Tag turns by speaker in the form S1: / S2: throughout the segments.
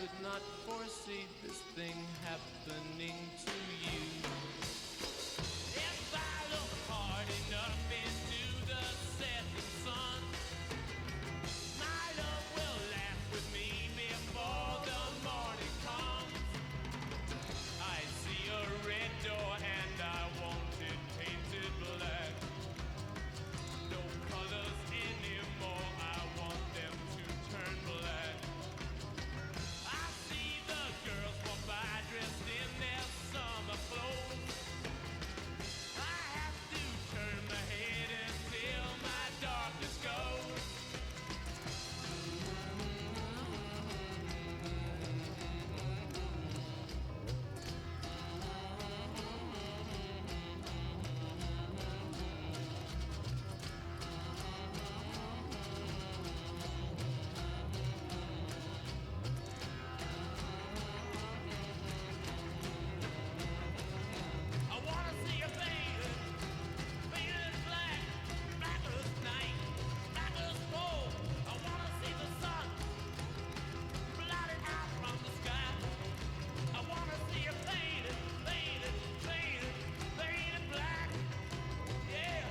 S1: could not foresee this thing happening to you. If I look hard enough into the setting sun, my love will laugh with me before the morning comes. I see a red door and I want it painted black. No colors anymore, I want them to turn black. I see the girls walk by dressed in their summer clothes. I have to turn my head until my darkness goes. I wanna see a faded, faded black, black as night, black as coal. I wanna see the sun blotted out from the sky. I wanna see a faded, faded, faded, faded black. Yeah.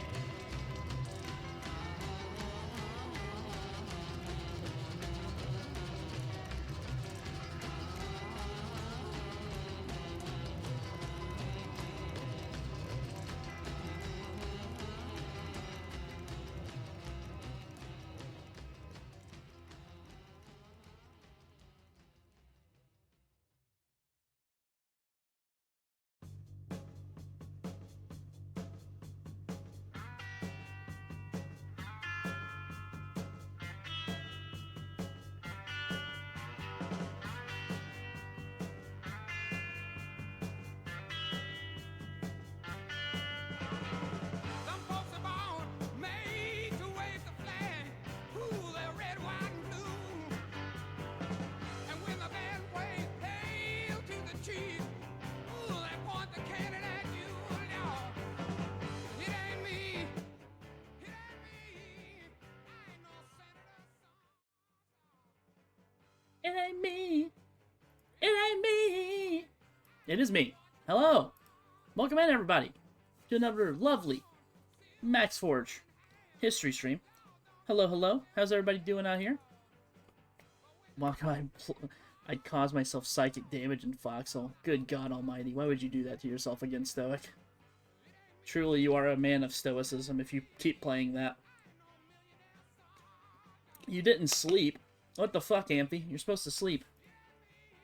S1: Some folks are born made to wave the flag. Ooh, they're red, white, and blue. And when the band plays "Hail to the Chief," ooh, they point the cannon at you. No, it ain't me. It ain't me. I ain't no senator.
S2: It ain't me. It ain't me. It is me. Hello. Welcome in, everybody, to another lovely MaxForge history stream. Hello, hello. How's everybody doing out here? Welcome. I caused myself psychic damage in Foxhole. Good God Almighty. Why would you do that to yourself again, Stoic? Truly, you are a man of stoicism if you keep playing that. You didn't sleep. What the fuck, Amphy? You're supposed to sleep.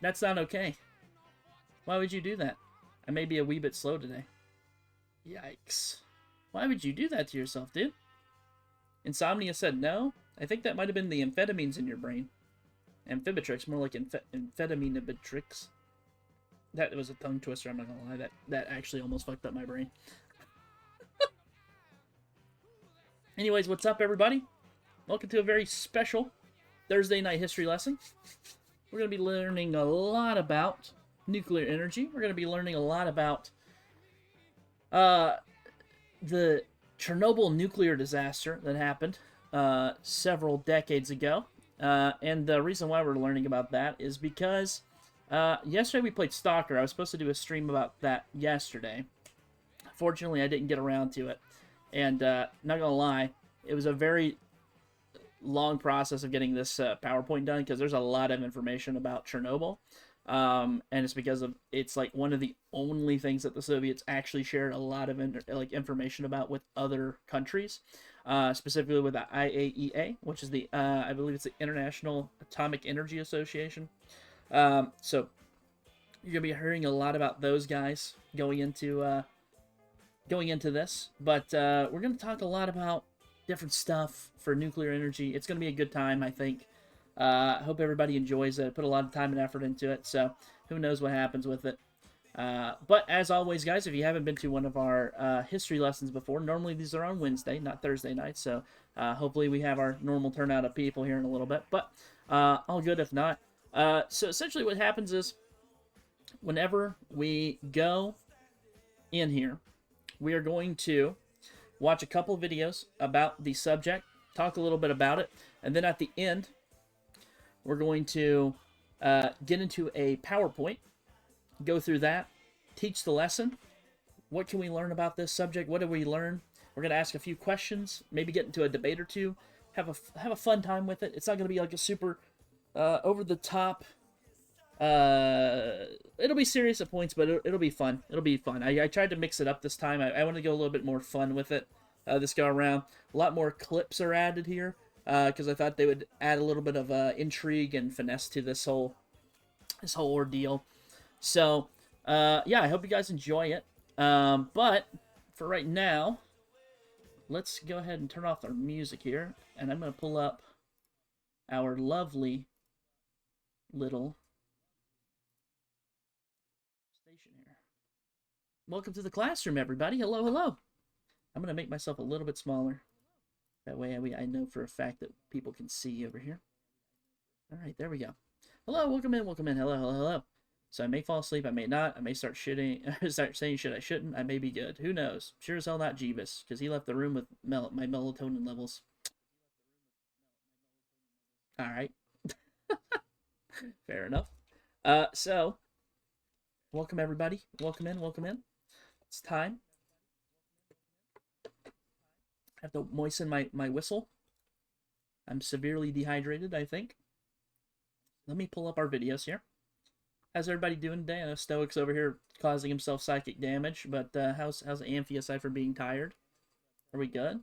S2: That's not okay. Why would you do that? I may be a wee bit slow today. Yikes. Why would you do that to yourself, dude? Insomnia said no? I think that might have been the amphetamines in your brain. Amphibitrix, more like amphetamine-bitrix. That was a tongue twister, I'm not gonna lie. That actually almost fucked up my brain. Anyways, what's up, everybody? Welcome to a very special Thursday night history lesson. We're going to be learning a lot about nuclear energy. We're going to be learning a lot about the Chernobyl nuclear disaster that happened several decades ago. And the reason why we're learning about that is because yesterday we played Stalker. I was supposed to do a stream about that yesterday. Fortunately, I didn't get around to it. And not going to lie, it was a very long process of getting this PowerPoint done because there's a lot of information about Chernobyl. And it's because of it's like one of the only things that the Soviets actually shared a lot of information about with other countries, specifically with the IAEA, which is the I believe it's the International Atomic Energy Association. So you're gonna be hearing a lot about those guys going into this, but we're gonna talk a lot about different stuff for nuclear energy. It's gonna be a good time, I think. I hope everybody enjoys it. I put a lot of time and effort into it, so who knows what happens with it. But as always, guys, if you haven't been to one of our history lessons before, normally these are on Wednesday, not Thursday night, so hopefully we have our normal turnout of people here in a little bit, but all good if not. So essentially what happens is whenever we go in here, we are going to watch a couple of videos about the subject, talk a little bit about it, and then at the end, we're going to get into a PowerPoint, go through that, teach the lesson. What can we learn about this subject? What did we learn? We're going to ask a few questions, maybe get into a debate or two, have a fun time with it. It's not going to be like a super over-the-top. It'll be serious at points, but it'll be fun. It'll be fun. I tried to mix it up this time. I want to go a little bit more fun with it this go around. A lot more clips are added here because I thought they would add a little bit of intrigue and finesse to this whole ordeal. So, yeah, I hope you guys enjoy it. But for right now, let's go ahead and turn off our music here, and I'm going to pull up our lovely little station here. Welcome to the classroom, everybody. Hello, hello. I'm going to make myself a little bit smaller. That way I know for a fact that people can see over here. All right, there we go. Hello, welcome in, welcome in. Hello, hello, hello. So I may fall asleep, I may not. I may start start saying shit I shouldn't. I may be good. Who knows? Sure as hell not Jeebus, because he left the room with my melatonin levels. All right. Fair enough. So, welcome everybody. Welcome in, welcome in. It's time. I have to moisten my whistle. I'm severely dehydrated, I think. Let me pull up our videos here. How's everybody doing today? I know Stoic's over here causing himself psychic damage, but how's Amphi aside from being tired? Are we good?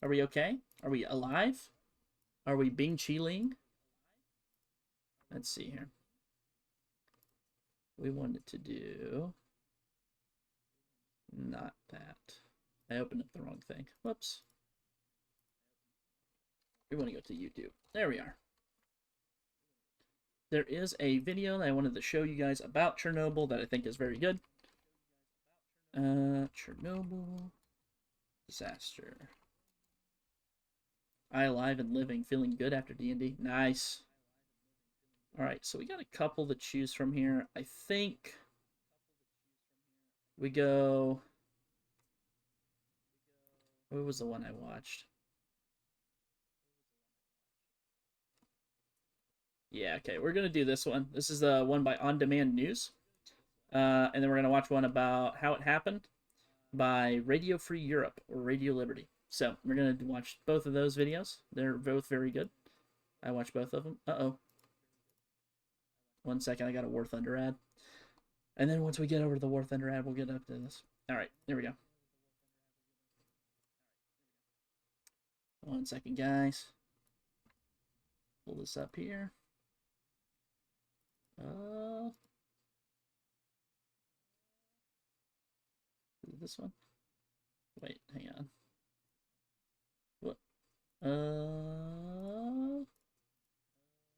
S2: Are we okay? Are we alive? Are we being chilling? Let's see here. We wanted to do... not that. I opened up the wrong thing. Whoops. We want to go to YouTube. There we are. There is a video that I wanted to show you guys about Chernobyl that I think is very good. Chernobyl disaster. I alive and living, feeling good after D&D. Nice. Alright, so we got a couple to choose from here. I think we go... What was the one I watched? Yeah, okay, we're going to do this one. This is the one by On Demand News. And then we're going to watch one about How It Happened by Radio Free Europe, or Radio Liberty. So, we're going to watch both of those videos. They're both very good. I watched both of them. Uh-oh. 1 second, I got a War Thunder ad. And then once we get over to the War Thunder ad, we'll get up to this. Alright, here we go. 1 second, guys. Pull this up here. Is it this one? Wait, hang on. What?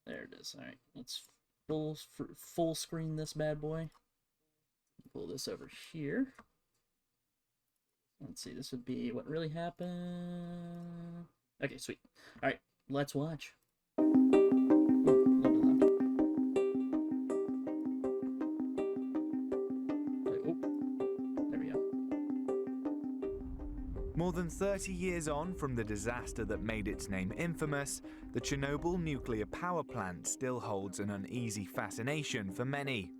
S2: There it is. All right, let's full screen this bad boy. Pull this over here. Let's see. This would be what really happened. Okay, sweet. All right, let's watch.
S3: More than 30 years on from the disaster that made its name infamous, the Chernobyl nuclear power plant still holds an uneasy fascination for many.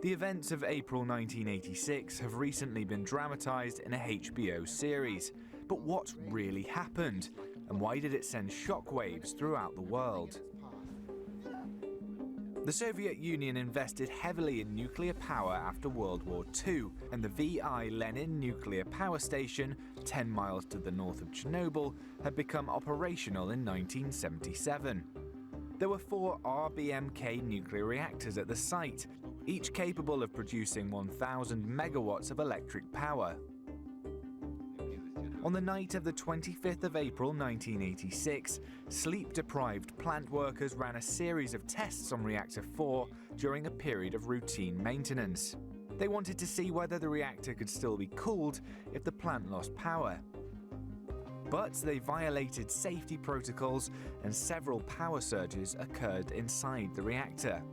S3: The events of April 1986 have recently been dramatised in a HBO series. But what really happened? And why did it send shockwaves throughout the world? The Soviet Union invested heavily in nuclear power after World War II, and the V.I. Lenin nuclear power station, 10 miles to the north of Chernobyl, had become operational in 1977. There were 4 RBMK nuclear reactors at the site, each capable of producing 1,000 megawatts of electric power. On the night of the 25th of April 1986, sleep-deprived plant workers ran a series of tests on Reactor 4 during a period of routine maintenance. They wanted to see whether the reactor could still be cooled if the plant lost power. But they violated safety protocols and several power surges occurred inside the reactor.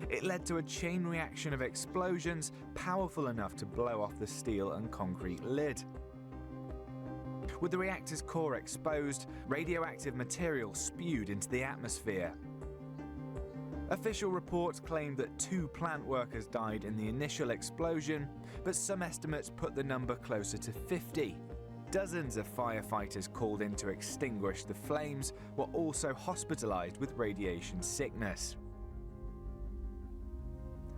S3: It led to a chain reaction of explosions powerful enough to blow off the steel and concrete lid. With the reactor's core exposed, radioactive material spewed into the atmosphere. Official reports claimed that 2 plant workers died in the initial explosion, but some estimates put the number closer to 50. Dozens of firefighters called in to extinguish the flames were also hospitalized with radiation sickness.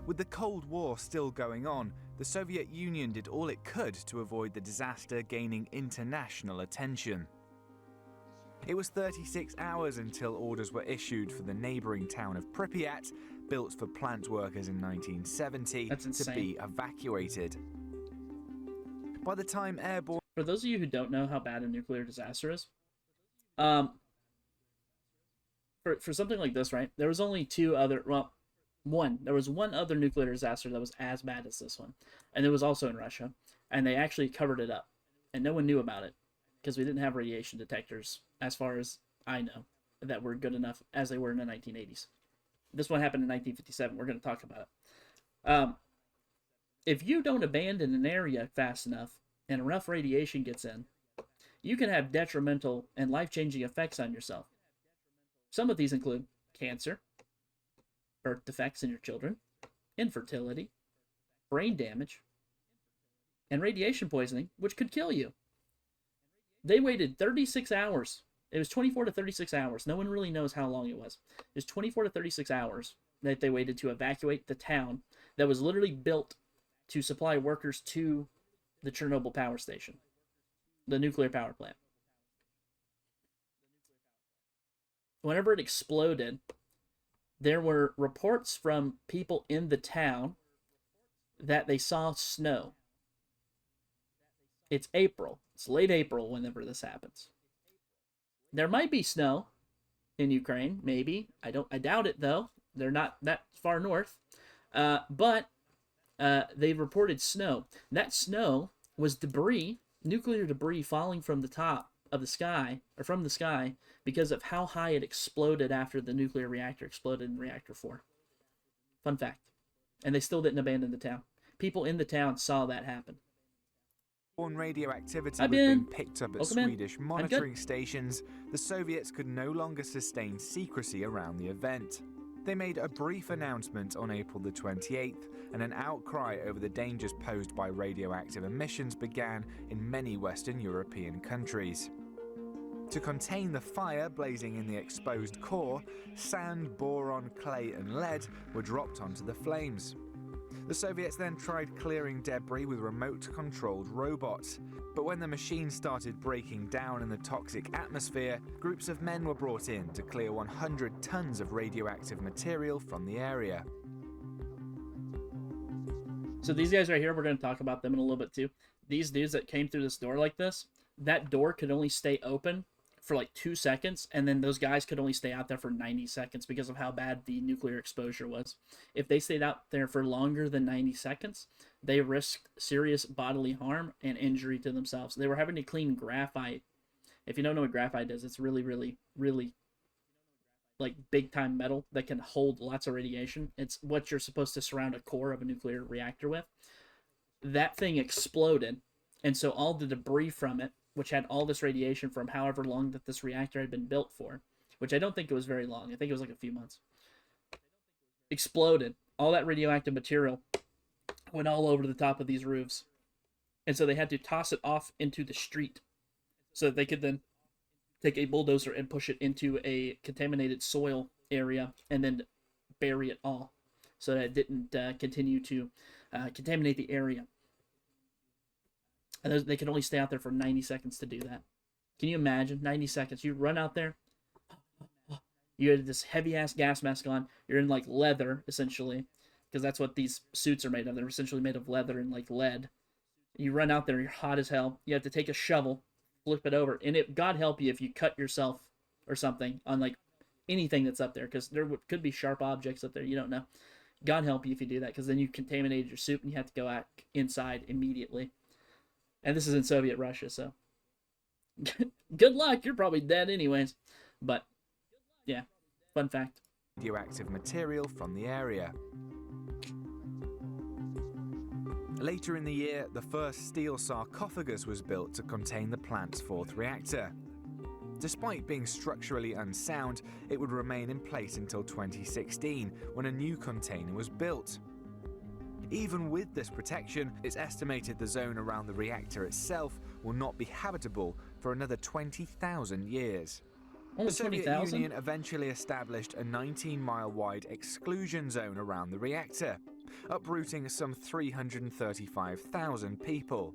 S3: With the Cold War still going on, the Soviet Union did all it could to avoid the disaster gaining international attention. It was 36 hours until orders were issued for the neighboring town of Pripyat, built for plant workers in 1970, to be evacuated. By the time airborne...
S2: For those of you who don't know how bad a nuclear disaster is, for something like this, right, there was only there was one other nuclear disaster that was as bad as this one, and it was also in Russia, and they actually covered it up, and no one knew about it, because we didn't have radiation detectors, as far as I know, that were good enough as they were in the 1980s. This one happened in 1957. We're going to talk about it. If you don't abandon an area fast enough and enough radiation gets in, you can have detrimental and life-changing effects on yourself. Some of these include cancer, birth defects in your children, infertility, brain damage, and radiation poisoning, which could kill you. They waited 36 hours. It was 24 to 36 hours. No one really knows how long it was. It was 24 to 36 hours that they waited to evacuate the town that was literally built to supply workers to the Chernobyl power station, the nuclear power plant. Whenever it exploded, there were reports from people in the town that they saw snow. It's April. It's late April whenever this happens. There might be snow in Ukraine, maybe. I doubt it, though. They're not that far north. But they've reported snow. That snow was debris, nuclear debris falling from the top of the sky, or from the sky, because of how high it exploded after the nuclear reactor exploded in reactor 4. Fun fact. And they still didn't abandon the town. People in the town saw that happen.
S3: Radioactivity was being picked up at Swedish monitoring stations, the Soviets could no longer sustain secrecy around the event. They made a brief announcement on April the 28th, and an outcry over the dangers posed by radioactive emissions began in many Western European countries. To contain the fire blazing in the exposed core, sand, boron, clay and lead were dropped onto the flames. The Soviets then tried clearing debris with remote-controlled robots, but when the machine started breaking down in the toxic atmosphere, groups of men were brought in to clear 100 tons of radioactive material from the area.
S2: So these guys right here, we're going to talk about them in a little bit too. These dudes that came through this door like this, that door could only stay open for like 2 seconds, and then those guys could only stay out there for 90 seconds because of how bad the nuclear exposure was. If they stayed out there for longer than 90 seconds, they risked serious bodily harm and injury to themselves. They were having to clean graphite. If you don't know what graphite is, it's really, really, really like big-time metal that can hold lots of radiation. It's what you're supposed to surround a core of a nuclear reactor with. That thing exploded, and so all the debris from it, which had all this radiation from however long that this reactor had been built for, which I don't think it was very long. I think it was like a few months. Exploded. All that radioactive material went all over the top of these roofs. And so they had to toss it off into the street so that they could then take a bulldozer and push it into a contaminated soil area and then bury it all so that it didn't continue to contaminate the area. And they could only stay out there for 90 seconds to do that. Can you imagine? 90 seconds. You run out there. You had this heavy-ass gas mask on. You're in, like, leather, essentially. Because that's what these suits are made of. They're essentially made of leather and, like, lead. You run out there. You're hot as hell. You have to take a shovel, flip it over. And God help you if you cut yourself or something on, like, anything that's up there. Because there could be sharp objects up there. You don't know. God help you if you do that. Because then you contaminated your suit and you have to go out inside immediately. And this is in Soviet Russia, so good luck. You're probably dead anyways. But, yeah, fun fact.
S3: Radioactive material from the area. Later in the year, the first steel sarcophagus was built to contain the plant's 4th reactor. Despite being structurally unsound, it would remain in place until 2016, when a new container was built. Even with this protection, it's estimated the zone around the reactor itself will not be habitable for another 20,000 years.
S2: Only
S3: The Soviet
S2: 20,000?
S3: Union eventually established a 19-mile-wide exclusion zone around the reactor, uprooting some 335,000 people.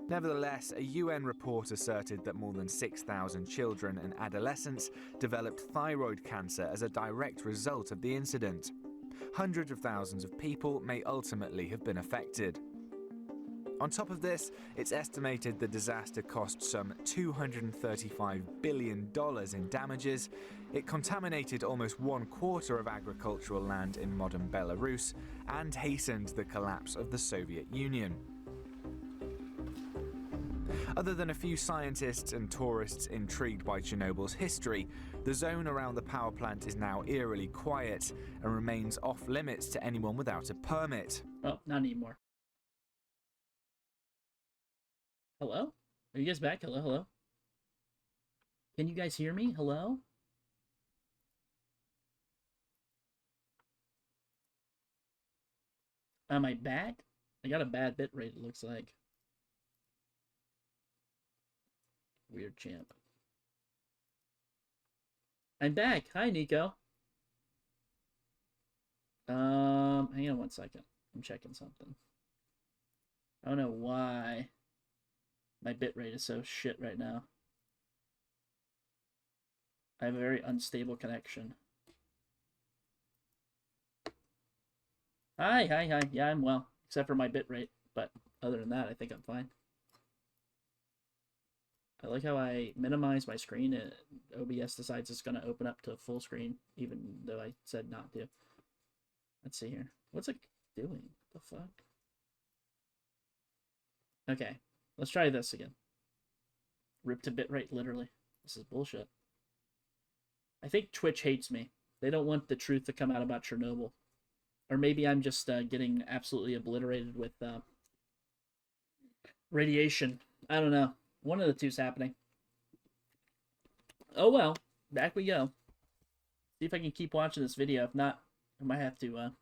S3: Nevertheless, a UN report asserted that more than 6,000 children and adolescents developed thyroid cancer as a direct result of the incident. Hundreds of thousands of people may ultimately have been affected. On top of this, it's estimated the disaster cost some $235 billion in damages. It contaminated almost 1/4 of agricultural land in modern Belarus and hastened the collapse of the Soviet Union. Other than a few scientists and tourists intrigued by Chernobyl's history, the zone around the power plant is now eerily quiet and remains off limits to anyone without a permit.
S2: Oh, not anymore. Hello? Are you guys back? Hello, hello? Can you guys hear me? Hello? Am I back? I got a bad bit rate, it looks like. Weird champ. I'm back. Hi, Nico. Hang on one second. I'm checking something. I don't know why my bitrate is so shit right now. I have a very unstable connection. Hi, hi, hi. Yeah, I'm well. Except for my bitrate. But other than that, I think I'm fine. I like how I minimize my screen and OBS decides it's going to open up to full screen, even though I said not to. Let's see here. What's it doing? The fuck? Okay, let's try this again. Rip to bitrate, literally. This is bullshit. I think Twitch hates me. They don't want the truth to come out about Chernobyl. Or maybe I'm just getting absolutely obliterated with radiation. I don't know. One of the two's happening. Oh well, back we go. See if I can keep watching this video. If not, I might have to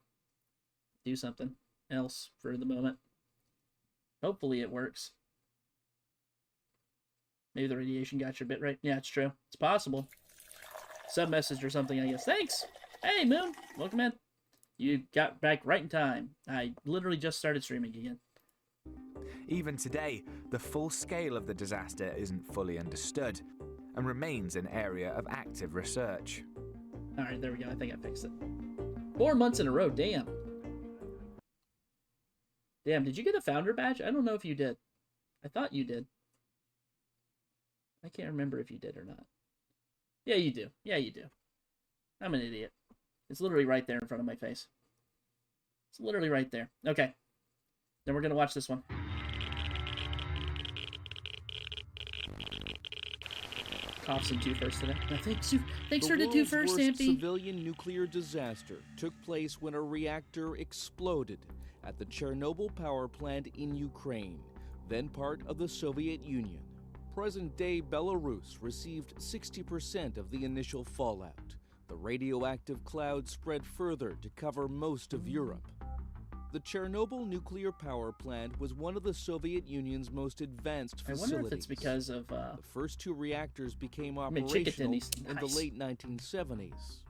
S2: do something else for the moment. Hopefully it works. Maybe the radiation got your bitrate. Yeah, it's true. It's possible. Sub message or something, I guess. Thanks! Hey, Moon! Welcome in. You got back right in time. I literally just started streaming again.
S3: Even today, the full scale of the disaster isn't fully understood and remains an area of active research.
S2: Alright, there we go. I think I fixed it. 4 months in a row. Damn. Damn, did you get a founder badge? I don't know if you did. I thought you did. I can't remember if you did or not. Yeah, you do. Yeah, you do. I'm an idiot. It's literally right there in front of my face. It's literally right there. Okay. Then we're going to watch this one. Coughs in 2 first today. No, thanks for the 2 first,
S4: The world's
S2: Stampy.
S4: worst civilian nuclear disaster took place when a reactor exploded at the Chernobyl power plant in Ukraine, then part of the Soviet Union. Present-day Belarus received 60% of the initial fallout. The radioactive cloud spread further to cover most of Europe. The Chernobyl nuclear power plant was one of the Soviet Union's most advanced
S2: I
S4: facilities.
S2: wonder if it's because of...
S4: The first 2 reactors became
S2: mean,
S4: operational
S2: Chickadee,
S4: in the
S2: nice.
S4: late 1970s.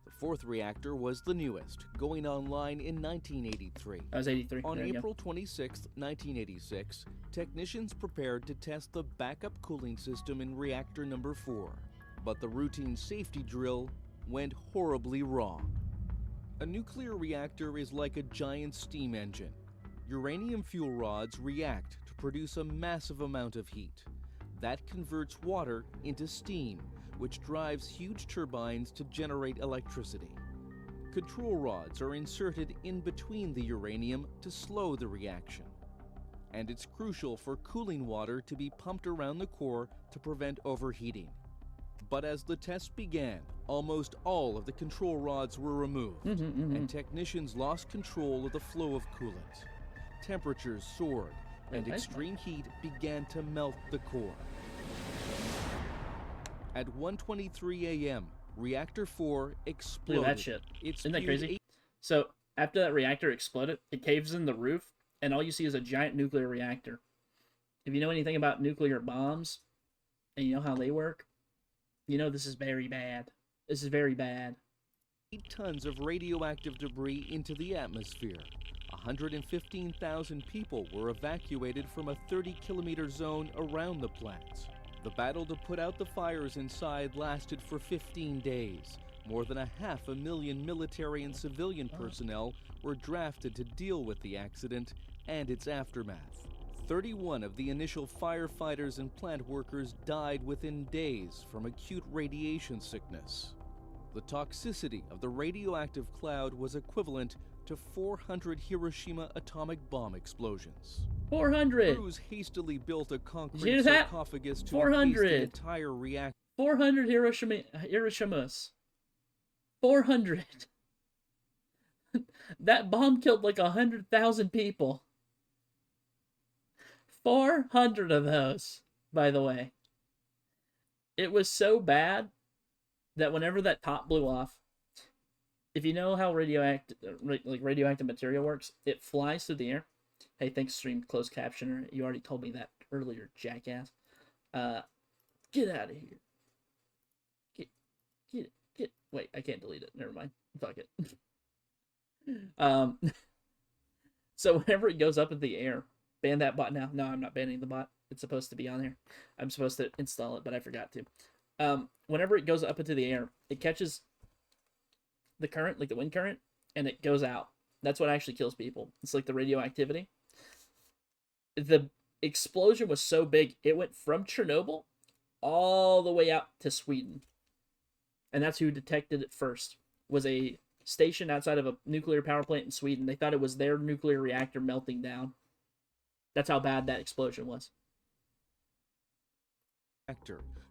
S4: The 4th reactor was the newest, going online in 1983.
S2: I was 83.
S4: On
S2: There you go.
S4: April 26, 1986, technicians prepared to test the backup cooling system in reactor number 4. But the routine safety drill went horribly wrong. A nuclear reactor is like a giant steam engine. Uranium fuel rods react to produce a massive amount of heat. That converts water into steam, which drives huge turbines to generate electricity. Control rods are inserted in between the uranium to slow the reaction. And it's crucial for cooling water to be pumped around the core to prevent overheating. But as the test began, almost all of the control rods were removed, and technicians lost control of the flow of coolant. Temperatures soared, and
S2: nice.
S4: extreme heat began to melt the core. At 1:23 a.m., Reactor 4
S2: Look
S4: exploded.
S2: at that shit.
S4: It
S2: Isn't that
S4: spewed
S2: crazy? So after that reactor exploded, it caves in the roof, and all you see is a giant nuclear reactor. If you know anything about nuclear bombs, and you know how they work, you know this is very bad. This is very bad.
S4: 8 tons of radioactive debris into the atmosphere. 115,000 people were evacuated from a 30-kilometer zone around the plant. The battle to put out the fires inside lasted for 15 days. More than 500,000 military and civilian personnel were drafted to deal with the accident and its aftermath. 31 of the initial firefighters and plant workers died within days from acute radiation sickness. The toxicity of the radioactive cloud was equivalent to 400 Hiroshima atomic bomb explosions.
S2: 400!
S4: Crews hastily built a
S2: Did you
S4: concrete
S2: hear that?
S4: sarcophagus to
S2: 400.
S4: encase the entire reactor.
S2: 400 Hiroshimas. 400. That bomb killed like 100,000 people. 400 of those, by the way. It was so bad that whenever that top blew off, if you know how radioactive material works, it flies through the air. Hey, thanks, stream closed captioner. You already told me that earlier, jackass. Get out of here. Get. Wait, I can't delete it. Never mind. Fuck it. So whenever it goes up in the air, ban that bot now. No, I'm not banning the bot. It's supposed to be on here. I'm supposed to install it, but I forgot to. Whenever it goes up into the air, it catches the current, like the wind current, and it goes out. That's what actually kills people. It's like the radioactivity. The explosion was so big, it went from Chernobyl all the way out to Sweden. And that's who detected it first. Was a station outside of a nuclear power plant in Sweden. They thought it was their nuclear reactor melting down. That's how bad that explosion was.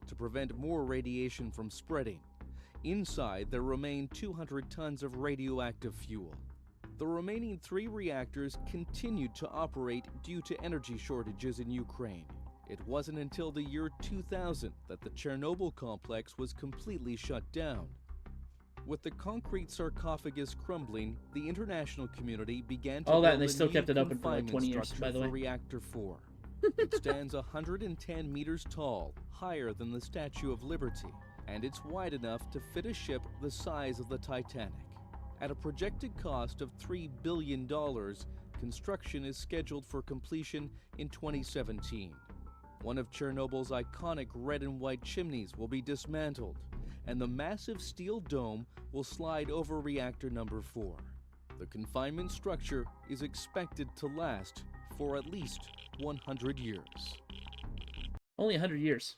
S4: To prevent more radiation from spreading. Inside, there remain 200 tons of radioactive fuel. The remaining 3 reactors continued to operate due to energy shortages in Ukraine. It wasn't until the year 2000 that the Chernobyl complex was completely shut down. With the concrete sarcophagus crumbling, the international community began to
S2: All that,
S4: build
S2: and they
S4: a
S2: still
S4: new
S2: kept it open for like
S4: confinement
S2: 20 years,
S4: structure
S2: by the
S4: for
S2: way.
S4: Reactor 4. It stands 110 meters tall, higher than the Statue of Liberty, and it's wide enough to fit a ship the size of the Titanic. At a projected cost of $3 billion, construction is scheduled for completion in 2017. One of Chernobyl's iconic red and white chimneys will be dismantled, and the massive steel dome will slide over reactor number 4. The confinement structure is expected to last for at least 100 years.
S2: Only 100 years.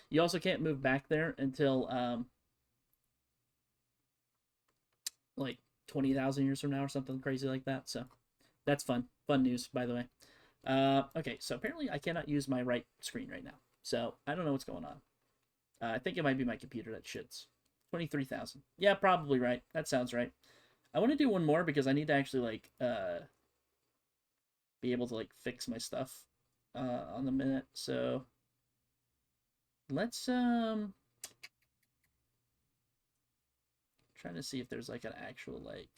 S2: You also can't move back there until, like 20,000 years from now or something crazy like that. So that's fun. Fun news, by the way. Okay, so apparently I cannot use my right screen right now. So I don't know what's going on. I think it might be my computer that shits. 23,000. Yeah, probably right. That sounds right. I want to do one more because I need to actually, like, be able to, like, fix my stuff on the minute. So let's, trying to see if there's, like, an actual, like,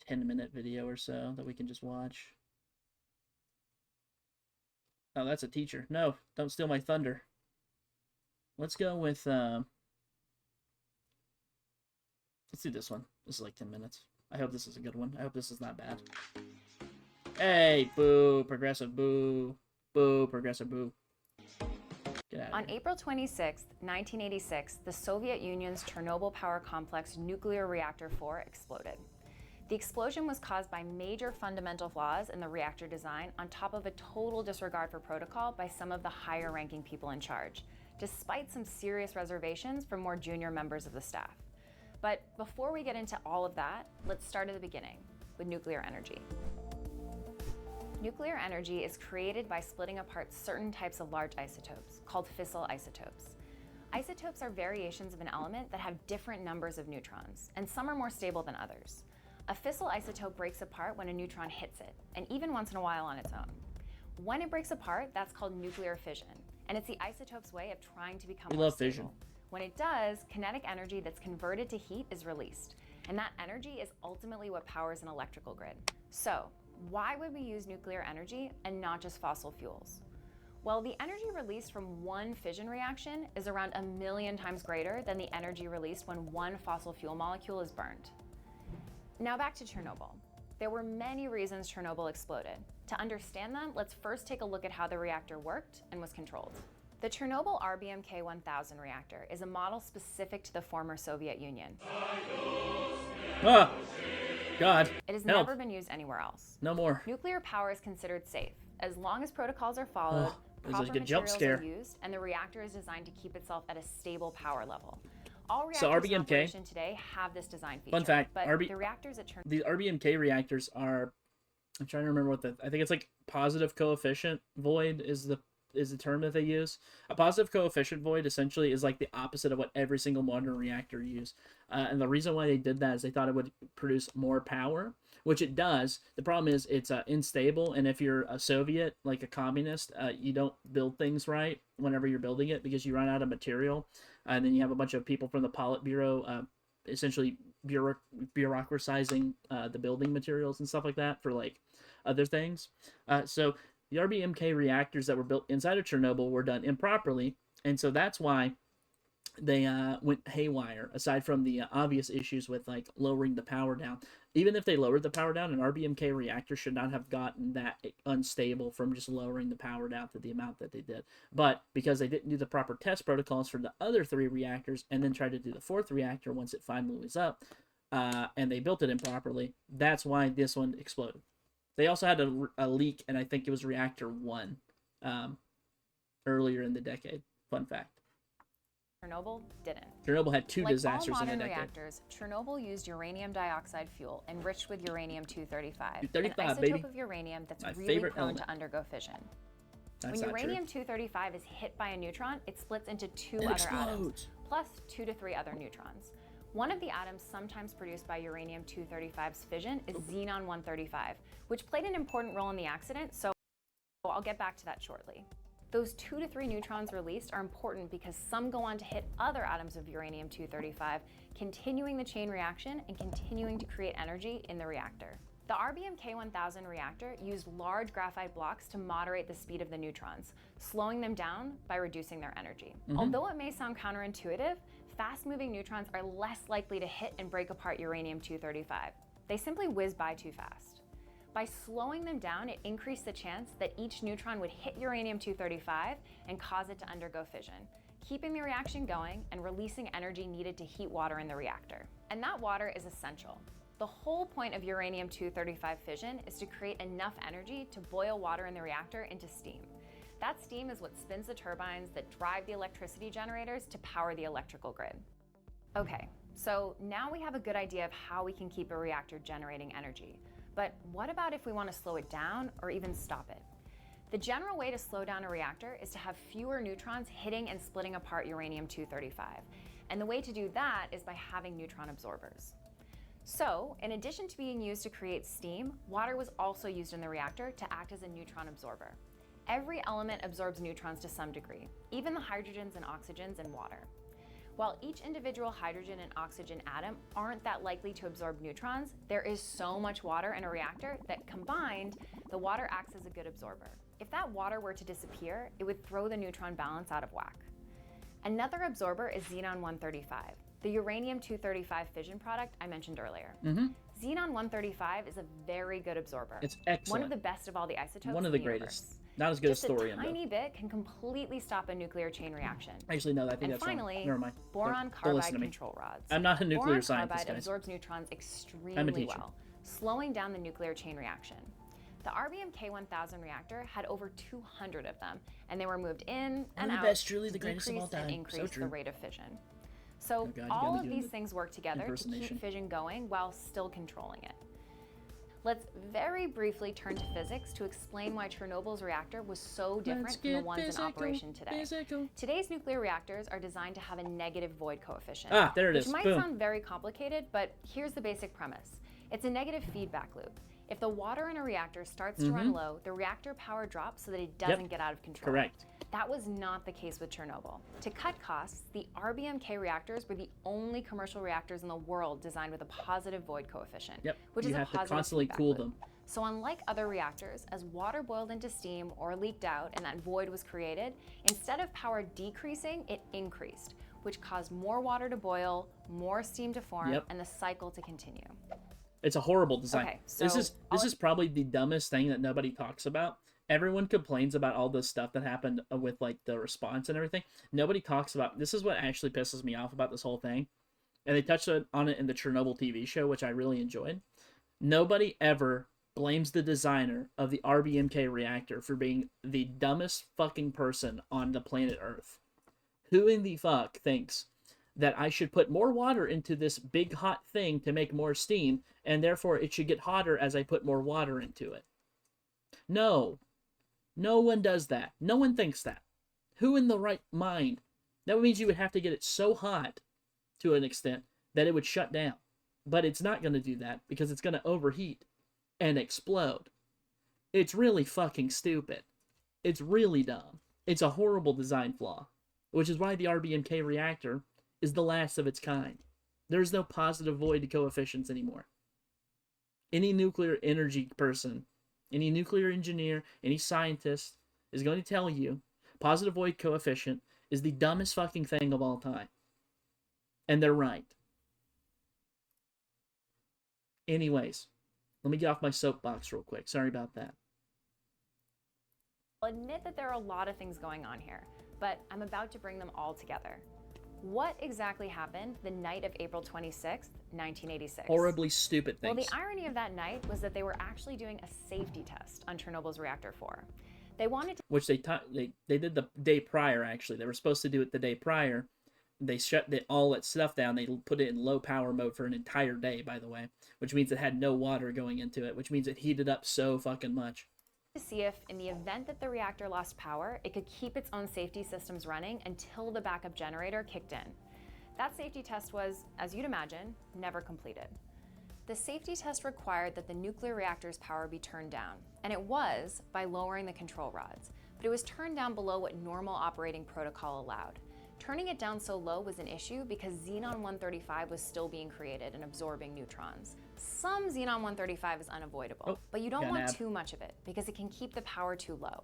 S2: 10-minute video or so that we can just watch. Oh, that's a teacher. No, don't steal my thunder. Let's go with, let's do this one. This is like 10 minutes. I hope this is a good one. I hope this is not bad. Hey, boo, progressive, boo. Boo, progressive, boo. Get out of
S5: On
S2: here.
S5: April 26, 1986, the Soviet Union's Chernobyl power complex nuclear reactor 4 exploded. The explosion was caused by major fundamental flaws in the reactor design on top of a total disregard for protocol by some of the higher-ranking people in charge, despite some serious reservations from more junior members of the staff. But before we get into all of that, let's start at the beginning, with nuclear energy. Nuclear energy is created by splitting apart certain types of large isotopes, called fissile isotopes. Isotopes are variations of an element that have different numbers of neutrons, and some are more stable than others. A fissile isotope breaks apart when a neutron hits it, and even once in a while on its own. When it breaks apart, that's called nuclear fission, and it's the isotope's way of trying to become
S2: We
S5: more
S2: love
S5: stable.
S2: fission.
S5: When it does, kinetic energy that's converted to heat is released, and that energy is ultimately what powers an electrical grid. So, why would we use nuclear energy and not just fossil fuels? Well, the energy released from one fission reaction is around 1,000,000 times greater than the energy released when one fossil fuel molecule is burned. Now back to Chernobyl. There were many reasons Chernobyl exploded. To understand them, let's first take a look at how the reactor worked and was controlled. The Chernobyl RBMK-1000 reactor is a model specific to the former Soviet Union.
S2: Ah! God.
S5: It has
S2: Help.
S5: never been used anywhere else.
S2: No more.
S5: Nuclear power is considered safe as long as protocols are followed,
S2: Ugh, it was
S5: proper
S2: like a jump
S5: materials are
S2: scare.
S5: used, and the reactor is designed to keep itself at a stable power level. All
S2: So
S5: reactors in
S2: RBMK
S5: operation today have this design feature.
S2: Fun fact,
S5: but
S2: RB
S5: the reactors at Chernobyl
S2: the RBMK reactors are, I'm trying to remember what I think it's like positive coefficient void is the term that they use. A positive coefficient void essentially is like the opposite of what every single modern reactor uses. And the reason why they did that is they thought it would produce more power, which it does. The problem is it's unstable, and if you're a Soviet, like a communist, you don't build things right whenever you're building it because you run out of material, and then you have a bunch of people from the Politburo essentially bureaucratizing the building materials and stuff like that for like other things. So the RBMK reactors that were built inside of Chernobyl were done improperly, and so that's why they went haywire, aside from the obvious issues with like lowering the power down. Even if they lowered the power down, an RBMK reactor should not have gotten that unstable from just lowering the power down to the amount that they did. But because they didn't do the proper test protocols for the other 3 reactors and then tried to do the 4th reactor once it finally was up, and they built it improperly, that's why this one exploded. They also had a leak, and I think it was reactor 1 earlier in the decade. Fun fact.
S5: Chernobyl didn't.
S2: Chernobyl had 2
S5: Like
S2: disasters
S5: all
S2: in a
S5: modern
S2: decade.
S5: reactors, Chernobyl used uranium dioxide fuel enriched with uranium-235,
S2: 235,
S5: an isotope
S2: baby.
S5: of uranium that's
S2: My
S5: really
S2: favorite
S5: prone
S2: element.
S5: to undergo fission.
S2: That's
S5: When
S2: not true.
S5: uranium-235 is hit by a neutron, it splits into 2
S2: It
S5: other
S2: explodes.
S5: atoms, plus 2 to 3 other neutrons. One of the atoms sometimes produced by uranium-235's fission is xenon-135, which played an important role in the accident, so I'll get back to that shortly. Those 2 to 3 neutrons released are important because some go on to hit other atoms of uranium-235, continuing the chain reaction and continuing to create energy in the reactor. The RBMK-1000 reactor used large graphite blocks to moderate the speed of the neutrons, slowing them down by reducing their energy. Although it may sound counterintuitive, fast-moving neutrons are less likely to hit and break apart uranium-235. They simply whiz by too fast. By slowing them down, it increased the chance that each neutron would hit uranium-235 and cause it to undergo fission, keeping the reaction going and releasing energy needed to heat water in the reactor. And that water is essential. The whole point of uranium-235 fission is to create enough energy to boil water in the reactor into steam. That steam is what spins the turbines that drive the electricity generators to power the electrical grid. Okay, so now we have a good idea of how we can keep a reactor generating energy. But what about if we want to slow it down or even stop it? The general way to slow down a reactor is to have fewer neutrons hitting and splitting apart uranium-235. And the way to do that is by having neutron absorbers. So, in addition to being used to create steam, water was also used in the reactor to act as a neutron absorber. Every element absorbs neutrons to some degree, even the hydrogens and oxygens in water. While each individual hydrogen and oxygen atom aren't that likely to absorb neutrons, there is so much water in a reactor that combined, the water acts as a good absorber. If that water were to disappear, it would throw the neutron balance out of whack. Another absorber is xenon-135, the uranium-235 fission product I mentioned earlier. Xenon-135 is a very good absorber.
S2: It's excellent.
S5: One of the best of all the isotopes
S2: One of the
S5: in
S2: greatest.
S5: universe.
S2: Not as good as
S5: Just
S2: thorium,
S5: a tiny
S2: though.
S5: bit can completely stop a nuclear chain reaction.
S2: Actually, no, I think
S5: And
S2: that's
S5: finally,
S2: wrong. Never mind.
S5: boron
S2: Don't
S5: carbide
S2: listen to me.
S5: control rods.
S2: I'm not a nuclear
S5: Boron
S2: scientist,
S5: carbide
S2: guys.
S5: absorbs neutrons
S2: I'm a
S5: extremely
S2: teacher.
S5: well, slowing down the nuclear chain reaction. The RBMK-1000 reactor had over 200 of them, and they were moved in and
S2: One of
S5: out
S2: the best, truly
S5: to
S2: the greatest of all
S5: decrease and
S2: time.
S5: increase
S2: So
S5: the
S2: true.
S5: rate of fission. So
S2: God, you
S5: all
S2: gotta
S5: of
S2: be doing
S5: these
S2: the
S5: things work together to
S2: impersonation.
S5: keep fission going while still controlling it. Let's very briefly turn to physics to explain why Chernobyl's reactor was so different from the ones in operation today.
S2: Physical.
S5: Today's nuclear reactors are designed to have a negative void coefficient.
S2: Ah, there it is.
S5: Which might
S2: Boom.
S5: sound very complicated, but here's the basic premise. It's a negative feedback loop. If the water in a reactor starts to run low, the reactor power drops so that it doesn't get out of control.
S2: Correct.
S5: That was not the case with Chernobyl. To cut costs, the RBMK reactors were the only commercial reactors in the world designed with a positive void coefficient, which is a
S2: have to
S5: positive
S2: constantly
S5: feedback
S2: cool
S5: loop.
S2: them.
S5: So unlike other reactors, as water boiled into steam or leaked out and that void was created, instead of power decreasing, it increased, which caused more water to boil, more steam to form, and the cycle to continue.
S2: It's a horrible design.
S5: Okay, so
S2: this is probably the dumbest thing that nobody talks about. Everyone complains about all this stuff that happened with like the response and everything. Nobody talks about this is what actually pisses me off about this whole thing. And they touched on it in the Chernobyl TV show, which I really enjoyed. Nobody ever blames the designer of the RBMK reactor for being the dumbest fucking person on the planet Earth. Who in the fuck thinks that I should put more water into this big hot thing to make more steam, and therefore it should get hotter as I put more water into it? No. No one does that. No one thinks that. Who in the right mind? That means you would have to get it so hot to an extent that it would shut down. But it's not going to do that because it's going to overheat and explode. It's really fucking stupid. It's really dumb. It's a horrible design flaw, which is why the RBMK reactor is the last of its kind. There's no positive void coefficients anymore. Any nuclear energy person, any nuclear engineer, any scientist is going to tell you positive void coefficient is the dumbest fucking thing of all time. And they're right. Anyways, let me get off my soapbox real quick. Sorry about that.
S5: I'll admit that there are a lot of things going on here, but I'm about to bring them all together. What exactly happened the night of April 26th, 1986?
S2: Horribly stupid things.
S5: Well, the irony of that night was that they were actually doing a safety test on Chernobyl's reactor 4. They wanted to...
S2: Which they did the day prior, actually. They were supposed to do it the day prior. They shut all that stuff down. They put it in low power mode for an entire day, by the way. Which means it had no water going into it. Which means it heated up so fucking much.
S5: To see if, in the event that the reactor lost power, it could keep its own safety systems running until the backup generator kicked in. That safety test was, as you'd imagine, never completed. The safety test required that the nuclear reactor's power be turned down, and it was by lowering the control rods, but it was turned down below what normal operating protocol allowed. Turning it down so low was an issue because xenon-135 was still being created and absorbing neutrons. Some xenon-135 is unavoidable, but you don't want too much of it because it can keep the power too low.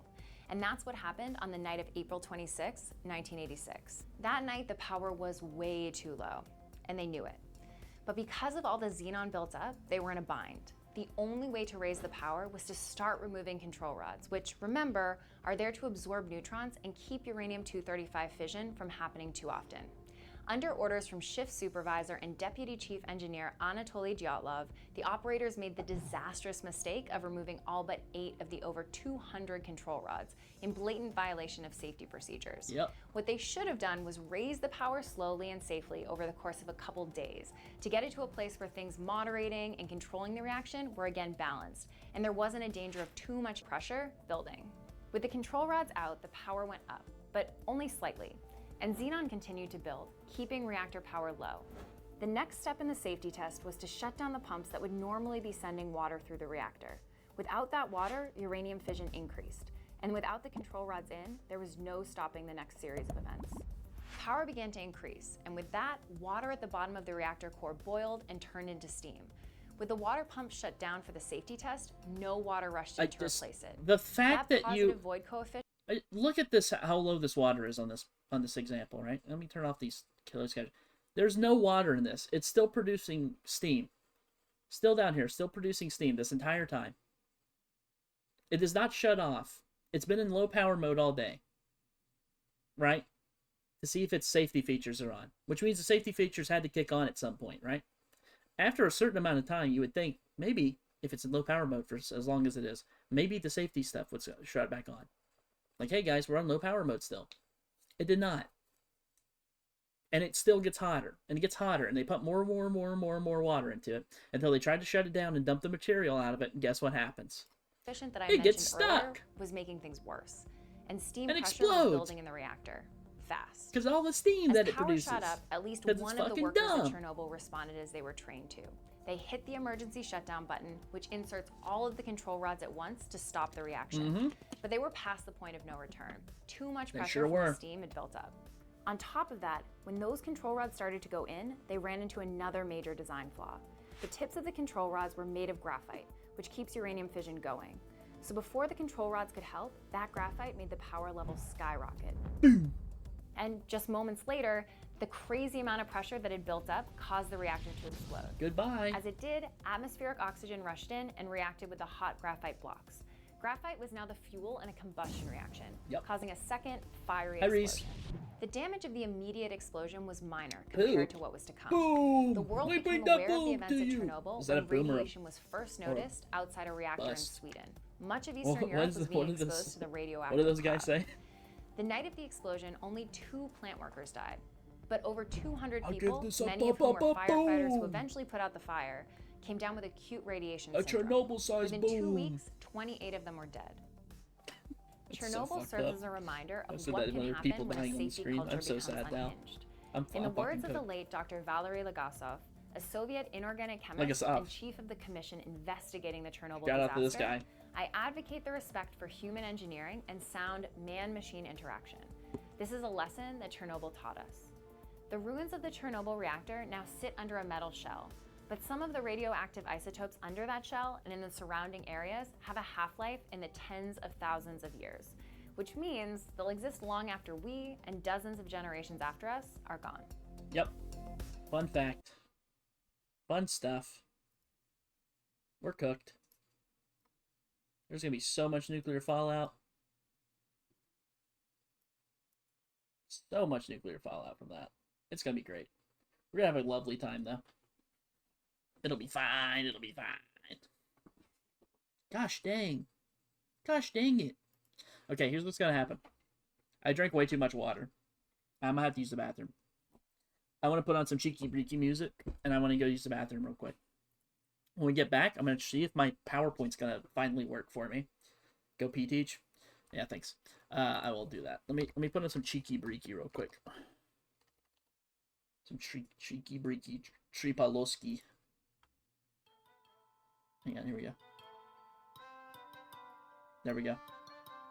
S5: And that's what happened on the night of April 26, 1986. That night, the power was way too low, and they knew it. But because of all the xenon built up, they were in a bind. The only way to raise the power was to start removing control rods, which, remember, are there to absorb neutrons and keep uranium-235 fission from happening too often. Under orders from shift supervisor and deputy chief engineer Anatoly Dyatlov, the operators made the disastrous mistake of removing all but 8 of the over 200 control rods in blatant violation of safety procedures. What they should have done was raise the power slowly and safely over the course of a couple days to get it to a place where things moderating and controlling the reaction were again balanced, and there wasn't a danger of too much pressure building. With the control rods out, the power went up, but only slightly. And xenon continued to build, keeping reactor power low. The next step in the safety test was to shut down the pumps that would normally be sending water through the reactor. Without that water, uranium fission increased. And without the control rods in, there was no stopping the next series of events. Power began to increase, and with that, water at the bottom of the reactor core boiled and turned into steam. With the water pump shut down for the safety test, no water rushed in to replace it.
S2: The fact that
S5: positive void coefficient...
S2: Look at this, how low this water is on this example, right? Let me turn off these killer schedules. There's no water in this. It's still producing steam. Still down here, still producing steam this entire time. It is not shut off. It's been in low power mode all day. Right? To see if its safety features are on. Which means the safety features had to kick on at some point, right? After a certain amount of time, you would think, maybe, if it's in low power mode for as long as it is, maybe the safety stuff would shut back on. Like, hey guys, we're on low power mode still. It did not. And it still gets hotter, and it gets hotter, and they pump more water into it until they tried to shut it down and dump the material out of it, and guess what happens?
S5: That I
S2: it gets
S5: mentioned earlier
S2: stuck.
S5: Was making things worse, and steam
S2: and
S5: pressure
S2: explodes.
S5: was building in the reactor. fast.
S2: Because all the steam
S5: As
S2: that it
S5: power
S2: produces.
S5: shot up, at least
S2: 'Cause it's
S5: one of the
S2: fucking
S5: workers
S2: dumb.
S5: at Chernobyl responded as they were trained to. They hit the emergency shutdown button, which inserts all of the control rods at once to stop the reaction. But they were past the point of no return. Too much pressure
S2: sure
S5: from
S2: were.
S5: the steam had built up. On top of that, when those control rods started to go in, they ran into another major design flaw. The tips of the control rods were made of graphite, which keeps uranium fission going. So before the control rods could help, that graphite made the power level skyrocket.
S2: Boom.
S5: And just moments later, the crazy amount of pressure that had built up caused the reactor to explode.
S2: Goodbye.
S5: As it did, atmospheric oxygen rushed in and reacted with the hot graphite blocks. Graphite was now the fuel in a combustion reaction, causing a second fiery explosion. The damage of the immediate explosion was minor compared to what was to come.
S2: Boom.
S5: The world
S2: We
S5: became
S2: bring that
S5: aware of the
S2: boom
S5: events
S2: to
S5: at
S2: you.
S5: Chernobyl
S2: Is that a
S5: when
S2: boom or a-
S5: radiation was first noticed outside a reactor in
S2: bust?
S5: Sweden. Much of Eastern
S2: What
S5: Europe
S2: is
S5: was
S2: the- what
S5: being
S2: is this-
S5: exposed to the radioactive
S2: What do those guys
S5: cloud.
S2: say?
S5: The night of the explosion, only 2 plant workers died, but over 200
S2: I'll give
S5: people,
S2: this a
S5: many of whom were firefighters who
S2: boom.
S5: eventually put out the fire, came down with acute radiation
S2: A
S5: syndrome.
S2: Chernobyl-sized
S5: Within 2
S2: boom.
S5: weeks, 28 of them were dead.
S2: That's so
S5: Chernobyl
S2: fucked
S5: serves
S2: up.
S5: as a reminder
S2: I've
S5: of
S2: said
S5: what
S2: that in
S5: can
S2: other
S5: happen
S2: people
S5: when a
S2: dying on the
S5: safety
S2: screen.
S5: culture
S2: I'm so
S5: becomes
S2: sad now.
S5: unhinged.
S2: I'm
S5: In the words of the
S2: cooked.
S5: late Dr. Valery Legasov, a Soviet inorganic chemist
S2: Legasov.
S5: and chief of the commission investigating the Chernobyl
S2: Shout out to this
S5: disaster,
S2: guy.
S5: I advocate the respect for human engineering and sound man-machine interaction. This is a lesson that Chernobyl taught us. The ruins of the Chernobyl reactor now sit under a metal shell, but some of the radioactive isotopes under that shell and in the surrounding areas have a half-life in the tens of thousands of years, which means they'll exist long after we and dozens of generations after us are gone.
S2: Yep. Fun fact. Fun stuff. We're cooked. There's gonna be so much nuclear fallout. So much nuclear fallout from that. It's gonna be great. We're gonna have a lovely time though. It'll be fine. It'll be fine. Gosh dang. Gosh dang it. Okay, here's what's gonna happen. I drank way too much water. I'm gonna have to use the bathroom. I want to put on some cheeky breaky music, and I want to go use the bathroom real quick. When we get back, I'm gonna see if my PowerPoint's gonna finally work for me. Go pee teach. Yeah, thanks. I will do that. Let me put on some cheeky breaky real quick. Some cheeky breaky tripaloski. Hang on, here we go. There we go.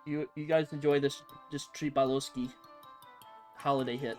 S2: You guys enjoy this tripaloski holiday hit.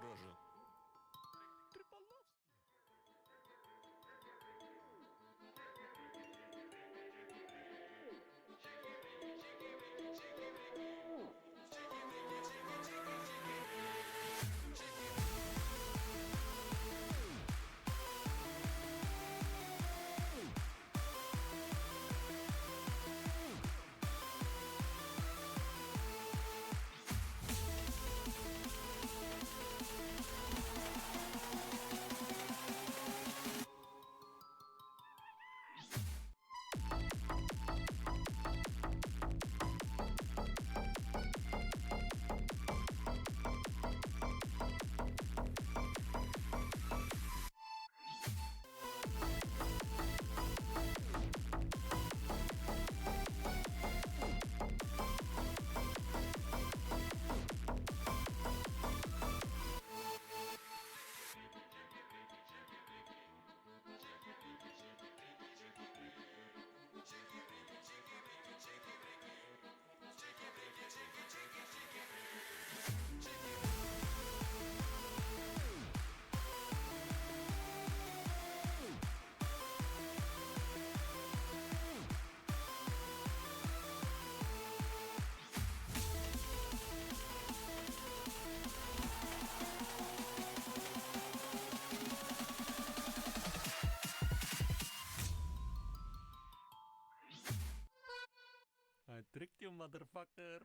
S1: I tricked you, motherfucker.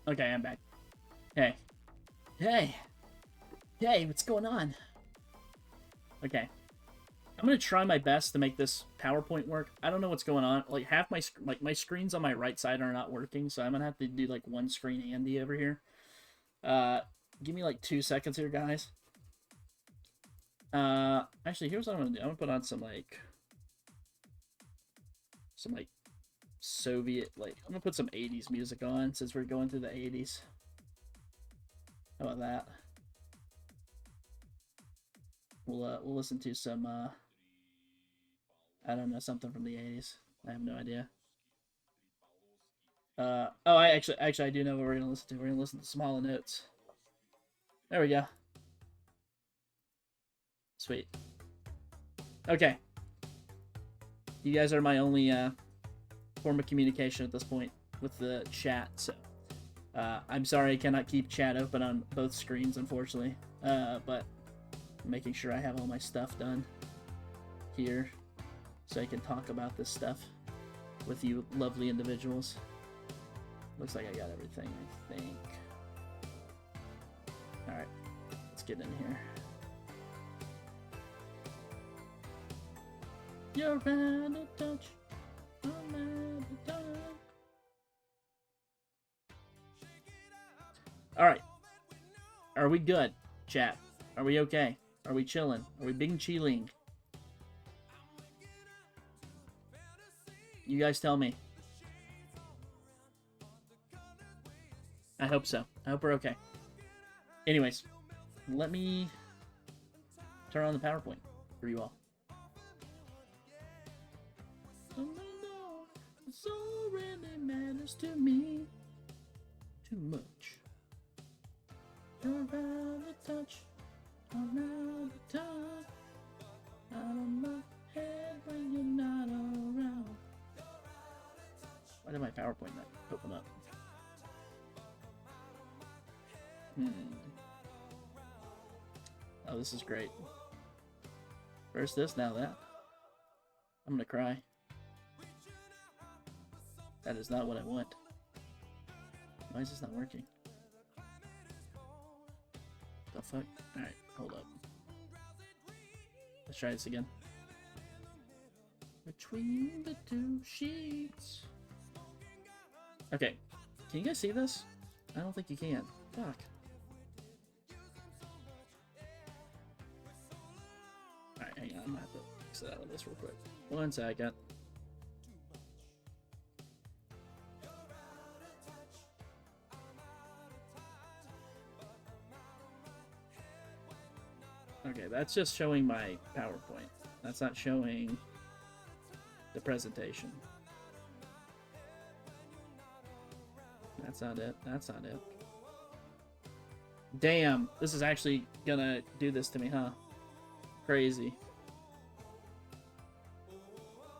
S2: Okay, I'm back. Hey. Hey! Hey, what's going on? Okay. I'm gonna try my best to make this PowerPoint work. I don't know what's going on. Like, half my my screens on my right side are not working, so I'm gonna have to do, like, one screen handy over here. Give me, like, 2 seconds here, guys. Actually, here's what I'm gonna do. I'm gonna put on some like Soviet, like, I'm gonna put some 80s music on since we're going through the 80s. How about that? We'll listen to some I don't know, something from the 80s. I have no idea. Oh, I actually I do know what we're gonna listen to. We're gonna listen to some Hall & Oates. There we go. Sweet. Okay. You guys are my only form of communication at this point with the chat, so I'm sorry I cannot keep chat open on both screens, unfortunately. But I'm making sure I have all my stuff done here so I can talk about this stuff with you lovely individuals. Looks like I got everything, I think. Alright, let's get in here. You're out of touch. I'm out of touch. Alright. Are we good, chat? Are we okay? Are we chilling? Are we being chilling? You guys tell me. I hope so. I hope we're okay. Anyways, let me turn on the PowerPoint for you all. So really matters to me too much. You're out of touch. I'm out of touch. Out of my head when you're not around. Why did my PowerPoint not open up? Oh, this is great. First this, now that. I'm gonna cry. That is not what I want. Why is this not working? The fuck? Alright, hold up. Let's try this again. Between the two sheets. Okay. Can you guys see this? I don't think you can. Fuck. Alright, hang on. I'm gonna have to exit out of this real quick. 1 second. Okay, that's just showing my PowerPoint. That's not showing the presentation. That's not it. That's not it. Damn, this is actually gonna do this to me, huh? Crazy.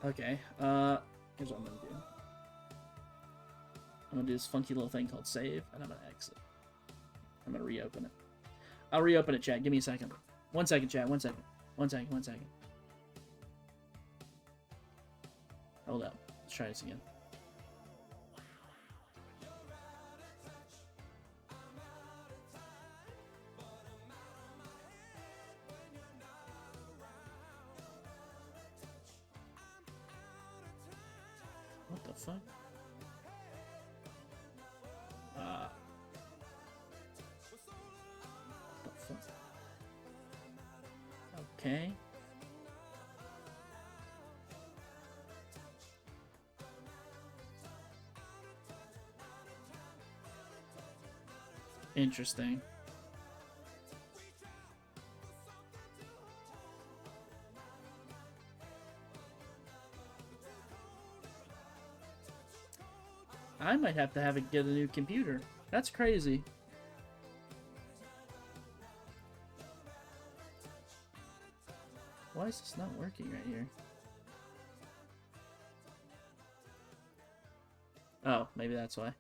S2: Okay, here's what I'm gonna do. I'm gonna do this funky little thing called save, and I'm gonna exit. I'm gonna reopen it. I'll reopen it, chat. Give me a second. 1 second, chat. 1 second. 1 second. 1 second. Hold up. Let's try this again. What the fuck? What the fuck? Okay. Interesting. I might have to get a new computer. That's crazy. Why is this not working right here? Oh, maybe that's why.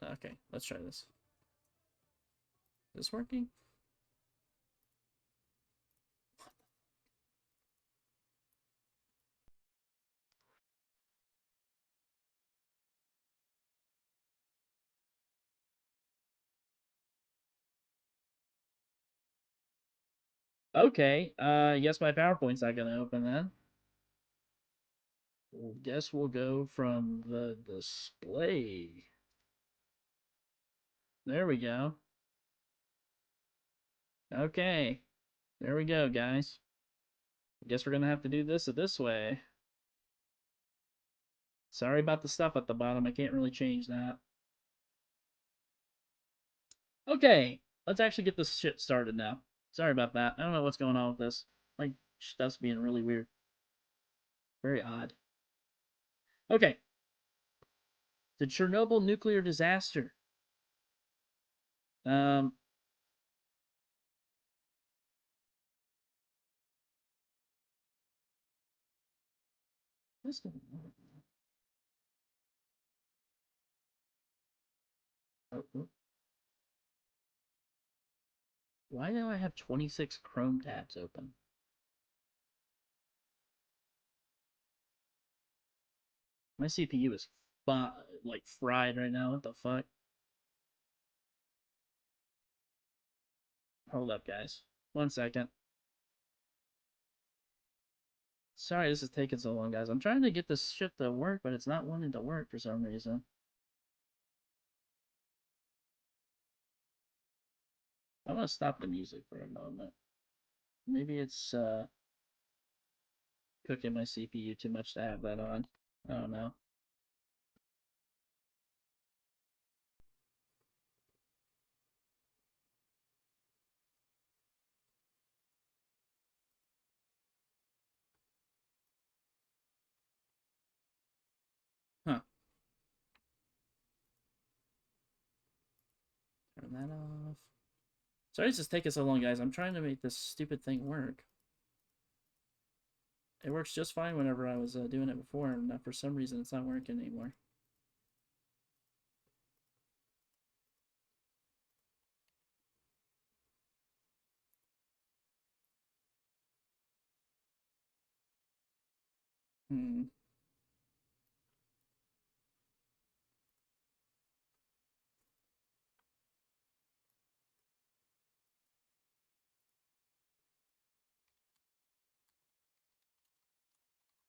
S2: Okay, let's try this. Is this working? Okay, guess my PowerPoint's not gonna open then. Well, guess we'll go from the display. There we go. Okay. There we go, guys. I guess we're gonna have to do this way. Sorry about the stuff at the bottom. I can't really change that. Okay. Let's actually get this shit started now. Sorry about that. I don't know what's going on with this. Like, stuff's being really weird. Very odd. Okay. The Chernobyl nuclear disaster. What's going on? Oh. Why do I have 26 Chrome tabs open? My CPU is like fried right now. What the fuck? Hold up, guys. 1 second. Sorry this is taking so long, guys. I'm trying to get this shit to work, but it's not wanting to work for some reason. I want to stop the music for a moment. Maybe it's cooking my CPU too much to have that on. I don't know. Huh. Turn that off. Sorry this is taking so long, guys. I'm trying to make this stupid thing work. It works just fine whenever I was doing it before, and for some reason it's not working anymore. Hmm.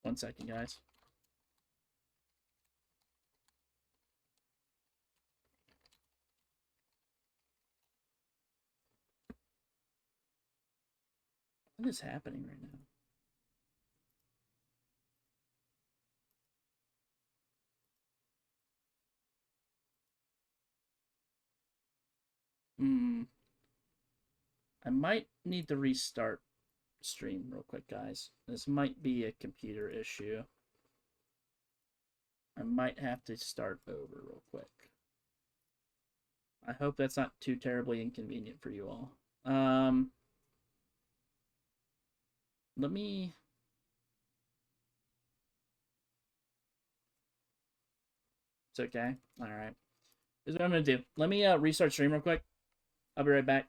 S2: One second, guys. What is happening right now? I might need to restart stream real quick, guys. This might be a computer issue. I might have to start over real quick. I hope that's not too terribly inconvenient for you all. Let me... It's okay. Alright. This is what I'm going to do. Let me restart stream real quick. I'll be right back.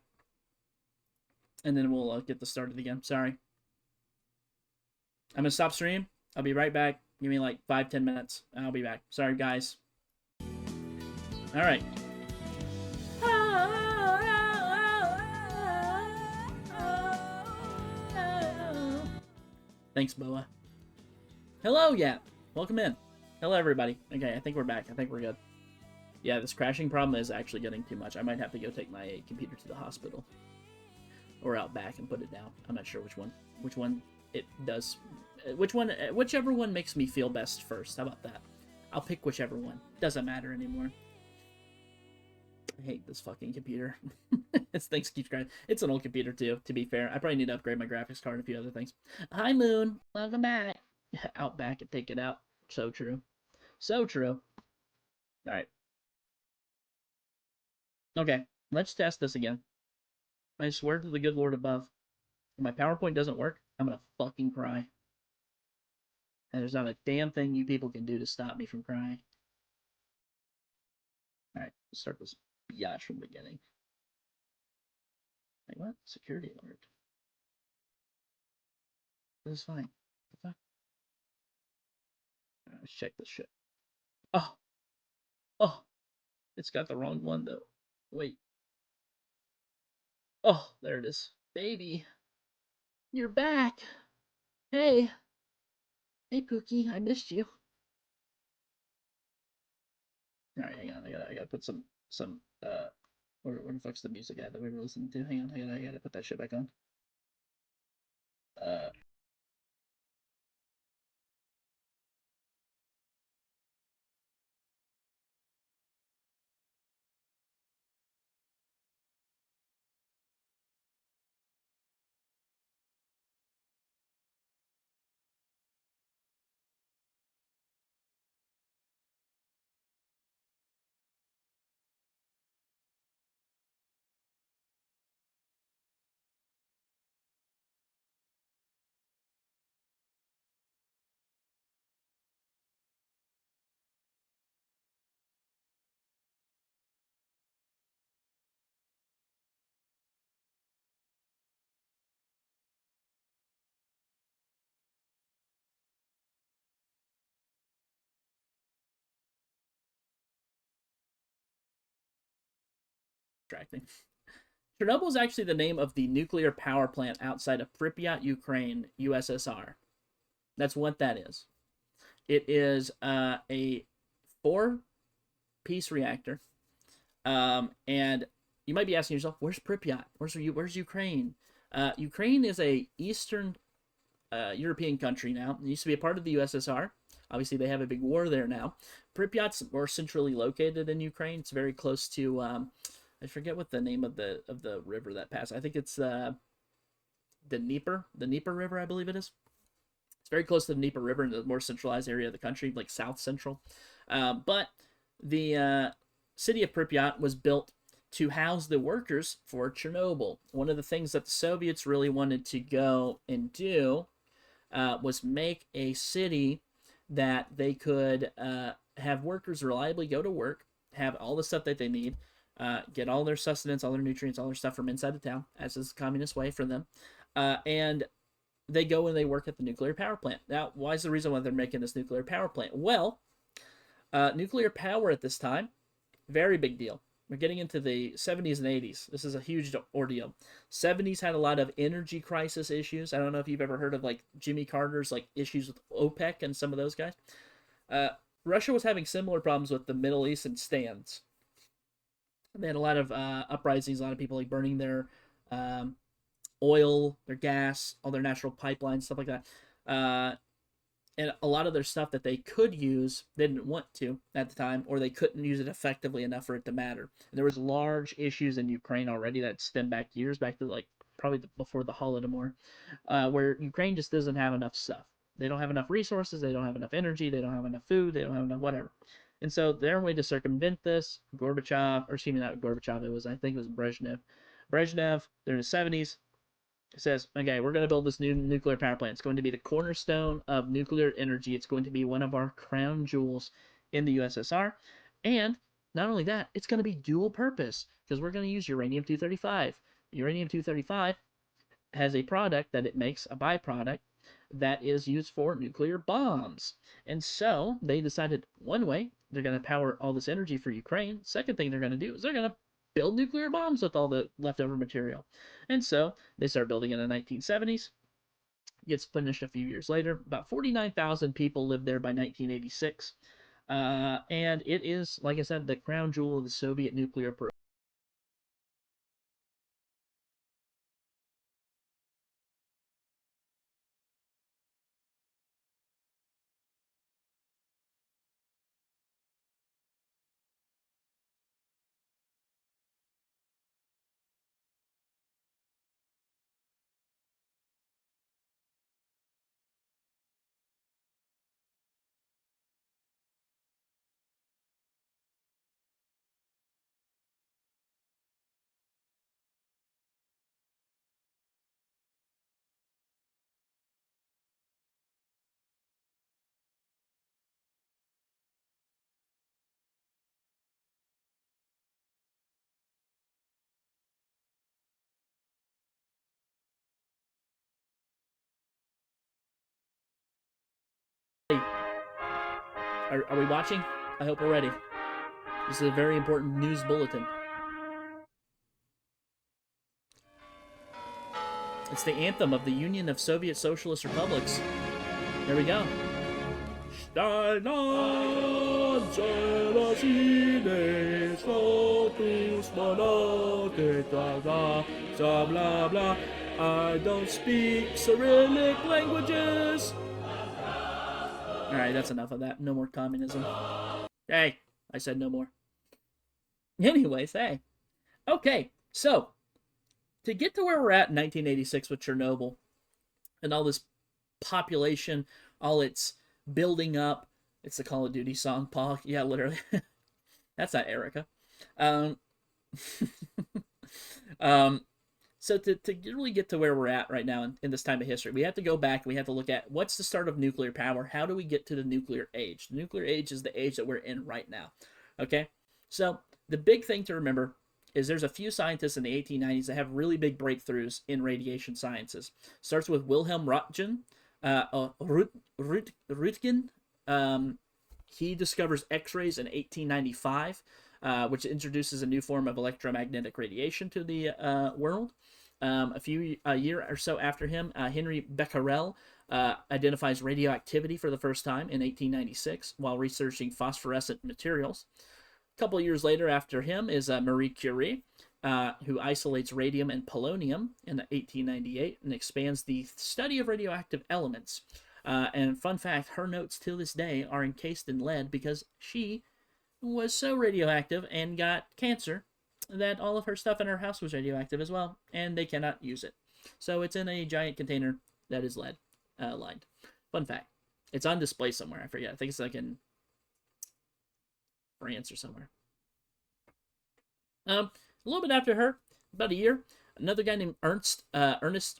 S2: And then we'll get this started again. Sorry. I'm going to stop stream. I'll be right back. Give me like 5-10 minutes. And I'll be back. Sorry, guys. Alright. Thanks, Boa. Hello, Yap. Welcome in. Hello, everybody. Okay, I think we're back. I think we're good. Yeah, this crashing problem is actually getting too much. I might have to go take my computer to the hospital. Or out back and put it down. I'm not sure which one it does. Whichever one makes me feel best first. How about that? I'll pick whichever one. Doesn't matter anymore. I hate this fucking computer. This thing keeps crashing. It's an old computer too, to be fair. I probably need to upgrade my graphics card and a few other things. Hi, Moon. Welcome back. Out back and take it out. So true. So true. Alright. Okay, let's test this again. I swear to the good Lord above, if my PowerPoint doesn't work, I'm gonna fucking cry. And there's not a damn thing you people can do to stop me from crying. Alright, let's start this biatch from the beginning. Wait, what? Security alert. This is fine. What the fuck? Alright, let's check this shit. Oh! Oh! It's got the wrong one, though. Wait. Oh, there it is. Baby! You're back! Hey! Hey, Pookie, I missed you. Alright, hang on. I gotta put some Where the fuck's the music at that we were listening to? Hang on, I gotta put that shit back on. Distracting. Chernobyl is actually the name of the nuclear power plant outside of Pripyat, Ukraine, USSR. That's what that is. It is a 4-piece reactor. And you might be asking yourself, where's Pripyat? Where's Ukraine? Ukraine is a Eastern European country now. It used to be a part of the USSR. Obviously, they have a big war there now. Pripyat's more centrally located in Ukraine. It's very close to I forget what the name of the river that passes. I think it's the Dnieper River, I believe it is. It's very close to the Dnieper River in the more centralized area of the country, like south central. But the city of Pripyat was built to house the workers for Chernobyl. One of the things that the Soviets really wanted to go and do was make a city that they could have workers reliably go to work, have all the stuff that they need, get all their sustenance, all their nutrients, all their stuff from inside the town, as is the communist way for them, and they go and they work at the nuclear power plant. Now, why is the reason why they're making this nuclear power plant? Well, nuclear power at this time, very big deal. We're getting into the 70s and 80s. This is a huge ordeal. 70s had a lot of energy crisis issues. I don't know if you've ever heard of like Jimmy Carter's like issues with OPEC and some of those guys. Russia was having similar problems with the Middle East and stands. They had a lot of uprisings, a lot of people like burning their oil, their gas, all their natural pipelines, stuff like that. And a lot of their stuff that they could use, they didn't want to at the time, or they couldn't use it effectively enough for it to matter. And there was large issues in Ukraine already that stem back years, back to like probably before the Holodomor, where Ukraine just doesn't have enough stuff. They don't have enough resources, they don't have enough energy, they don't have enough food, they don't have enough whatever. And so their way to circumvent this, Gorbachev, or excuse me, not Gorbachev, I think it was Brezhnev. Brezhnev, they're in the 70s, says, okay, we're going to build this new nuclear power plant. It's going to be the cornerstone of nuclear energy. It's going to be one of our crown jewels in the USSR. And not only that, it's going to be dual purpose because we're going to use uranium-235. Uranium-235 has a product that it makes, a byproduct, that is used for nuclear bombs. And so they decided one way, they're going to power all this energy for Ukraine. Second thing they're going to do is they're going to build nuclear bombs with all the leftover material. And so they start building in the 1970s. Gets finished a few years later. About 49,000 people lived there by 1986. And it is, like I said, the crown jewel of the Soviet nuclear program. Are we watching? I hope we're ready. This is a very important news bulletin. It's the anthem of the Union of Soviet Socialist Republics. There we go. Stai non cielo sine scotus monote blah blah blah. I don't speak Cyrillic languages. Alright, that's enough of that. No more communism. Hey, I said no more. Anyways, hey. Okay, so, to get to where we're at in 1986 with Chernobyl, and all this population, all its building up, it's the Call of Duty song, Paul. Yeah, literally. That's not Erica. So to really get to where we're at right now in this time of history, we have to go back. We have to look at what's the start of nuclear power. How do we get to the nuclear age? The nuclear age is the age that we're in right now. Okay? So the big thing to remember is there's a few scientists in the 1890s that have really big breakthroughs in radiation sciences. Starts with Wilhelm Röntgen. Röntgen. He discovers X-rays in 1895, which introduces a new form of electromagnetic radiation to the world. A year or so after him, Henry Becquerel identifies radioactivity for the first time in 1896 while researching phosphorescent materials. A couple of years later after him is Marie Curie, who isolates radium and polonium in 1898 and expands the study of radioactive elements. And fun fact, her notes to this day are encased in lead because she was so radioactive and got cancer that all of her stuff in her house was radioactive as well, and they cannot use it. So it's in a giant container that is lead lined. Fun fact. It's on display somewhere. I forget. I think it's like in France or somewhere. A little bit after her, about a year, another guy named Ernest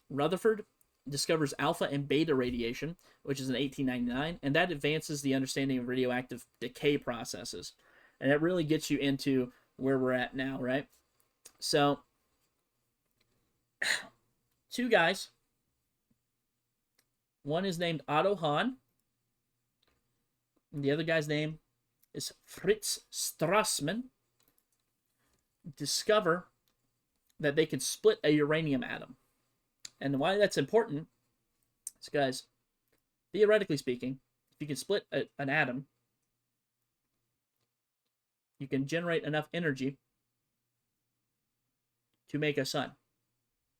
S2: Rutherford discovers alpha and beta radiation, which is in 1899, and that advances the understanding of radioactive decay processes. And it really gets you into where we're at now, right? So, two guys. One is named Otto Hahn. And the other guy's name is Fritz Strassmann. Discover that they can split a uranium atom. And why that's important is, guys, theoretically speaking, if you can split an atom, you can generate enough energy to make a sun.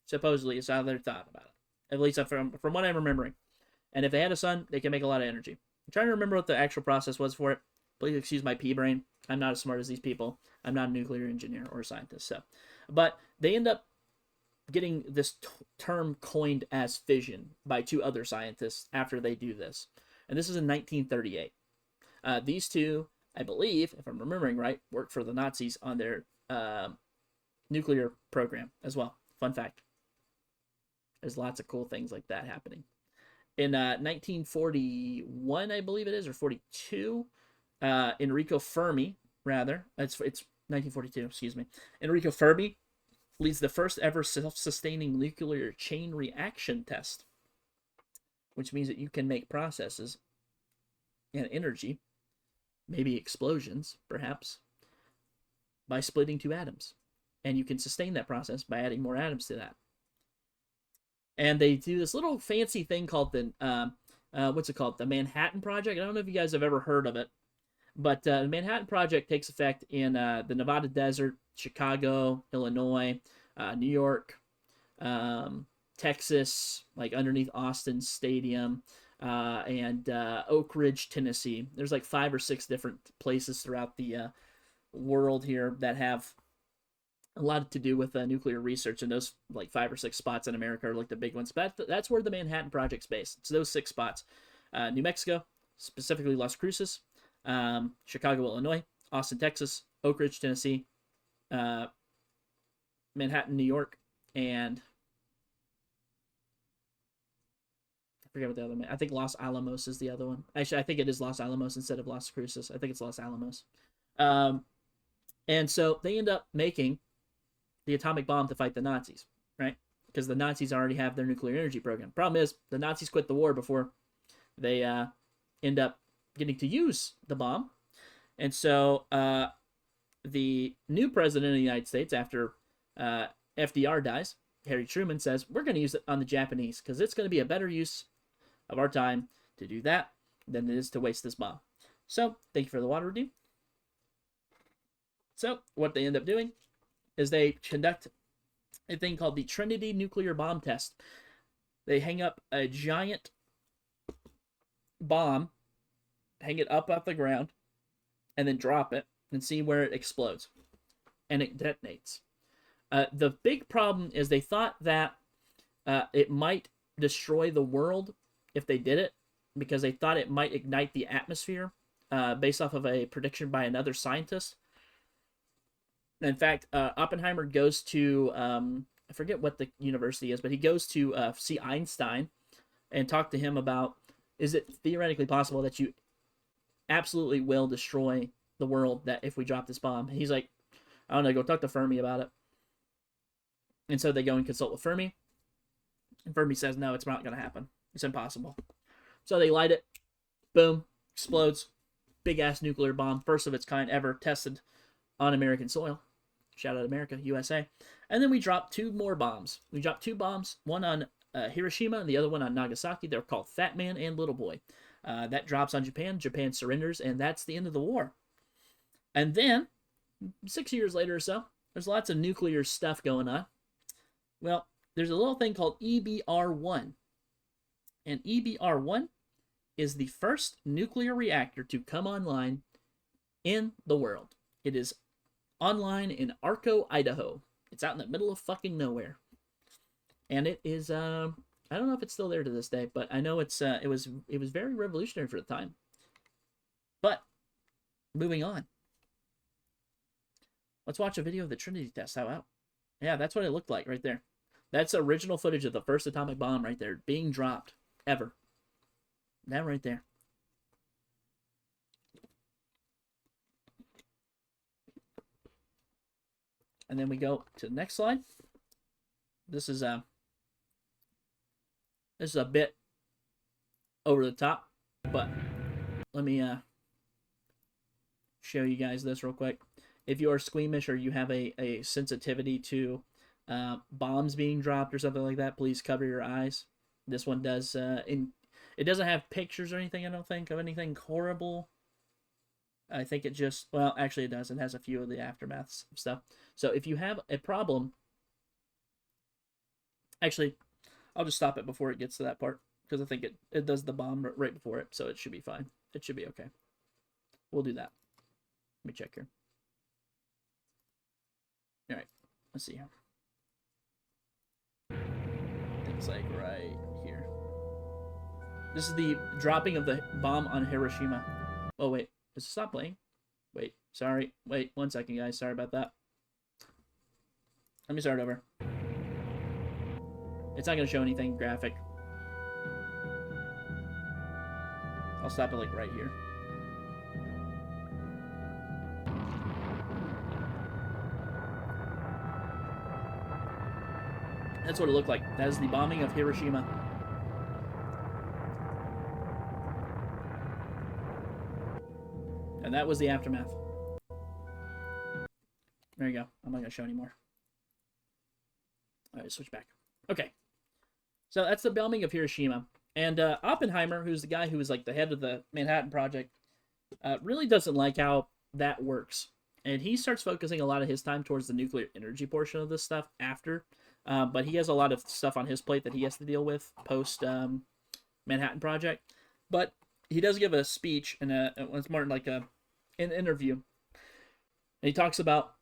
S2: Supposedly, is how they're thought about it. At least from what I'm remembering. And if they had a sun, they can make a lot of energy. I'm trying to remember what the actual process was for it. Please excuse my pea brain. I'm not as smart as these people. I'm not a nuclear engineer or a scientist. So, but they end up getting this term coined as fission by two other scientists after they do this. And this is in 1938. These two, I believe, if I'm remembering right, worked for the Nazis on their nuclear program as well. Fun fact. There's lots of cool things like that happening. In 1941, I believe it is, or 42, Enrico Fermi, rather. It's 1942, excuse me. Enrico Fermi leads the first ever self-sustaining nuclear chain reaction test, which means that you can make processes and energy, maybe explosions, perhaps, by splitting two atoms. And you can sustain that process by adding more atoms to that. And they do this little fancy thing called the, what's it called? The Manhattan Project. I don't know if you guys have ever heard of it. But the Manhattan Project takes effect in the Nevada desert, Chicago, Illinois, New York, Texas, like underneath Austin Stadium, and Oak Ridge, Tennessee. There's like 5 or 6 different places throughout the world here that have a lot to do with nuclear research, and those like 5 or 6 spots in America are like the big ones. But that's where the Manhattan Project's based. It's those 6 spots. New Mexico, specifically Las Cruces, Chicago, Illinois, Austin, Texas, Oak Ridge, Tennessee, Manhattan, New York, and I forget what the other one. I think Los Alamos is the other one. Actually, I think it is Los Alamos instead of Las Cruces. I think it's Los Alamos. And so they end up making the atomic bomb to fight the Nazis, right? Because the Nazis already have their nuclear energy program. Problem is, the Nazis quit the war before they end up getting to use the bomb. And so the new president of the United States, after FDR dies, Harry Truman, says, we're going to use it on the Japanese because it's going to be a better use of our time to do that. than it is to waste this bomb. So, thank you for the water review. So, what they end up doing is they conduct a thing called the Trinity nuclear bomb test. They hang up a giant bomb, hang it up off the ground, and then drop it and see where it explodes. And it detonates. The big problem is they thought that it might destroy the world if they did it, because they thought it might ignite the atmosphere, based off of a prediction by another scientist. In fact, Oppenheimer goes to, I forget what the university is, but he goes to see Einstein and talk to him about, is it theoretically possible that you absolutely will destroy the world that if we drop this bomb? And he's like, I don't know, go talk to Fermi about it. And so they go and consult with Fermi. And Fermi says, no, it's not going to happen. It's impossible. So they light it. Boom. Explodes. Big-ass nuclear bomb. First of its kind ever tested on American soil. Shout out America, USA. And then we dropped 2 more bombs. We dropped 2 bombs. One on Hiroshima and the other one on Nagasaki. They're called Fat Man and Little Boy. That drops on Japan. Japan surrenders, and that's the end of the war. And then, 6 years later or so, there's lots of nuclear stuff going on. Well, there's a little thing called EBR-1. And EBR-1 is the first nuclear reactor to come online in the world. It is online in Arco, Idaho. It's out in the middle of fucking nowhere. And it is, I don't know if it's still there to this day, but I know it was very revolutionary for the time. But, moving on. Let's watch a video of the Trinity test. How out? Yeah, that's what it looked like right there. That's original footage of the first atomic bomb right there being dropped ever. That right there. And then we go to the next slide. This is a bit over the top, but let me show you guys this real quick. If you are squeamish or you have a sensitivity to bombs being dropped or something like that, please cover your eyes. This one does, it doesn't have pictures or anything, I don't think, of anything horrible. I think it just, well, actually it does. It has a few of the aftermaths of stuff. So if you have a problem, actually, I'll just stop it before it gets to that part, because I think it does the bomb right before it, so it should be fine. It should be okay. We'll do that. Let me check here. All right, let's see here. I think it's like right here. This is the dropping of the bomb on Hiroshima. Oh, wait. Does it stop playing? Wait, sorry. Wait, 1 second, guys. Sorry about that. Let me start over. It's not going to show anything graphic. I'll stop it like right here. That's what it looked like. That is the bombing of Hiroshima. And that was the aftermath. There you go. I'm not going to show anymore. Alright, switch back. Okay. So that's the bombing of Hiroshima. And Oppenheimer, who's the guy who was like the head of the Manhattan Project, really doesn't like how that works. And he starts focusing a lot of his time towards the nuclear energy portion of this stuff after. But he has a lot of stuff on his plate that he has to deal with post Manhattan Project. But he does give a speech, and it's more like an interview. And he talks about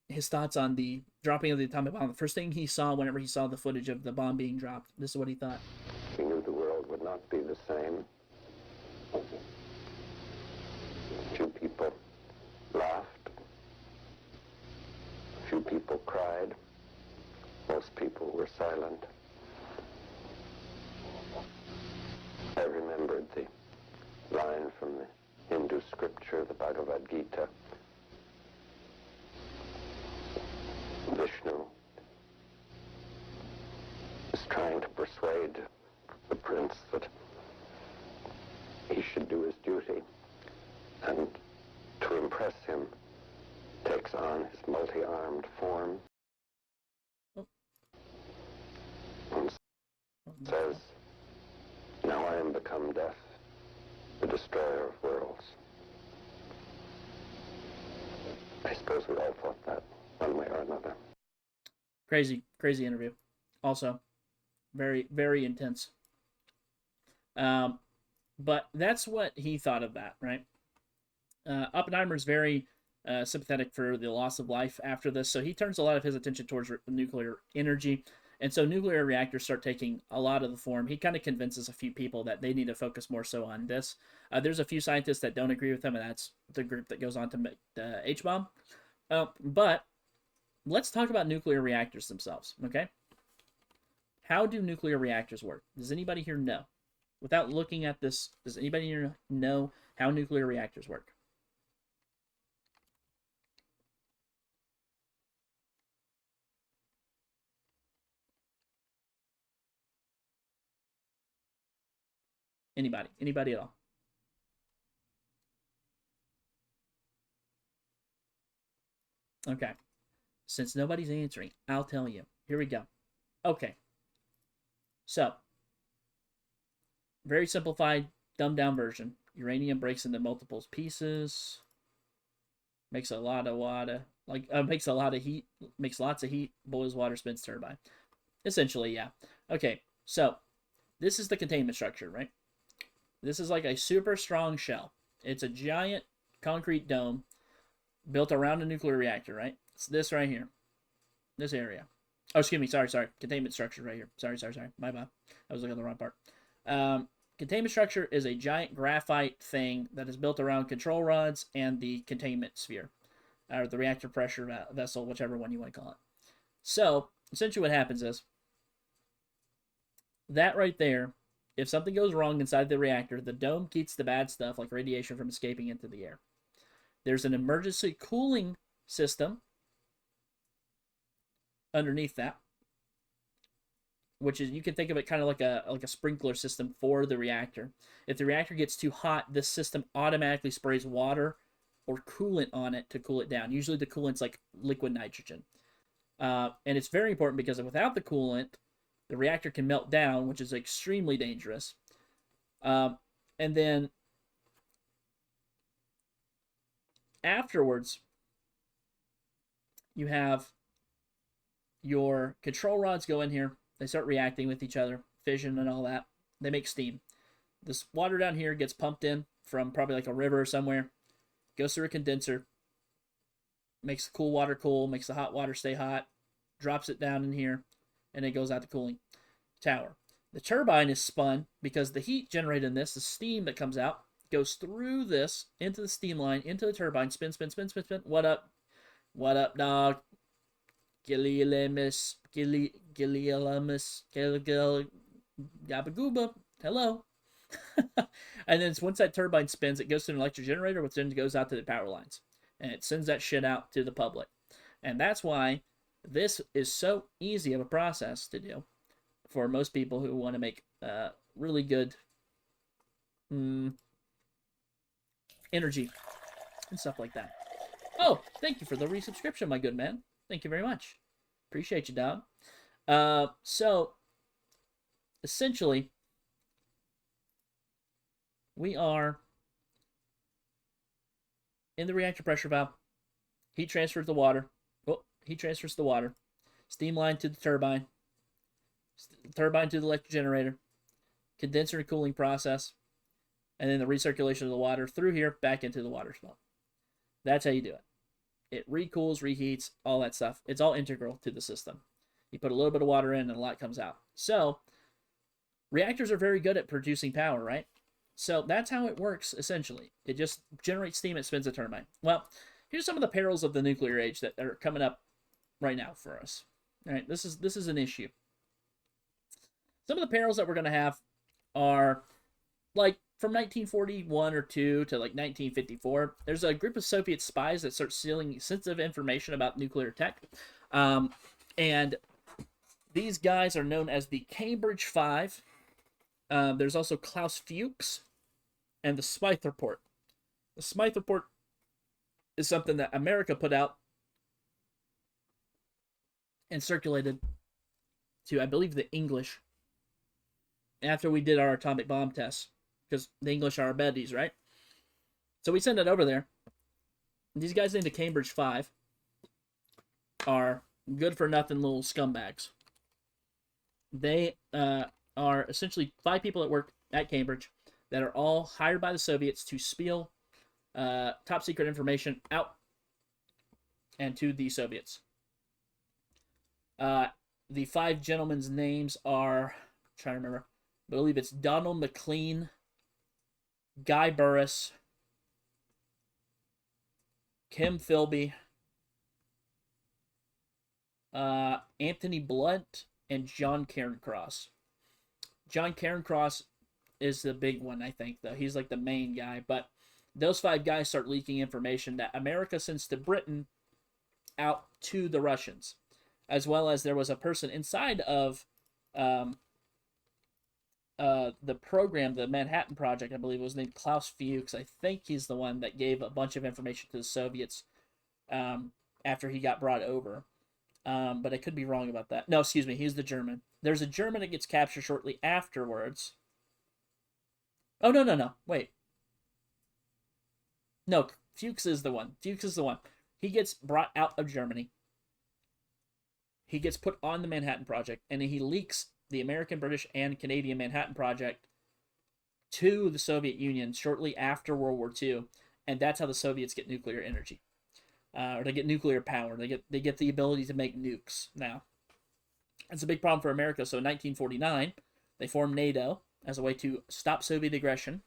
S2: his thoughts on the dropping of the atomic bomb. The first thing he saw whenever he saw the footage of the bomb being dropped, this is what he thought.
S6: He knew the world would not be the same. Few people laughed. Few people cried. Most people were silent. I remembered the line from the Hindu scripture, the Bhagavad Gita. Vishnu is trying to persuade the prince that he should do his duty, and to impress him takes on his multi-armed form and says, "Now I am become death, destroyer of worlds. I suppose we all thought that, one way or another.
S2: Crazy interview. Also, very, very intense. But that's what he thought of that, right? Oppenheimer's very sympathetic for the loss of life after this, so he turns a lot of his attention towards nuclear energy. And so nuclear reactors start taking a lot of the form. He kind of convinces a few people that they need to focus more so on this. There's a few scientists that don't agree with him, and that's the group that goes on to make the H-bomb. But let's talk about nuclear reactors themselves, okay? How do nuclear reactors work? Does anybody here know? Without looking at this, does anybody here know how nuclear reactors work? Anybody? Anybody at all? Okay. Since nobody's answering, I'll tell you. Here we go. Okay. So, very simplified, dumbed down version. Uranium breaks into multiple pieces. Makes a lot of water. Makes a lot of heat. Makes lots of heat. Boils water, spins turbine. Essentially, yeah. Okay. So, this is the containment structure, right? This is like a super strong shell. It's a giant concrete dome built around a nuclear reactor, right? It's this right here. This area. Oh, excuse me. Sorry. Containment structure right here. Sorry. My bad. I was looking at the wrong part. Containment structure is a giant graphite thing that is built around control rods and the containment sphere, or the reactor pressure vessel, whichever one you want to call it. So, essentially what happens is, that right there, if something goes wrong inside the reactor, the dome keeps the bad stuff, like radiation, from escaping into the air. There's an emergency cooling system underneath that, which is, you can think of it kind of like a sprinkler system for the reactor. If the reactor gets too hot, this system automatically sprays water or coolant on it to cool it down. Usually the coolant's like liquid nitrogen. And it's very important because without the coolant, the reactor can melt down, which is extremely dangerous. And then afterwards, you have your control rods go in here. They start reacting with each other, fission and all that. They make steam. This water down here gets pumped in from probably like a river or somewhere, goes through a condenser, makes the cool water cool, makes the hot water stay hot, drops it down in here, and it goes out the cooling tower. The turbine is spun because the heat generated in this, the steam that comes out, goes through this, into the steam line, into the turbine, spin. What up? What up, dog? Gililemus, Gabagooba. Hello. And then once that turbine spins, it goes to an electric generator, which then goes out to the power lines. And it sends that shit out to the public. And that's why this is so easy of a process to do for most people who want to make really good energy and stuff like that. Oh, thank you for the resubscription, my good man. Thank you very much. Appreciate you, dog. So, essentially, we are in the reactor pressure valve. Heat transfers the water. Heat transfers the water. Steam line to the turbine. Turbine to the electric generator. Condenser and cooling process. And then the recirculation of the water through here back into the water spout. That's how you do it. It recools, reheats, all that stuff. It's all integral to the system. You put a little bit of water in and a lot comes out. So, reactors are very good at producing power, right? So, that's how it works, essentially. It just generates steam, it spins a turbine. Well, here's some of the perils of the nuclear age that are coming up right now for us. All right, this is an issue. Some of the perils that we're going to have are, like, from 1941 or 2 to, like, 1954, there's a group of Soviet spies that start stealing sensitive information about nuclear tech. And these guys are known as the Cambridge Five. There's also Klaus Fuchs and the Smythe Report. The Smythe Report is something that America put out and circulated to, I believe, the English after we did our atomic bomb tests because the English are our beddies, right? So we send it over there. These guys named the Cambridge Five are good-for-nothing little scumbags. They are essentially 5 people that work at Cambridge that are all hired by the Soviets to spill top-secret information out and to the Soviets. The 5 gentlemen's names are, I'm trying to remember, I believe it's Donald McLean, Guy Burris, Kim Philby, Anthony Blunt, and John Cairncross. John Cairncross is the big one, I think, though. He's like the main guy. But those 5 guys start leaking information that America sends to Britain out to the Russians. As well as there was a person inside of the program, the Manhattan Project, I believe it was named Klaus Fuchs. I think he's the one that gave a bunch of information to the Soviets after he got brought over. But I could be wrong about that. No, excuse me, he's the German. There's a German that gets captured shortly afterwards. Oh, no. Wait. No, Fuchs is the one. He gets brought out of Germany. He gets put on the Manhattan Project, and he leaks the American, British, and Canadian Manhattan Project to the Soviet Union shortly after World War II, and that's how the Soviets get nuclear energy. Or they get nuclear power. They get the ability to make nukes now. It's a big problem for America. So in 1949, they formed NATO as a way to stop Soviet aggression.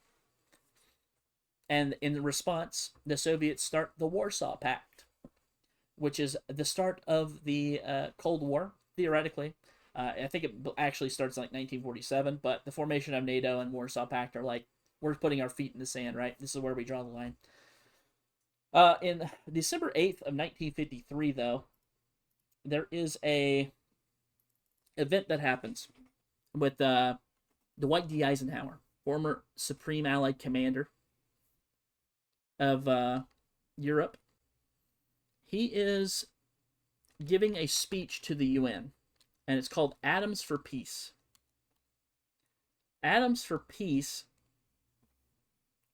S2: And in response, the Soviets start the Warsaw Pact, which is the start of the Cold War, theoretically. I think it actually starts in like 1947, but the formation of NATO and Warsaw Pact are like, we're putting our feet in the sand, right? This is where we draw the line. In December 8th of 1953, though, there is a event that happens with Dwight D. Eisenhower, former Supreme Allied Commander of Europe. He is giving a speech to the UN, and it's called Atoms for Peace. Atoms for Peace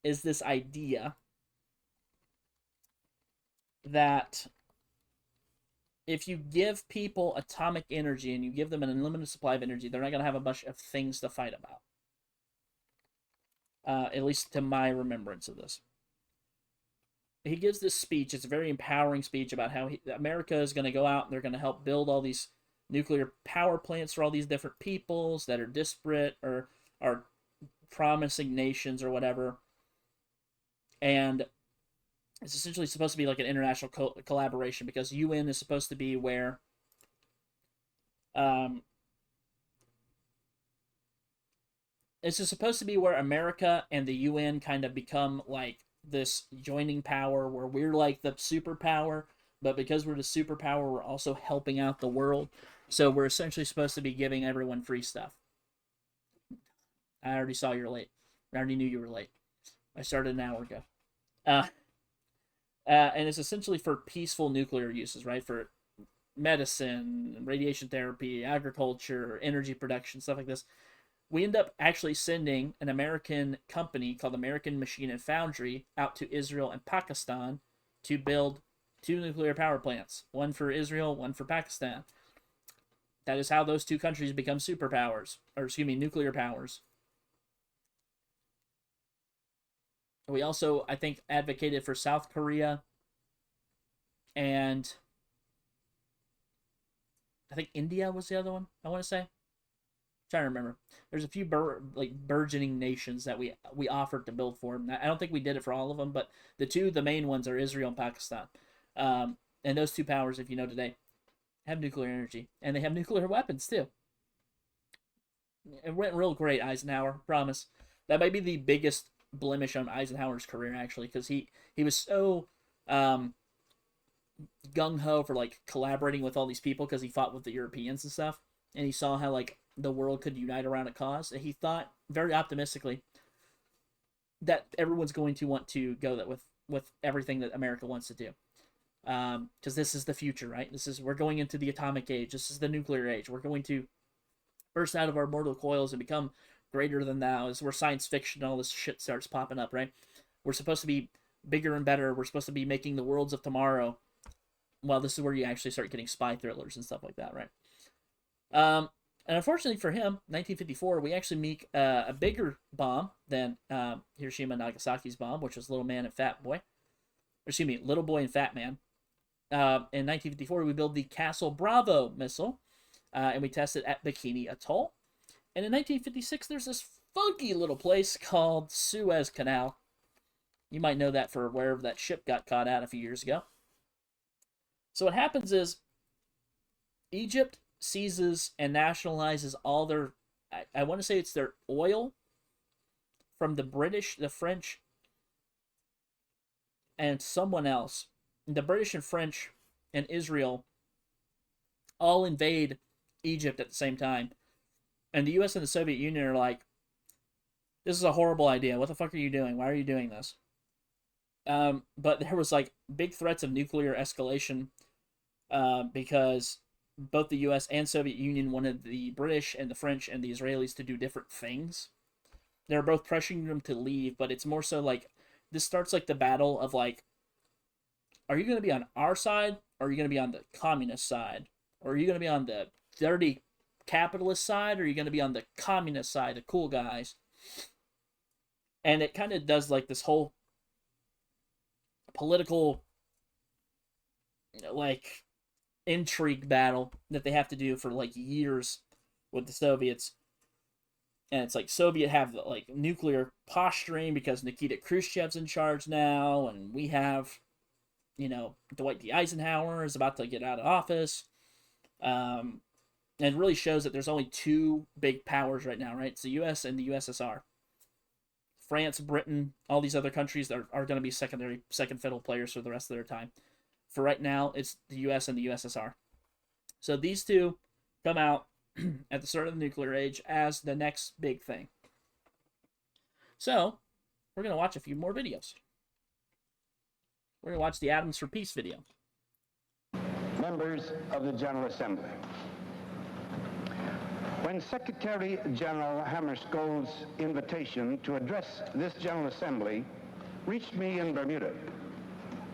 S2: is this idea that if you give people atomic energy and you give them an unlimited supply of energy, they're not going to have a bunch of things to fight about. At least to my remembrance of this. He gives this speech. It's a very empowering speech about how America is going to go out and they're going to help build all these nuclear power plants for all these different peoples that are disparate or are promising nations or whatever. And it's essentially supposed to be like an international collaboration because UN is supposed to be where it's supposed to be where America and the UN kind of become like this joining power where we're like the superpower, but because we're the superpower, we're also helping out the world. So we're essentially supposed to be giving everyone free stuff. I already saw you're late. I already knew you were late. I started an hour ago. And it's essentially for peaceful nuclear uses, right? For medicine, radiation therapy, agriculture, energy production, stuff like this. We end up actually sending an American company called American Machine and Foundry out to Israel and Pakistan to build 2 nuclear power plants. One for Israel, one for Pakistan. That is how those 2 countries become superpowers. Or, excuse me, nuclear powers. We also, I think, advocated for South Korea and I think India was the other one, I want to say. I'm trying to remember. There's a few burgeoning nations that we offered to build for them. I don't think we did it for all of them, but the main ones are Israel and Pakistan. And those 2 powers, if you know today, have nuclear energy. And they have nuclear weapons, too. It went real great, Eisenhower, promise. That might be the biggest blemish on Eisenhower's career, actually, because he was so gung-ho for like collaborating with all these people because he fought with the Europeans and stuff, and he saw how like the world could unite around a cause, and he thought very optimistically that everyone's going to want to go that with everything that America wants to do, because this is the future, right? We're going into the atomic age. This is the nuclear age. We're going to burst out of our mortal coils and become greater than thou is where science fiction and all this shit starts popping up, right? We're supposed to be bigger and better. We're supposed to be making the worlds of tomorrow. Well, this is where you actually start getting spy thrillers and stuff like that, right? And unfortunately for him, 1954, we actually make a bigger bomb than Hiroshima and Nagasaki's bomb, which was Little Man and Fat Boy. Excuse me, Little Boy and Fat Man. In 1954, we build the Castle Bravo missile, and we test it at Bikini Atoll. And in 1956, there's this funky little place called Suez Canal. You might know that for wherever that ship got caught at a few years ago. So what happens is Egypt seizes and nationalizes all their, I want to say it's their oil from the British, the French, and someone else. The British and French and Israel all invade Egypt at the same time. And the US and the Soviet Union are like, this is a horrible idea. What the fuck are you doing? Why are you doing this? But there was like big threats of nuclear escalation because both the US and Soviet Union wanted the British and the French and the Israelis to do different things. They're both pressuring them to leave, but it's more so like, this starts like the battle of like, are you going to be on our side, or are you going to be on the communist side? Or are you going to be on the dirty capitalist side, or are you going to be on the communist side, the cool guys? And it kind of does like this whole political, like, intrigue battle that they have to do for like years with the Soviets. And it's like Soviet have like nuclear posturing because Nikita Khrushchev's in charge now, and we have, you know, Dwight D. Eisenhower is about to get out of office. And it really shows that there's only two big powers right now, right? It's the US and the USSR. France, Britain, all these other countries are going to be second fiddle players for the rest of their time. For right now, it's the US and the USSR. So these two come out at the start of the nuclear age as the next big thing. So, we're going to watch a few more videos. We're going to watch the Atoms for Peace video.
S7: Members of the General Assembly. When Secretary General Hammarskjöld's invitation to address this General Assembly reached me in Bermuda,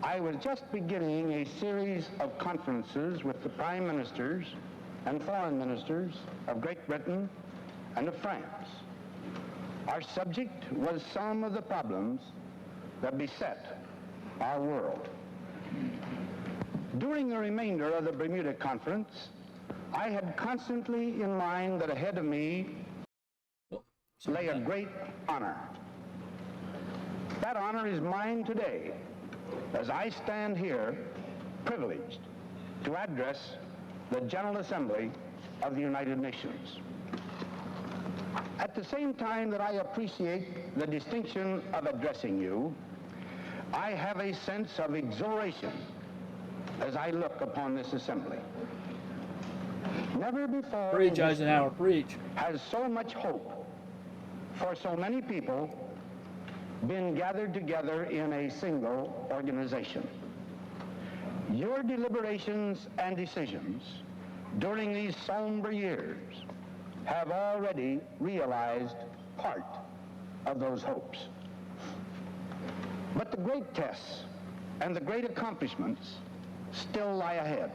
S7: I was just beginning a series of conferences with the Prime Ministers and Foreign Ministers of Great Britain and of France. Our subject was some of the problems that beset our world. During the remainder of the Bermuda Conference, I had constantly in mind that ahead of me lay a great honor. That honor is mine today, as I stand here privileged to address the General Assembly of the United Nations. At the same time that I appreciate the distinction of addressing you, I have a sense of exhilaration as I look upon this assembly. Never before
S2: Preach, Eisenhower, preach.
S7: has so much hope for so many people been gathered together in a single organization. Your deliberations and decisions during these somber years have already realized part of those hopes. But the great tests and the great accomplishments still lie ahead.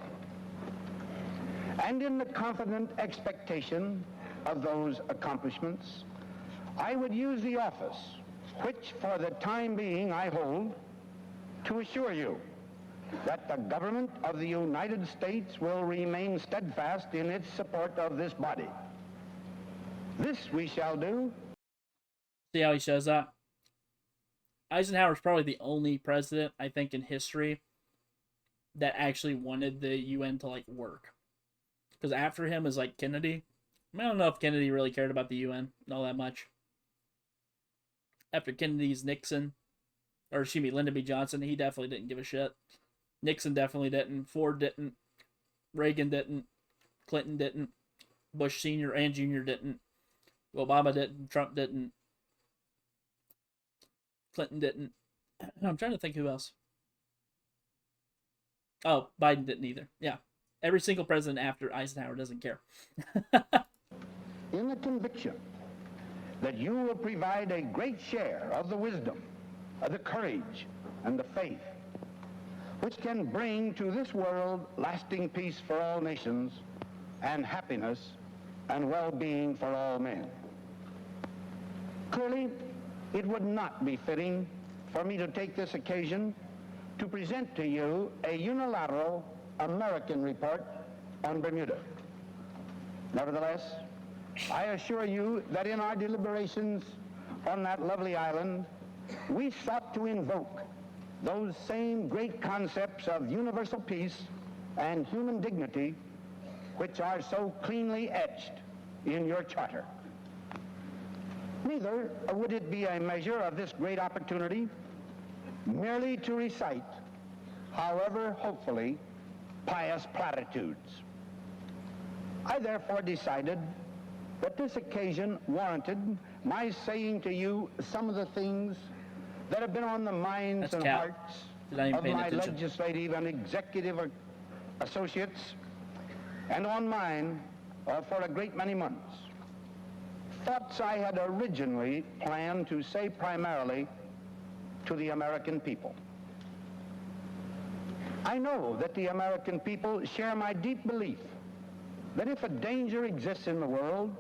S7: And in the confident expectation of those accomplishments, I would use the office, which for the time being I hold, to assure you that the government of the United States will remain steadfast in its support of this body. This we shall do.
S2: See how he shows that? Eisenhower's probably the only president, I think, in history that actually wanted the UN to, like, work. Because after him is, like, Kennedy. I don't know if Kennedy really cared about the UN all that much. After Kennedy's Nixon, or excuse me, Lyndon B. Johnson, he definitely didn't give a shit. Nixon definitely didn't. Ford didn't. Reagan didn't. Clinton didn't. Bush Sr. and Jr. didn't. Obama didn't. Trump didn't. Clinton didn't. I'm trying to think who else. Oh, Biden didn't either. Yeah. Every single president after Eisenhower doesn't care.
S7: In the conviction that you will provide a great share of the wisdom, of the courage, and the faith which can bring to this world lasting peace for all nations and happiness and well-being for all men. Clearly, it would not be fitting for me to take this occasion to present to you a unilateral American report on Bermuda. Nevertheless, I assure you that in our deliberations on that lovely island, we sought to invoke those same great concepts of universal peace and human dignity which are so cleanly etched in your charter. Neither would it be a measure of this great opportunity merely to recite, however hopefully, pious platitudes. I therefore decided that this occasion warranted my saying to you some of the things that have been on the minds and hearts of my legislative and executive associates, and on mine for a great many months. Thoughts I had originally planned to say primarily to the American people. I know that the American people share my deep belief that if a danger exists in the world,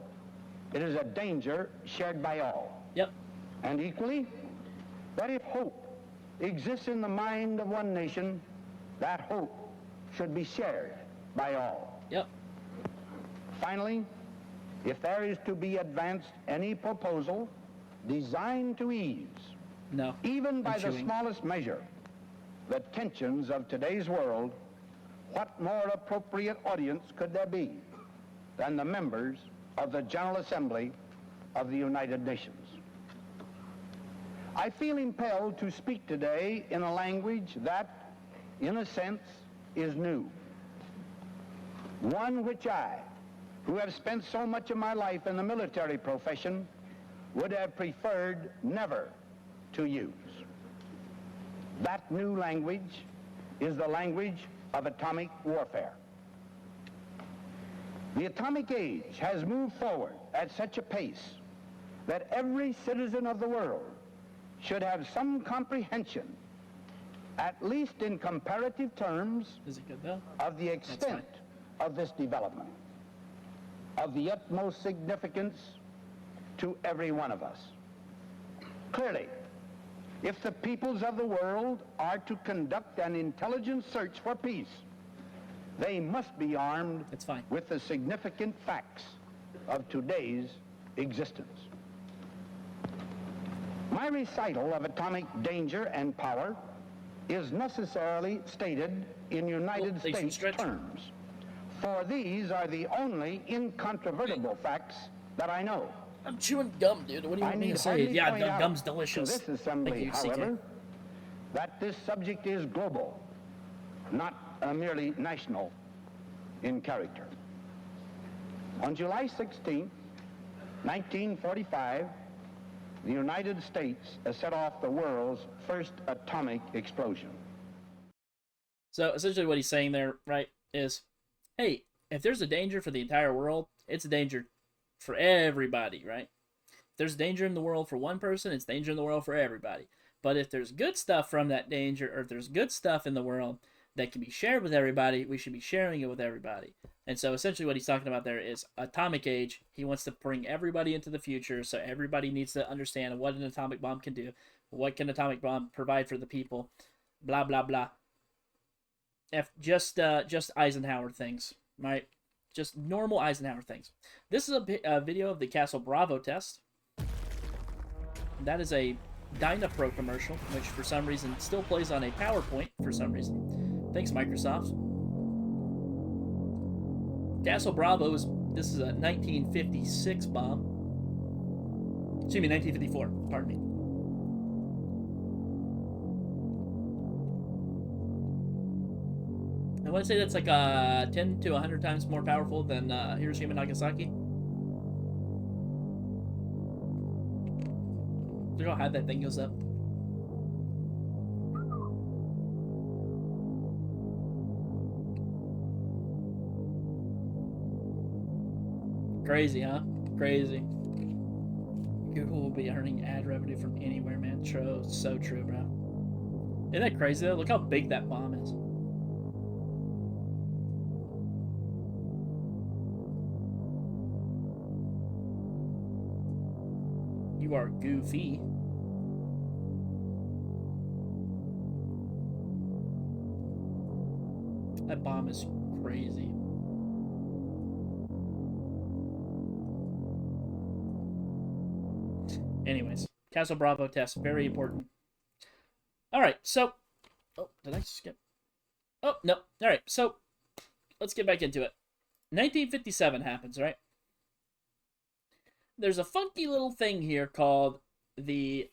S7: it is a danger shared by all.
S2: Yep.
S7: And equally, that if hope exists in the mind of one nation, that hope should be shared by all.
S2: Yep.
S7: Finally, if there is to be advanced any proposal designed to ease, even by the smallest measure, the tensions of today's world, what more appropriate audience could there be than the members of the General Assembly of the United Nations? I feel impelled to speak today in a language that, in a sense, is new. One which I, who have spent so much of my life in the military profession, would have preferred never to use. That new language is the language of atomic warfare. The atomic age has moved forward at such a pace that every citizen of the world should have some comprehension, at least in comparative terms, of the extent of this development, of the utmost significance to every one of us. Clearly, if the peoples of the world are to conduct an intelligent search for peace, they must be armed with the significant facts of today's existence. My recital of atomic danger and power is necessarily stated in United States terms, for these are the only incontrovertible facts that I know.
S2: I'm chewing gum, dude. What do you want me to say? Yeah, gum's delicious.
S7: To this assembly, however, that this subject is global, not merely national in character. On July 16, 1945, the United States set off the world's first atomic explosion.
S2: So essentially what he's saying there, right, is, hey, if there's a danger for the entire world, it's a danger for everybody, right? If there's danger in the world for one person, it's danger in the world for everybody. But if there's good stuff from that danger, or if there's good stuff in the world that can be shared with everybody, we should be sharing it with everybody. And so essentially what he's talking about there is atomic age. He wants to bring everybody into the future, so everybody needs to understand what an atomic bomb can do, what can an atomic bomb provide for the people, blah, blah, blah. Just Eisenhower things, right? Just normal Eisenhower things. This is a video of the Castle Bravo test. That is a Dynapro commercial, which for some reason still plays on a PowerPoint for some reason. Thanks, Microsoft. Castle Bravo this is a 1956 bomb. Excuse me, 1954, pardon me. I want to say that's like 10 to 100 times more powerful than Hiroshima and Nagasaki. Look how high that thing goes up. Crazy, huh? Crazy. Google will be earning ad revenue from anywhere, man. True, so true, bro. Isn't that crazy, though? Look how big that bomb is. You are goofy. That bomb is crazy. Anyways, Castle Bravo test, very important. All right, so... Oh, did I skip? Oh, no. All right, so let's get back into it. 1957 happens, right? There's a funky little thing here called the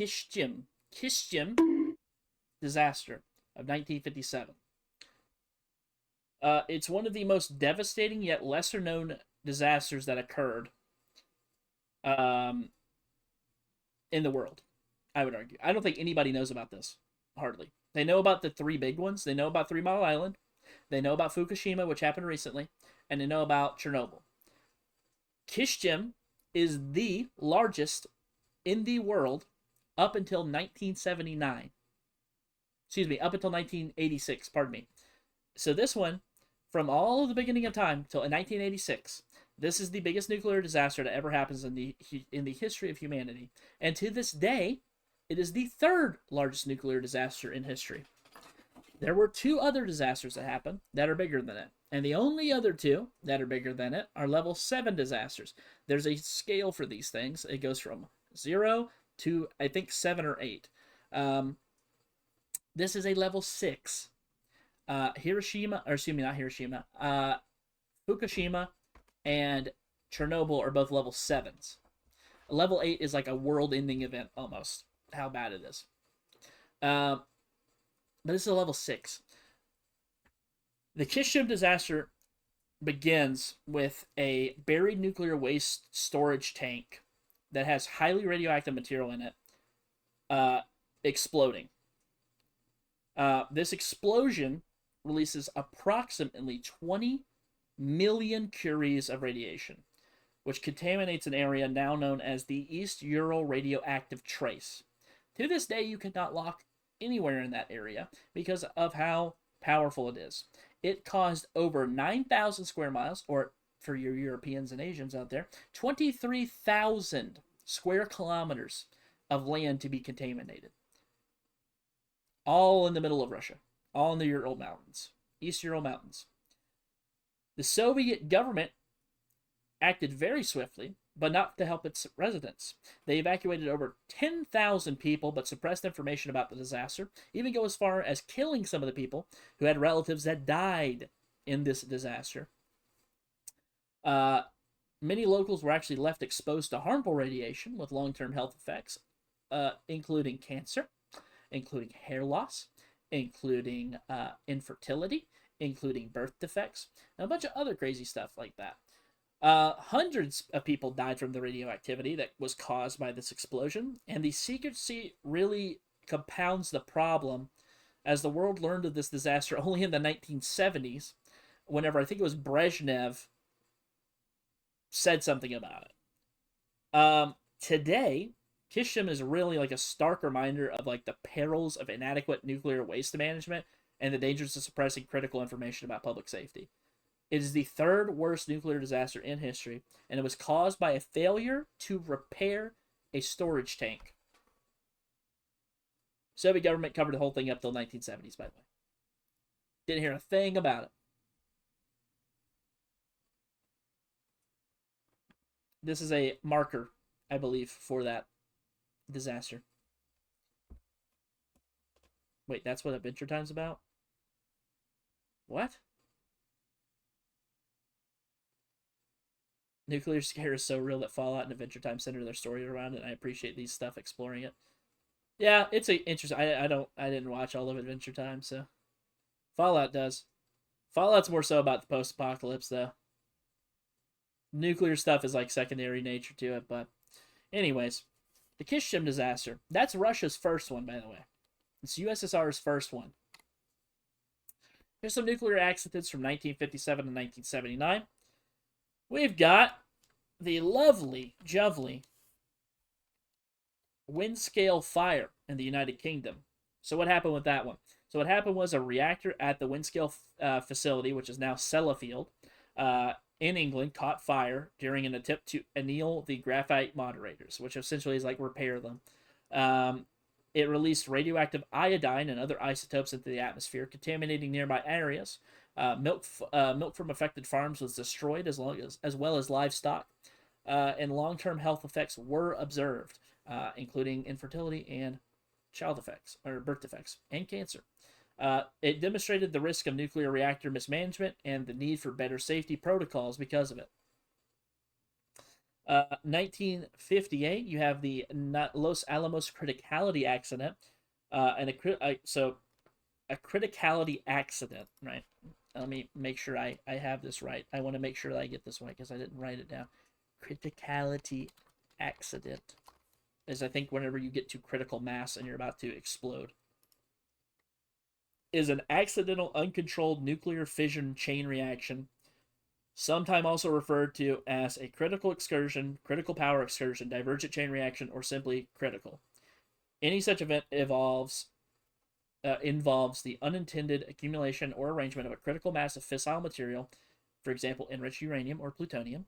S2: Kishjim disaster of 1957. It's one of the most devastating yet lesser-known disasters that occurred in the world, I would argue. I don't think anybody knows about this, hardly. They know about the three big ones. They know about 3 Mile Island. They know about Fukushima, which happened recently. And they know about Chernobyl. Kishjim is the largest in the world up until 1979. Excuse me, up until 1986, pardon me. So this one, from all of the beginning of time till 1986, this is the biggest nuclear disaster that ever happens in the history of humanity. And to this day, it is the 3rd largest nuclear disaster in history. There were 2 other disasters that happened that are bigger than it. And the only other 2 that are bigger than it are level 7 disasters. There's a scale for these things. It goes from 0 to, I think, 7 or 8. This is a level 6. Fukushima and Chernobyl are both level 7s. Level 8 is like a world-ending event, almost. How bad it is. But this is a level 6. The Kishjim disaster begins with a buried nuclear waste storage tank that has highly radioactive material in it exploding. This explosion releases approximately 20 million curies of radiation, which contaminates an area now known as the East Ural Radioactive Trace. To this day, you cannot walk anywhere in that area because of how powerful it is. It caused over 9,000 square miles, or for your Europeans and Asians out there, 23,000 square kilometers of land to be contaminated. All in the middle of Russia. All in the Ural Mountains. East Ural Mountains. The Soviet government acted very swiftly, but not to help its residents. They evacuated over 10,000 people, but suppressed information about the disaster, even go as far as killing some of the people who had relatives that died in this disaster. Many locals were actually left exposed to harmful radiation with long-term health effects, including cancer, including hair loss, including infertility, including birth defects, and a bunch of other crazy stuff like that. Hundreds of people died from the radioactivity that was caused by this explosion, and the secrecy really compounds the problem as the world learned of this disaster only in the 1970s, whenever I think it was Brezhnev said something about it. Today, Kishjim is really like a stark reminder of like the perils of inadequate nuclear waste management and the dangers of suppressing critical information about public safety. It is the 3rd worst nuclear disaster in history, and it was caused by a failure to repair a storage tank. Soviet government covered the whole thing up till the 1970s, by the way. Didn't hear a thing about it. This is a marker, I believe, for that disaster. Wait, that's what Adventure Time's about? What? Nuclear scare is so real that Fallout and Adventure Time center their story around it, and I appreciate these stuff exploring it. Yeah, it's interesting. I didn't watch all of Adventure Time, so Fallout does. Fallout's more so about the post-apocalypse, though. Nuclear stuff is like secondary nature to it, but anyways, the Kishjim disaster. That's Russia's first one, by the way. It's USSR's first one. Here's some nuclear accidents from 1957 to 1979. We've got the lovely, jovely Windscale fire in the United Kingdom. So what happened with that one? So what happened was a reactor at the Windscale facility, which is now Sellafield, in England, caught fire during an attempt to anneal the graphite moderators, which essentially is like repair them. It released radioactive iodine and other isotopes into the atmosphere, contaminating nearby areas. Milk from affected farms was destroyed, as well as livestock, and long-term health effects were observed, including infertility and child effects or birth defects and cancer. It demonstrated the risk of nuclear reactor mismanagement and the need for better safety protocols because of it. 1958, you have the Los Alamos criticality accident, and a criticality accident, right? Let me make sure I have this right. I want to make sure that I get this right because I didn't write it down. Criticality accident is, I think, whenever you get to critical mass and you're about to explode, is an accidental, uncontrolled nuclear fission chain reaction, sometimes also referred to as a critical excursion, critical power excursion, divergent chain reaction, or simply critical. Any such event involves the unintended accumulation or arrangement of a critical mass of fissile material, for example, enriched uranium or plutonium,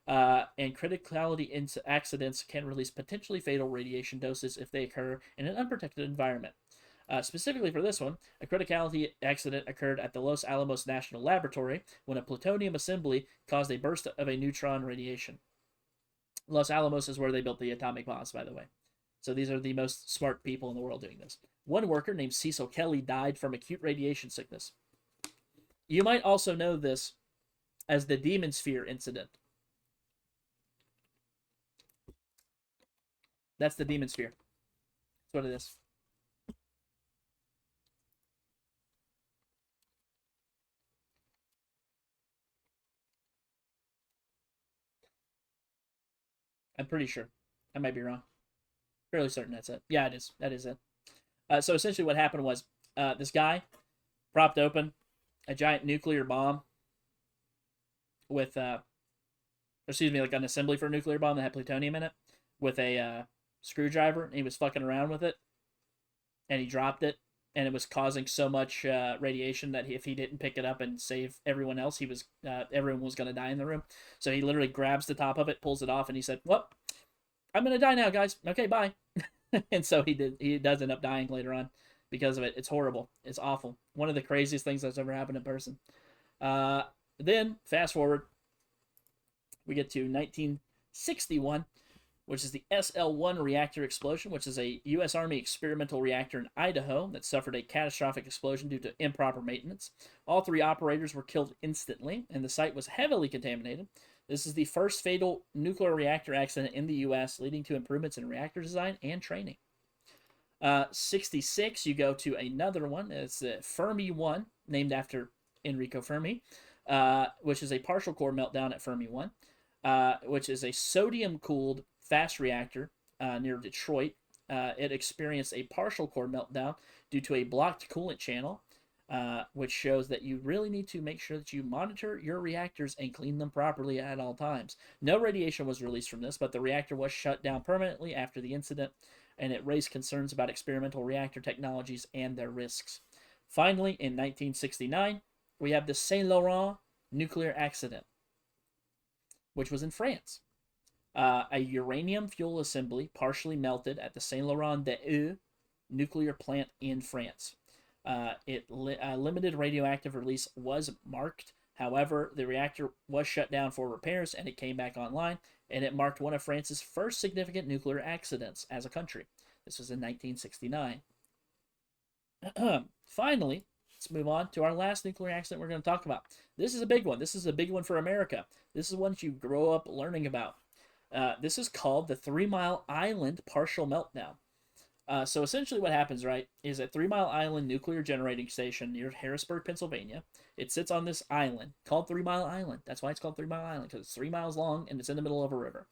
S2: and criticality accidents can release potentially fatal radiation doses if they occur in an unprotected environment. Specifically for this one, a criticality accident occurred at the Los Alamos National Laboratory when a plutonium assembly caused a burst of a neutron radiation. Los Alamos is where they built the atomic bombs, by the way. So these are the most smart people in the world doing this. One worker named Cecil Kelly died from acute radiation sickness. You might also know this as the Demon Sphere incident. That's the Demon Sphere. That's what it is. I'm pretty sure. I might be wrong. Fairly certain that's it. Yeah, it is. That is it. So essentially what happened was this guy propped open a giant nuclear bomb with, like an assembly for a nuclear bomb that had plutonium in it with a screwdriver, and he was fucking around with it, and he dropped it, and it was causing so much radiation that if he didn't pick it up and save everyone else, everyone was going to die in the room. So he literally grabs the top of it, pulls it off, and he said, well, I'm going to die now, guys. Okay, bye. And so he does end up dying later on because of it. It's horrible. It's awful. One of the craziest things that's ever happened in person. Then, fast forward, we get to 1961, which is the SL-1 reactor explosion, which is a U.S. Army experimental reactor in Idaho that suffered a catastrophic explosion due to improper maintenance. All 3 operators were killed instantly, and the site was heavily contaminated. This is the first fatal nuclear reactor accident in the U.S., leading to improvements in reactor design and training. 66, you go to another one. It's Fermi 1, named after Enrico Fermi, which is a partial core meltdown at Fermi 1, which is a sodium-cooled fast reactor near Detroit. It experienced a partial core meltdown due to a blocked coolant channel, which shows that you really need to make sure that you monitor your reactors and clean them properly at all times. No radiation was released from this, but the reactor was shut down permanently after the incident, and it raised concerns about experimental reactor technologies and their risks. Finally, in 1969, we have the Saint Laurent nuclear accident, which was in France. A uranium fuel assembly partially melted at the Saint Laurent des Eaux nuclear plant in France. Limited radioactive release was marked. However, the reactor was shut down for repairs and it came back online, and it marked one of France's first significant nuclear accidents as a country. This was in 1969. Finally, let's move on to our last nuclear accident we're going to talk about. This is a big one. This is a big one for America. This is one that you grow up learning about. This is called the 3 Mile Island partial meltdown. So essentially what happens, right, is at 3 Mile Island Nuclear Generating Station near Harrisburg, Pennsylvania. It sits on this island called 3 Mile Island. That's why it's called 3 Mile Island, because it's 3 miles long and it's in the middle of a river.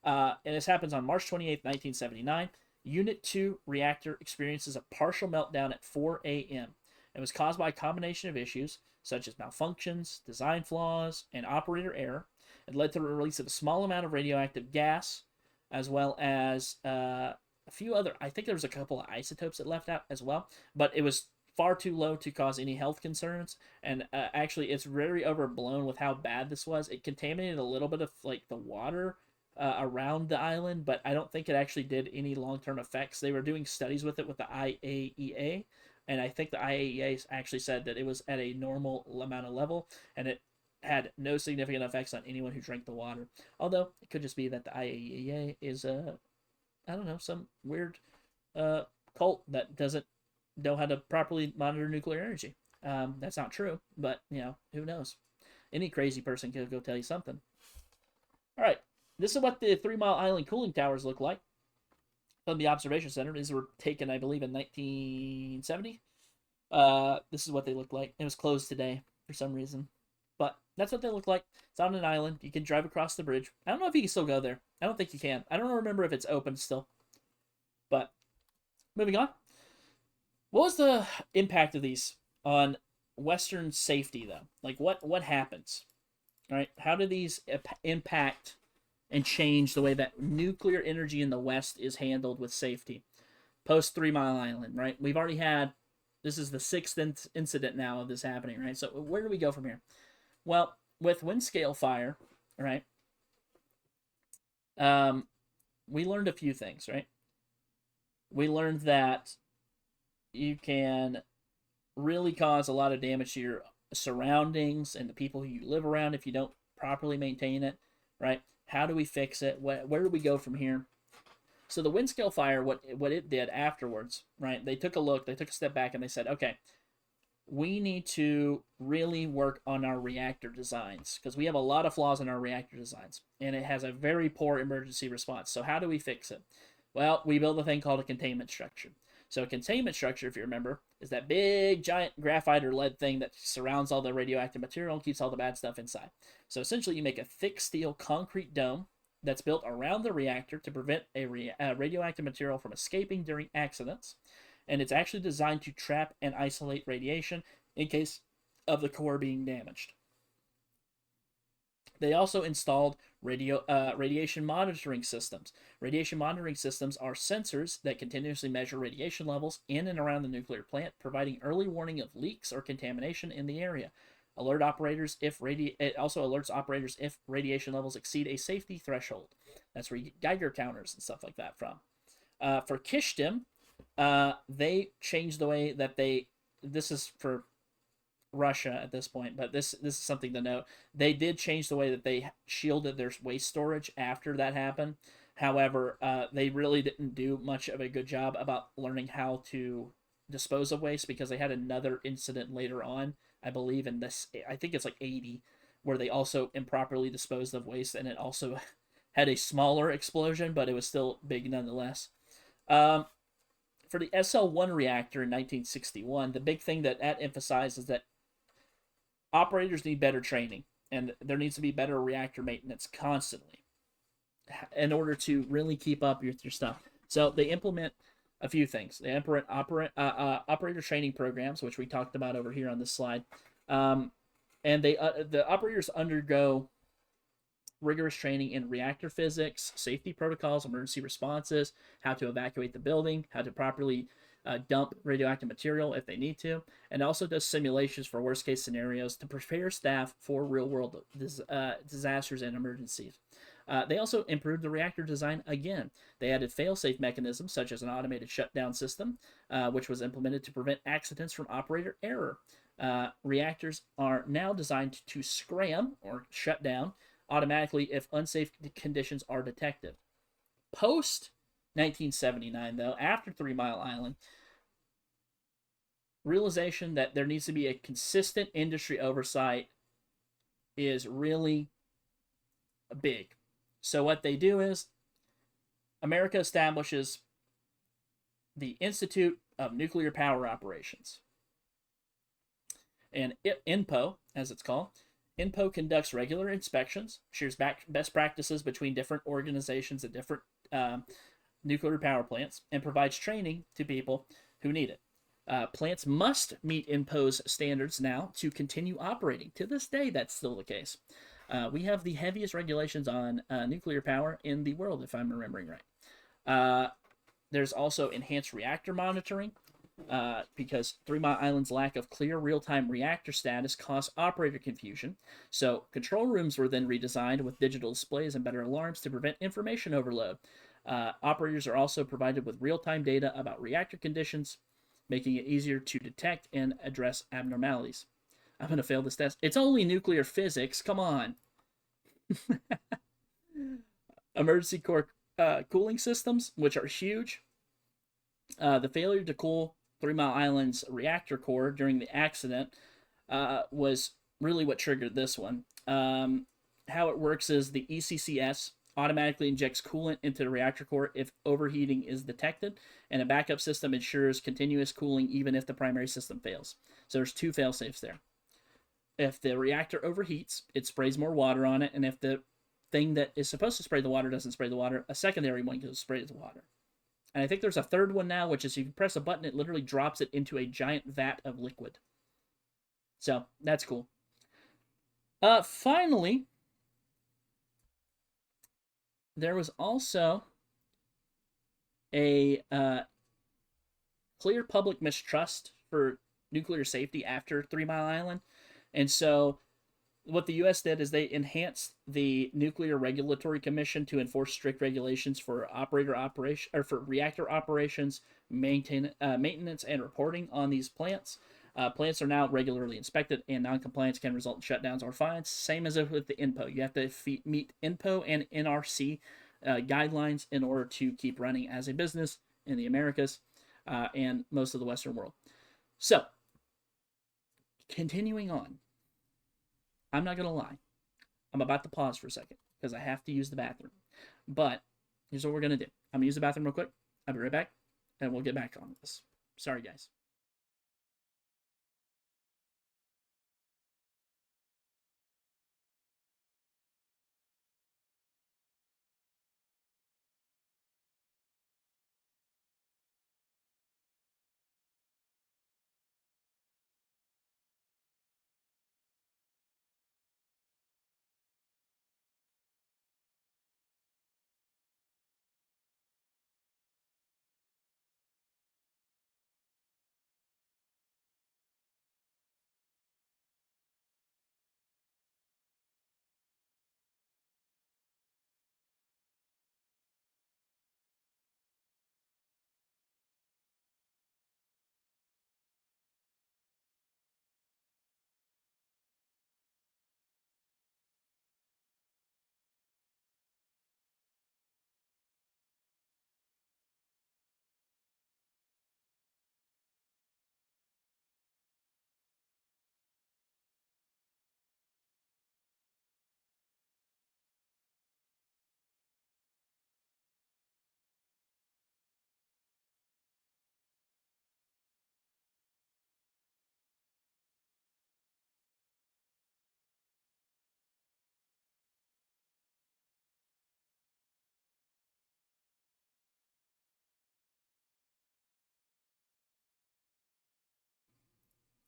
S2: And this happens on March 28, 1979. Unit 2 reactor experiences a partial meltdown at 4 a.m. It was caused by a combination of issues, such as malfunctions, design flaws, and operator error. It led to the release of a small amount of radioactive gas, as well as a few other, I think there was a couple of isotopes that left out as well, but it was far too low to cause any health concerns. And actually, it's very overblown with how bad this was. It contaminated a little bit of like the water around the island, but I don't think it actually did any long-term effects. They were doing studies with it with the IAEA, and I think the IAEA actually said that it was at a normal amount of level, and it had no significant effects on anyone who drank the water. Although, it could just be that the IAEA is, I don't know, some weird cult that doesn't know how to properly monitor nuclear energy. That's not true, but, you know, who knows? Any crazy person could go tell you something. All right, this is what the 3 Mile Island cooling towers look like from the observation center. These were taken, I believe, in 1970. This is what they look like. It was closed today for some reason, but that's what they look like. It's on an island. You can drive across the bridge. I don't know if you can still go there. I don't think you can. I don't remember if it's open still. But moving on. What was the impact of these on Western safety, though? Like, what happens? All right, how do these impact and change the way that nuclear energy in the West is handled with safety? Post 3 Mile Island, right? We've already had, this is the 6th incident now of this happening, right? So where do we go from here? Well, with wind scale fire, right, we learned a few things, right? We learned that you can really cause a lot of damage to your surroundings and the people who you live around if you don't properly maintain it, right? How do we fix it? Where do we go from here? So the wind scale fire, what it did afterwards, right? They took a look, they took a step back, and they said, okay, we need to really work on our reactor designs because we have a lot of flaws in our reactor designs, and it has a very poor emergency response. So how do we fix it? Well, we built a thing called a containment structure. So a containment structure, if you remember, is that big, giant graphite or lead thing that surrounds all the radioactive material and keeps all the bad stuff inside. So essentially, you make a thick steel concrete dome that's built around the reactor to prevent a radioactive material from escaping during accidents. And it's actually designed to trap and isolate radiation in case of the core being damaged. They also installed radiation monitoring systems. Radiation monitoring systems are sensors that continuously measure radiation levels in and around the nuclear plant, providing early warning of leaks or contamination in the area. It also alerts operators if radiation levels exceed a safety threshold. That's where you get Geiger counters and stuff like that from. For Kishtim, they changed the way that this is for Russia at this point, but this is something to note. They did change the way that they shielded their waste storage after that happened. However, they really didn't do much of a good job about learning how to dispose of waste because they had another incident later on, I believe in this, I think it's like 80, where they also improperly disposed of waste, and it also had a smaller explosion, but it was still big nonetheless. For the SL-1 reactor in 1961, the big thing that emphasizes that operators need better training, and there needs to be better reactor maintenance constantly in order to really keep up with your stuff. So they implement a few things. They implement operator training programs, which we talked about over here on this slide, and the operators undergo rigorous training in reactor physics, safety protocols, emergency responses, how to evacuate the building, how to properly dump radioactive material if they need to, and also does simulations for worst case scenarios to prepare staff for real world disasters and emergencies. They also improved the reactor design again. They added fail-safe mechanisms such as an automated shutdown system, which was implemented to prevent accidents from operator error. Reactors are now designed to scram or shut down automatically if unsafe conditions are detected. Post 1979, though, after 3 Mile Island, realization that there needs to be a consistent industry oversight is really big. So what they do is America establishes the Institute of Nuclear Power Operations. And INPO, as it's called, INPO conducts regular inspections, shares best practices between different organizations and different nuclear power plants, and provides training to people who need it. Plants must meet INPO's standards now to continue operating. To this day, that's still the case. We have the heaviest regulations on nuclear power in the world, if I'm remembering right. There's also enhanced reactor monitoring, because 3 Mile Island's lack of clear real-time reactor status caused operator confusion. So control rooms were then redesigned with digital displays and better alarms to prevent information overload. Operators are also provided with real-time data about reactor conditions, making it easier to detect and address abnormalities. I'm going to fail this test. It's only nuclear physics. Come on. Emergency core cooling systems, which are huge. The failure to cool 3 Mile Island's reactor core during the accident was really what triggered this one. How it works is the ECCS automatically injects coolant into the reactor core if overheating is detected, and a backup system ensures continuous cooling even if the primary system fails. So there's 2 fail-safes there. If the reactor overheats, it sprays more water on it, and if the thing that is supposed to spray the water doesn't spray the water, a secondary one goes spray the water. And I think there's a third one now, which is you can press a button, it literally drops it into a giant vat of liquid. So, that's cool. Finally, there was also a clear public mistrust for nuclear safety after 3 Mile Island. And so what the U.S. did is they enhanced the Nuclear Regulatory Commission to enforce strict regulations for for reactor operations, maintenance, and reporting on these plants. Plants are now regularly inspected, and noncompliance can result in shutdowns or fines. Same as with the INPO. You have to meet INPO and NRC guidelines in order to keep running as a business in the Americas and most of the Western world. So, continuing on. I'm not going to lie. I'm about to pause for a second because I have to use the bathroom. But here's what we're going to do. I'm going to use the bathroom real quick. I'll be right back, and we'll get back on this. Sorry, guys.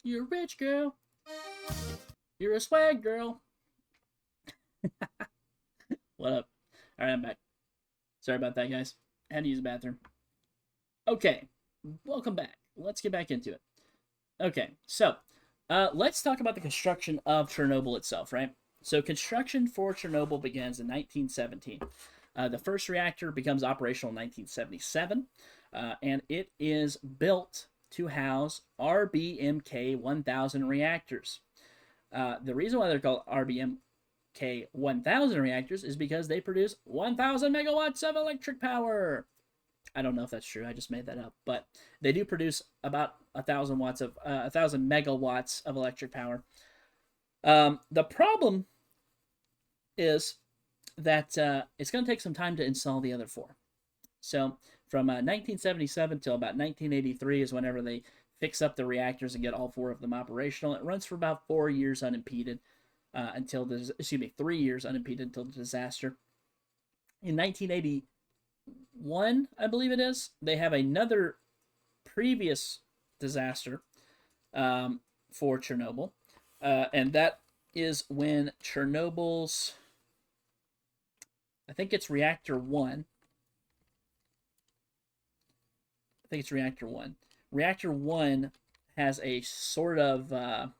S2: You're a rich girl. You're a swag girl. What up? All right, I'm back. Sorry about that, guys. I had to use the bathroom. Okay, welcome back. Let's get back into it. Okay, so let's talk about the construction of Chernobyl itself, right? So construction for Chernobyl begins in 1917. The first reactor becomes operational in 1977, and it is built to house RBMK 1000 reactors. The reason why they're called RBMK 1000 reactors is because they produce 1000 megawatts of electric power. I don't know if that's true. I just made that up, but they do produce about 1000 megawatts of electric power. The problem is that it's going to take some time to install the other 4. So from 1977 till about 1983 is whenever they fix up the reactors and get all 4 of them operational. It runs for about 4 years unimpeded until 3 years unimpeded until the disaster. In 1981, I believe it is, they have another previous disaster for Chernobyl, and that is when Chernobyl's, I think it's reactor 1. I think it's reactor 1. Reactor 1 has a sort of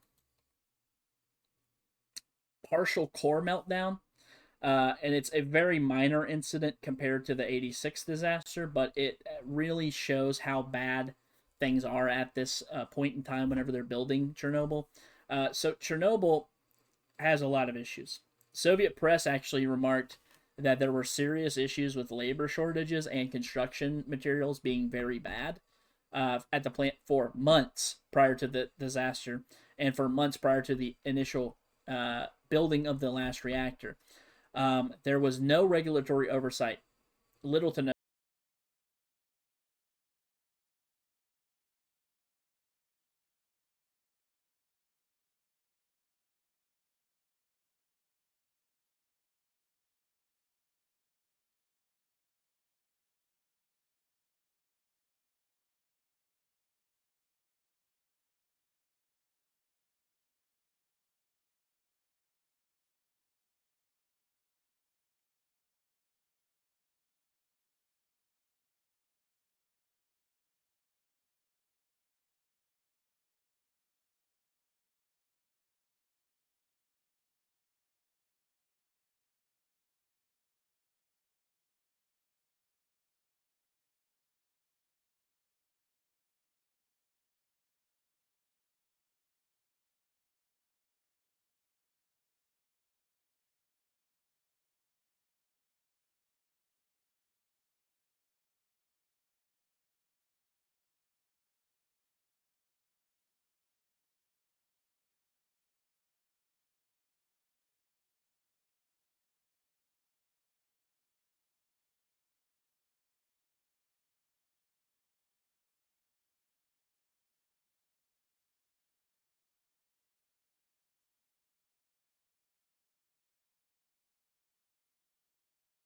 S2: partial core meltdown. And it's a very minor incident compared to the 86 disaster, but it really shows how bad things are at this point in time whenever they're building Chernobyl. So Chernobyl has a lot of issues. Soviet press actually remarked that there were serious issues with labor shortages and construction materials being very bad at the plant for months prior to the disaster and for months prior to the initial building of the last reactor. There was no regulatory oversight, little to no.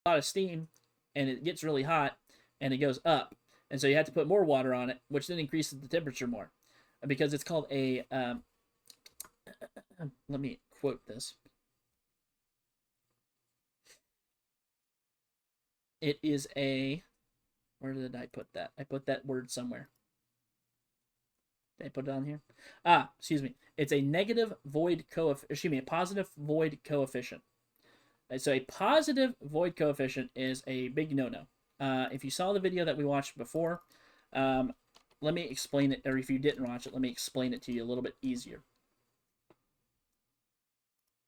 S2: A lot of steam, and it gets really hot, and it goes up, and so you have to put more water on it, which then increases the temperature more, because it's called a. Let me quote this. It is a. Where did I put that? I put that word somewhere. Did I put it on here? Excuse me. It's a negative void coefficient. Excuse me, a positive void coefficient. So a positive void coefficient is a big no-no. If you saw the video that we watched before, let me explain it, or if you didn't watch it, let me explain it to you a little bit easier.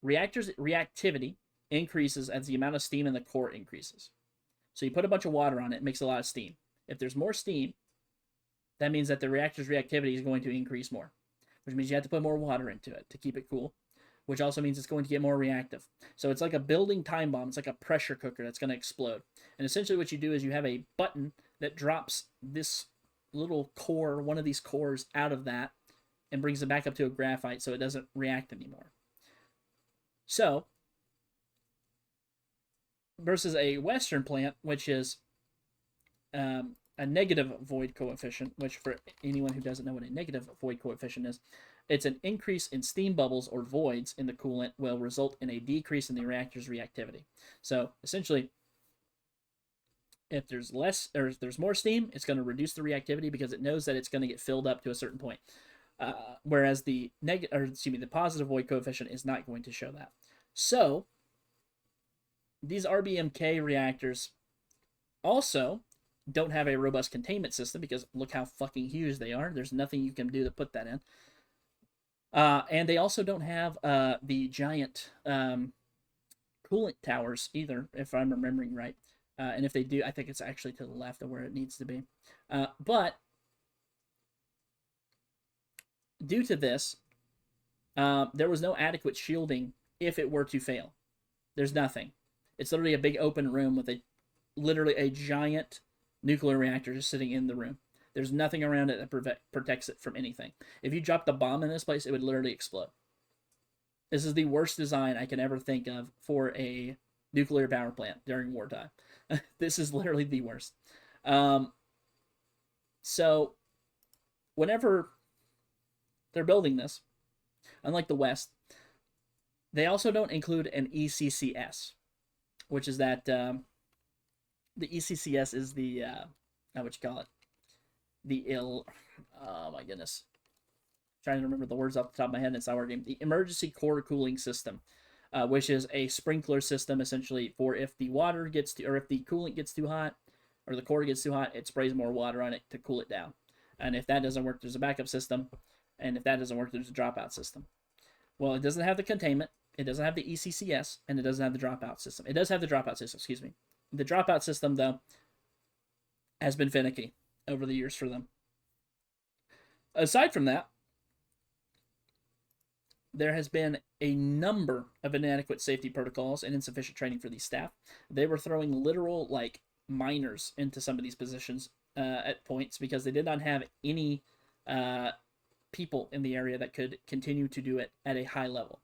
S2: Reactors' reactivity increases as the amount of steam in the core increases. So you put a bunch of water on it, it makes a lot of steam. If there's more steam, that means that the reactor's reactivity is going to increase more, which means you have to put more water into it to keep it cool, which also means it's going to get more reactive. So it's like a building time bomb. It's like a pressure cooker that's going to explode. And essentially what you do is you have a button that drops this little core, one of these cores, out of that and brings it back up to a graphite so it doesn't react anymore. So, versus a Western plant, which is a negative void coefficient, which for anyone who doesn't know what a negative void coefficient is, it's an increase in steam bubbles or voids in the coolant will result in a decrease in the reactor's reactivity. So essentially, if there's less or if there's more steam, it's going to reduce the reactivity because it knows that it's going to get filled up to a certain point. Whereas the the positive void coefficient is not going to show that. So these RBMK reactors also don't have a robust containment system because look how fucking huge they are. There's nothing you can do to put that in. And they also don't have the giant coolant towers either, if I'm remembering right. And if they do, I think it's actually to the left of where it needs to be. But due to this, there was no adequate shielding if it were to fail. There's nothing. It's literally a big open room with literally a giant nuclear reactor just sitting in the room. There's nothing around it that protects it from anything. If you dropped a bomb in this place, it would literally explode. This is the worst design I can ever think of for a nuclear power plant during wartime. This is literally the worst. So, whenever they're building this, unlike the West, They also don't include an ECCS, which is that the ECCS is the what you call it, oh my goodness, I'm trying to remember the words off the top of my head. It's not working. The emergency core cooling system, which is a sprinkler system essentially for if the water gets to, or if the coolant gets too hot, or the core gets too hot, it sprays more water on it to cool it down. And if that doesn't work, there's a backup system. And if that doesn't work, there's a dropout system. Well, it doesn't have the containment, it doesn't have the ECCS, and it doesn't have the dropout system. It does have the dropout system, excuse me. The dropout system, though, has been finicky over the years for them. Aside from that, there has been a number of inadequate safety protocols and insufficient training for these staff. They were throwing literal, like, minors into some of these positions at points because they did not have any people in the area that could continue to do it at a high level.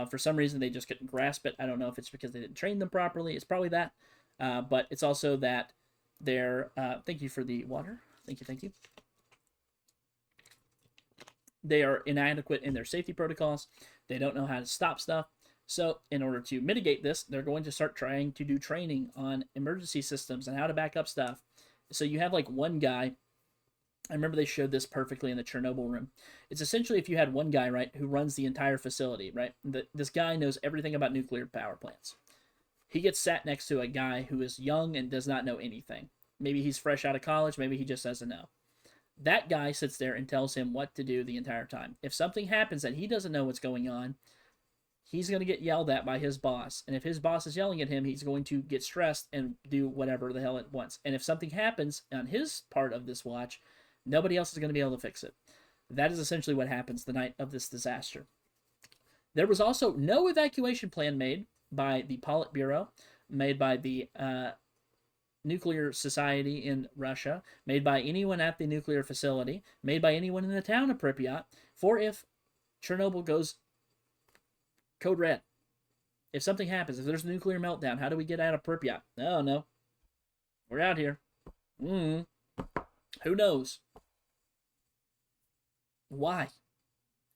S2: For some reason, they just couldn't grasp it. I don't know if it's because they didn't train them properly. It's probably that. But it's also that they're... thank you for the water. Thank you. They are inadequate in their safety protocols. They don't know how to stop stuff. So in order to mitigate this, they're going to start trying to do training on emergency systems and how to back up stuff. So you have like one guy... I remember they showed this perfectly in the Chernobyl room. It's essentially if you had one guy, right, who runs the entire facility, right? This guy knows everything about nuclear power plants. He gets sat next to a guy who is young and does not know anything. Maybe he's fresh out of college. Maybe he just doesn't know. That guy sits there and tells him what to do the entire time. If something happens and he doesn't know what's going on, he's going to get yelled at by his boss. And if his boss is yelling at him, he's going to get stressed and do whatever the hell it wants. And if something happens on his part of this watch, nobody else is going to be able to fix it. That is essentially what happens the night of this disaster. There was also no evacuation plan made by the Politburo, made by the Nuclear Society in Russia, made by anyone at the nuclear facility, made by anyone in the town of Pripyat, for if Chernobyl goes code red. If something happens, if there's a nuclear meltdown, how do we get out of Pripyat? Oh, no. We're out here. Who knows? Why?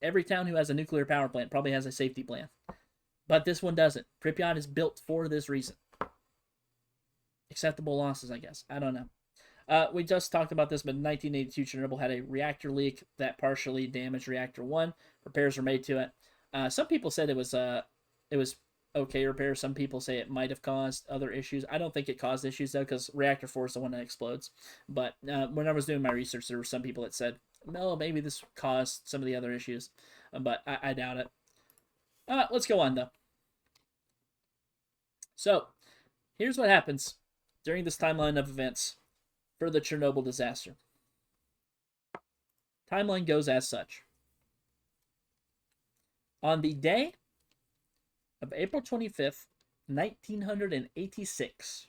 S2: Every town who has a nuclear power plant probably has a safety plan. But this one doesn't. Pripyat is built for this reason. Acceptable losses, I guess. I don't know. We just talked about this, but in 1982, Chernobyl had a reactor leak that partially damaged Reactor 1. Repairs were made to it. Some people said it was okay repair. Some people say it might have caused other issues. I don't think it caused issues, though, because Reactor 4 is the one that explodes. But when I was doing my research, there were some people that said, no, maybe this caused some of the other issues. But I doubt it. Let's go on, though. So, here's what happens during this timeline of events for the Chernobyl disaster. Timeline goes as such. On the day of April 25th, 1986,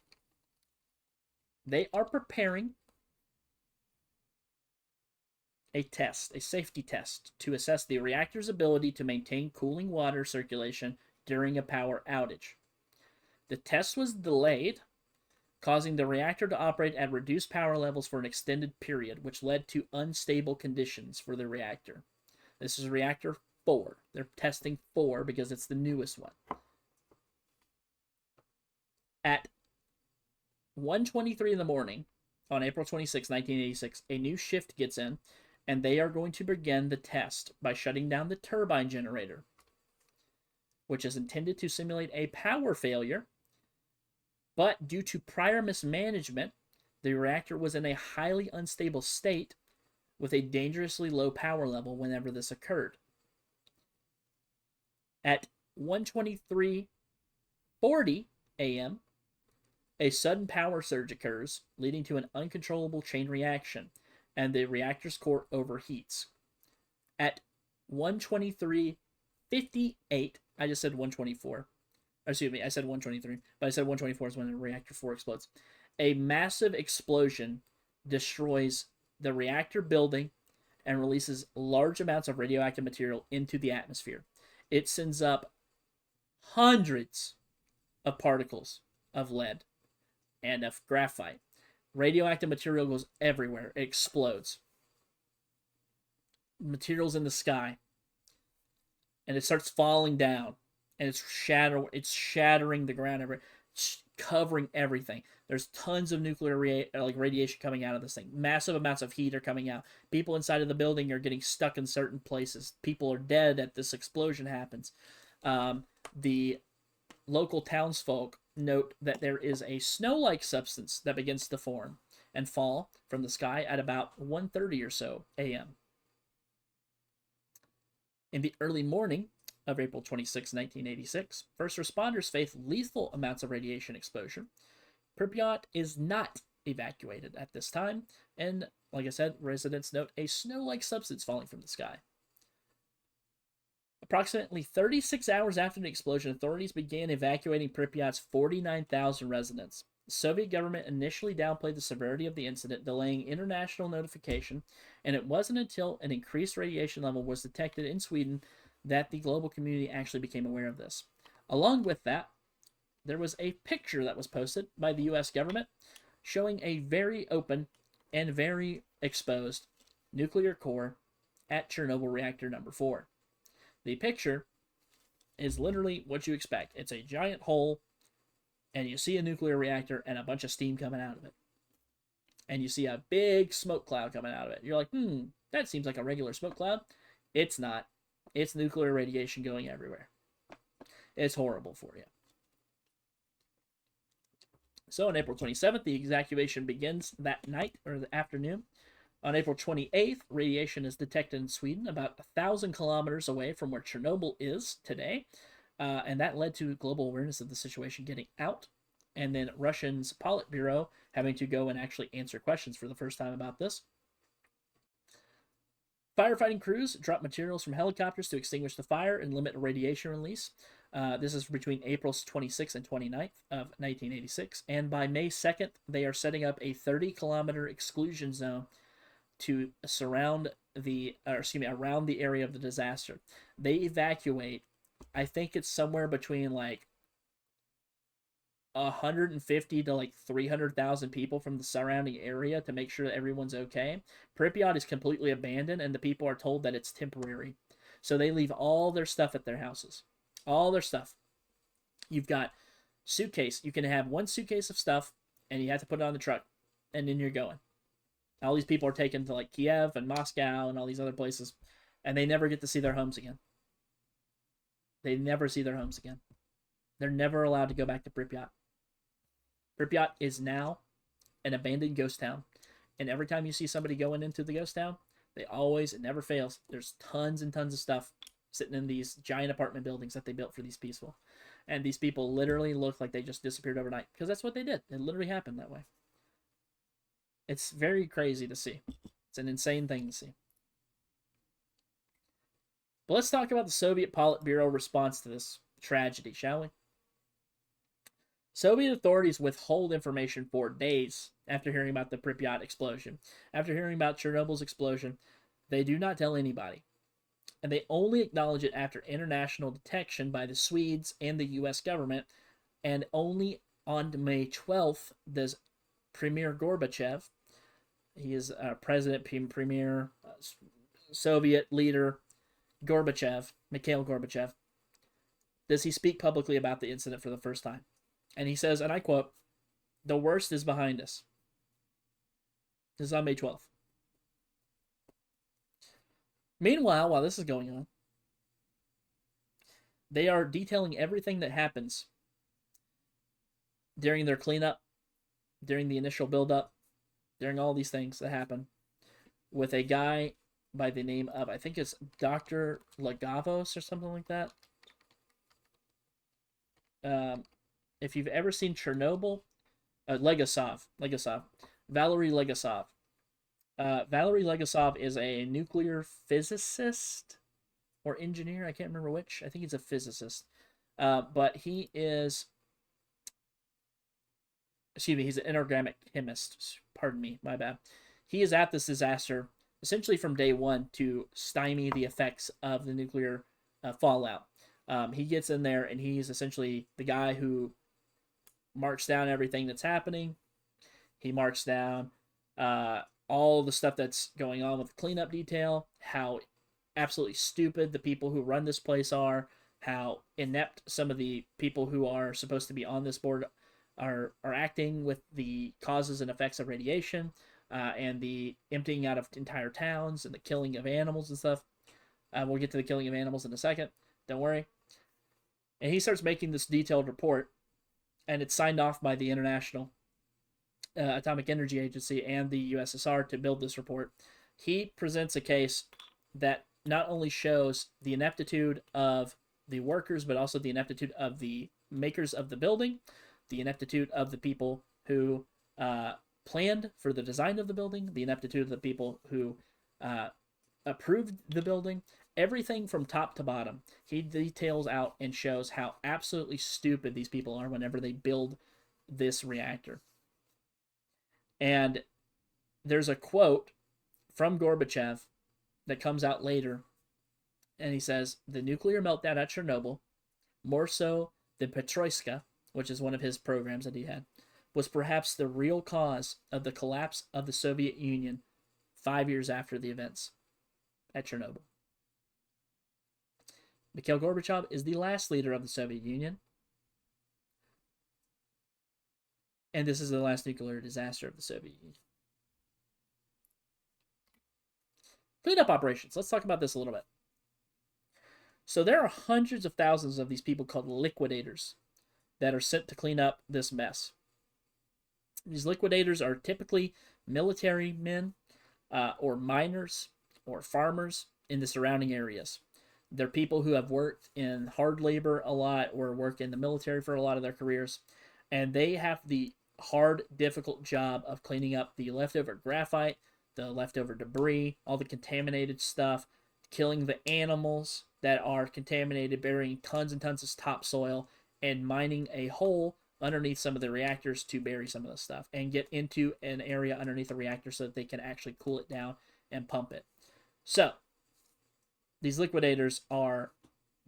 S2: they are preparing a test, a safety test, to assess the reactor's ability to maintain cooling water circulation during a power outage. The test was delayed, causing the reactor to operate at reduced power levels for an extended period, which led to unstable conditions for the reactor. This is reactor 4. They're testing 4 because it's the newest one. At 1:23 in the morning, on April 26, 1986, a new shift gets in, and they are going to begin the test by shutting down the turbine generator, which is intended to simulate a power failure. But due to prior mismanagement, the reactor was in a highly unstable state with a dangerously low power level whenever this occurred. At 1:23:40 a.m., a sudden power surge occurs, leading to an uncontrollable chain reaction, and the reactor's core overheats. At 1:23:58, I just said 124. Excuse me, I said 123, but I said 124 is when the reactor 4 explodes. A massive explosion destroys the reactor building and releases large amounts of radioactive material into the atmosphere. It sends up hundreds of particles of lead and of graphite. Radioactive material goes everywhere. It explodes. Material's in the sky. And it starts falling down. and it's shattering the ground, covering everything. There's tons of nuclear radiation coming out of this thing. Massive amounts of heat are coming out. People inside of the building are getting stuck in certain places. People are dead as this explosion happens. The local townsfolk note that there is a snow-like substance that begins to form and fall from the sky at about 1:30 or so a.m. In the early morning of April 26, 1986, first responders face lethal amounts of radiation exposure. Pripyat is not evacuated at this time, and like I said, residents note a snow-like substance falling from the sky. Approximately 36 hours after the explosion, authorities began evacuating Pripyat's 49,000 residents. The Soviet government initially downplayed the severity of the incident, delaying international notification, and it wasn't until an increased radiation level was detected in Sweden that the global community actually became aware of this. Along with that, there was a picture that was posted by the U.S. government showing a very open and very exposed nuclear core at Chernobyl reactor number 4. The picture is literally what you expect. It's a giant hole, and you see a nuclear reactor and a bunch of steam coming out of it. And you see a big smoke cloud coming out of it. You're like, that seems like a regular smoke cloud. It's not. It's nuclear radiation going everywhere. It's horrible for you. So on April 27th, the evacuation begins that night or the afternoon. On April 28th, radiation is detected in Sweden, about 1,000 kilometers away from where Chernobyl is today. And that led to global awareness of the situation getting out. And then Russia's Politburo having to go and actually answer questions for the first time about this. Firefighting crews dropped materials from helicopters to extinguish the fire and limit radiation release. This is between April 26th and 29th of 1986. And by May 2nd, they are setting up a 30-kilometer exclusion zone to surround around the area of the disaster. They evacuate, I think it's somewhere between like 150 to like 300,000 people from the surrounding area to make sure that everyone's okay. Pripyat is completely abandoned, and the people are told that it's temporary. So they leave all their stuff at their houses. All their stuff. You've got suitcase. You can have one suitcase of stuff, and you have to put it on the truck, and then you're going. All these people are taken to like Kiev and Moscow and all these other places, and they never get to see their homes again. They never see their homes again. They're never allowed to go back to Pripyat. Pripyat is now an abandoned ghost town, and every time you see somebody going into the ghost town, it never fails. There's tons and tons of stuff sitting in these giant apartment buildings that they built for these people. And these people literally look like they just disappeared overnight, because that's what they did. It literally happened that way. It's very crazy to see. It's an insane thing to see. But let's talk about the Soviet Politburo response to this tragedy, shall we? Soviet authorities withhold information for days after hearing about the Pripyat explosion. After hearing about Chernobyl's explosion, they do not tell anybody. And they only acknowledge it after international detection by the Swedes and the U.S. government. And only on May 12th does Premier Gorbachev, he is President, Premier, Soviet leader Mikhail Gorbachev, does he speak publicly about the incident for the first time. And he says, and I quote, "The worst is behind us." This is on May 12th. Meanwhile, while this is going on, they are detailing everything that happens during their cleanup, during the initial buildup, during all these things that happen, with a guy by the name of, I think it's Dr. Legavos or something like that. If you've ever seen Chernobyl, Legasov, Valery Legasov. Valery Legasov is a nuclear physicist or engineer. I can't remember which. I think he's a physicist. But he is, he's an inorganic chemist. Pardon me, my bad. He is at this disaster essentially from day one to stymie the effects of the nuclear fallout. He gets in there, and he's essentially the guy who marks down everything that's happening. He marks down all the stuff that's going on with the cleanup detail, how absolutely stupid the people who run this place are, how inept some of the people who are supposed to be on this board are acting with the causes and effects of radiation, and the emptying out of entire towns and the killing of animals and stuff. We'll get to the killing of animals in a second. Don't worry. And he starts making this detailed report, and it's signed off by the International Atomic Energy Agency and the USSR to build this report. He presents a case that not only shows the ineptitude of the workers, but also the ineptitude of the makers of the building, the ineptitude of the people who planned for the design of the building, the ineptitude of the people who approved the building. Everything from top to bottom, he details out and shows how absolutely stupid these people are whenever they build this reactor. And there's a quote from Gorbachev that comes out later, and he says, "The nuclear meltdown at Chernobyl, more so than Petroyska," which is one of his programs that he had, "was perhaps the real cause of the collapse of the Soviet Union 5 years after the events at Chernobyl." Mikhail Gorbachev is the last leader of the Soviet Union, and this is the last nuclear disaster of the Soviet Union. Cleanup operations. Let's talk about this a little bit. So there are hundreds of thousands of these people called liquidators that are sent to clean up this mess. These liquidators are typically military men or miners or farmers in the surrounding areas. They're people who have worked in hard labor a lot or work in the military for a lot of their careers, and they have the hard, difficult job of cleaning up the leftover graphite, the leftover debris, all the contaminated stuff, killing the animals that are contaminated, burying tons and tons of topsoil, and mining a hole underneath some of the reactors to bury some of the stuff and get into an area underneath the reactor so that they can actually cool it down and pump it. So these liquidators are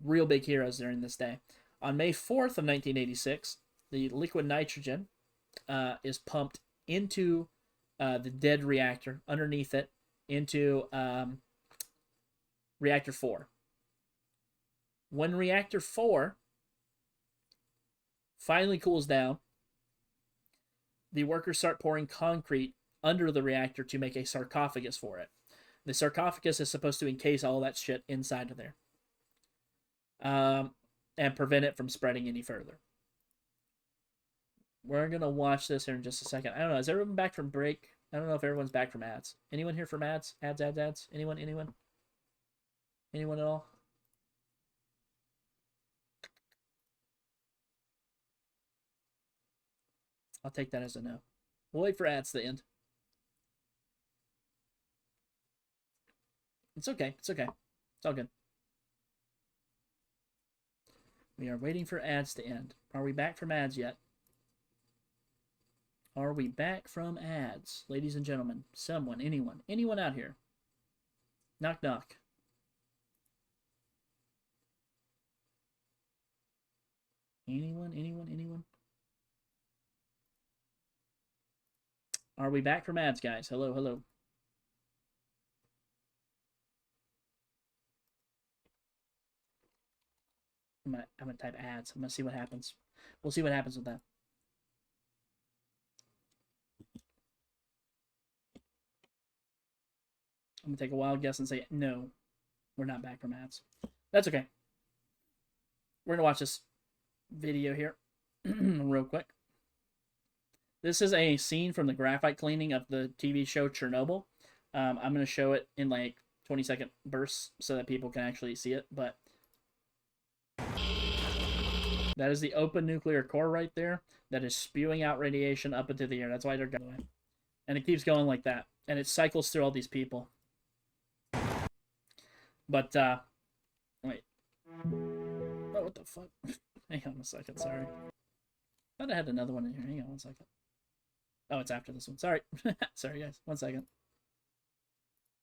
S2: real big heroes during this day. On May 4th of 1986, the liquid nitrogen is pumped into the dead reactor, underneath it, into reactor 4. When reactor 4 finally cools down, the workers start pouring concrete under the reactor to make a sarcophagus for it. The sarcophagus is supposed to encase all that shit inside of there, and prevent it from spreading any further. We're going to watch this here in just a second. I don't know. Is everyone back from break? I don't know if everyone's back from ads. Anyone here from ads? Ads? Anyone? Anyone at all? I'll take that as a no. We'll wait for ads to end. It's okay. It's okay. It's all good. We are waiting for ads to end. Are we back from ads yet? Are we back from ads? Ladies and gentlemen, someone, anyone out here? Knock, knock. Anyone? Are we back from ads, guys? Hello. I'm gonna type ads. I'm gonna see what happens. We'll see what happens with that. I'm gonna take a wild guess and say no, we're not back from ads. That's okay. We're gonna watch this video here real quick. This is a scene from the graphite cleaning of the TV show Chernobyl. I'm gonna show it in like 20-second bursts so that people can actually see it, but that is the open nuclear core right there that is spewing out radiation up into the air. That's why they're going. And it keeps going like that. And it cycles through all these people. But, wait. Oh, what the fuck? Hang on a second, sorry. I thought I had another one in here. Hang on one second. Oh, it's after this one. Sorry. Sorry, guys. 1 second.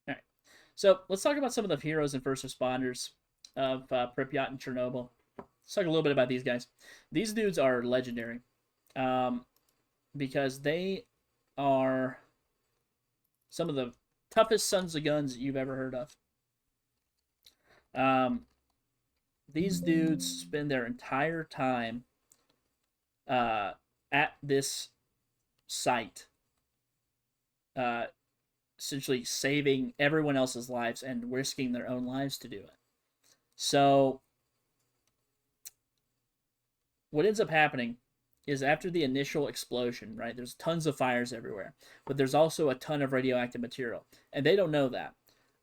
S2: Alright. So, let's talk about some of the heroes and first responders of Pripyat and Chernobyl. Let's talk a little bit about these guys. These dudes are legendary because they are some of the toughest sons of guns you've ever heard of. these dudes spend their entire time at this site, essentially saving everyone else's lives and risking their own lives to do it. So what ends up happening is after the initial explosion, right, there's tons of fires everywhere, but there's also a ton of radioactive material, and they don't know that.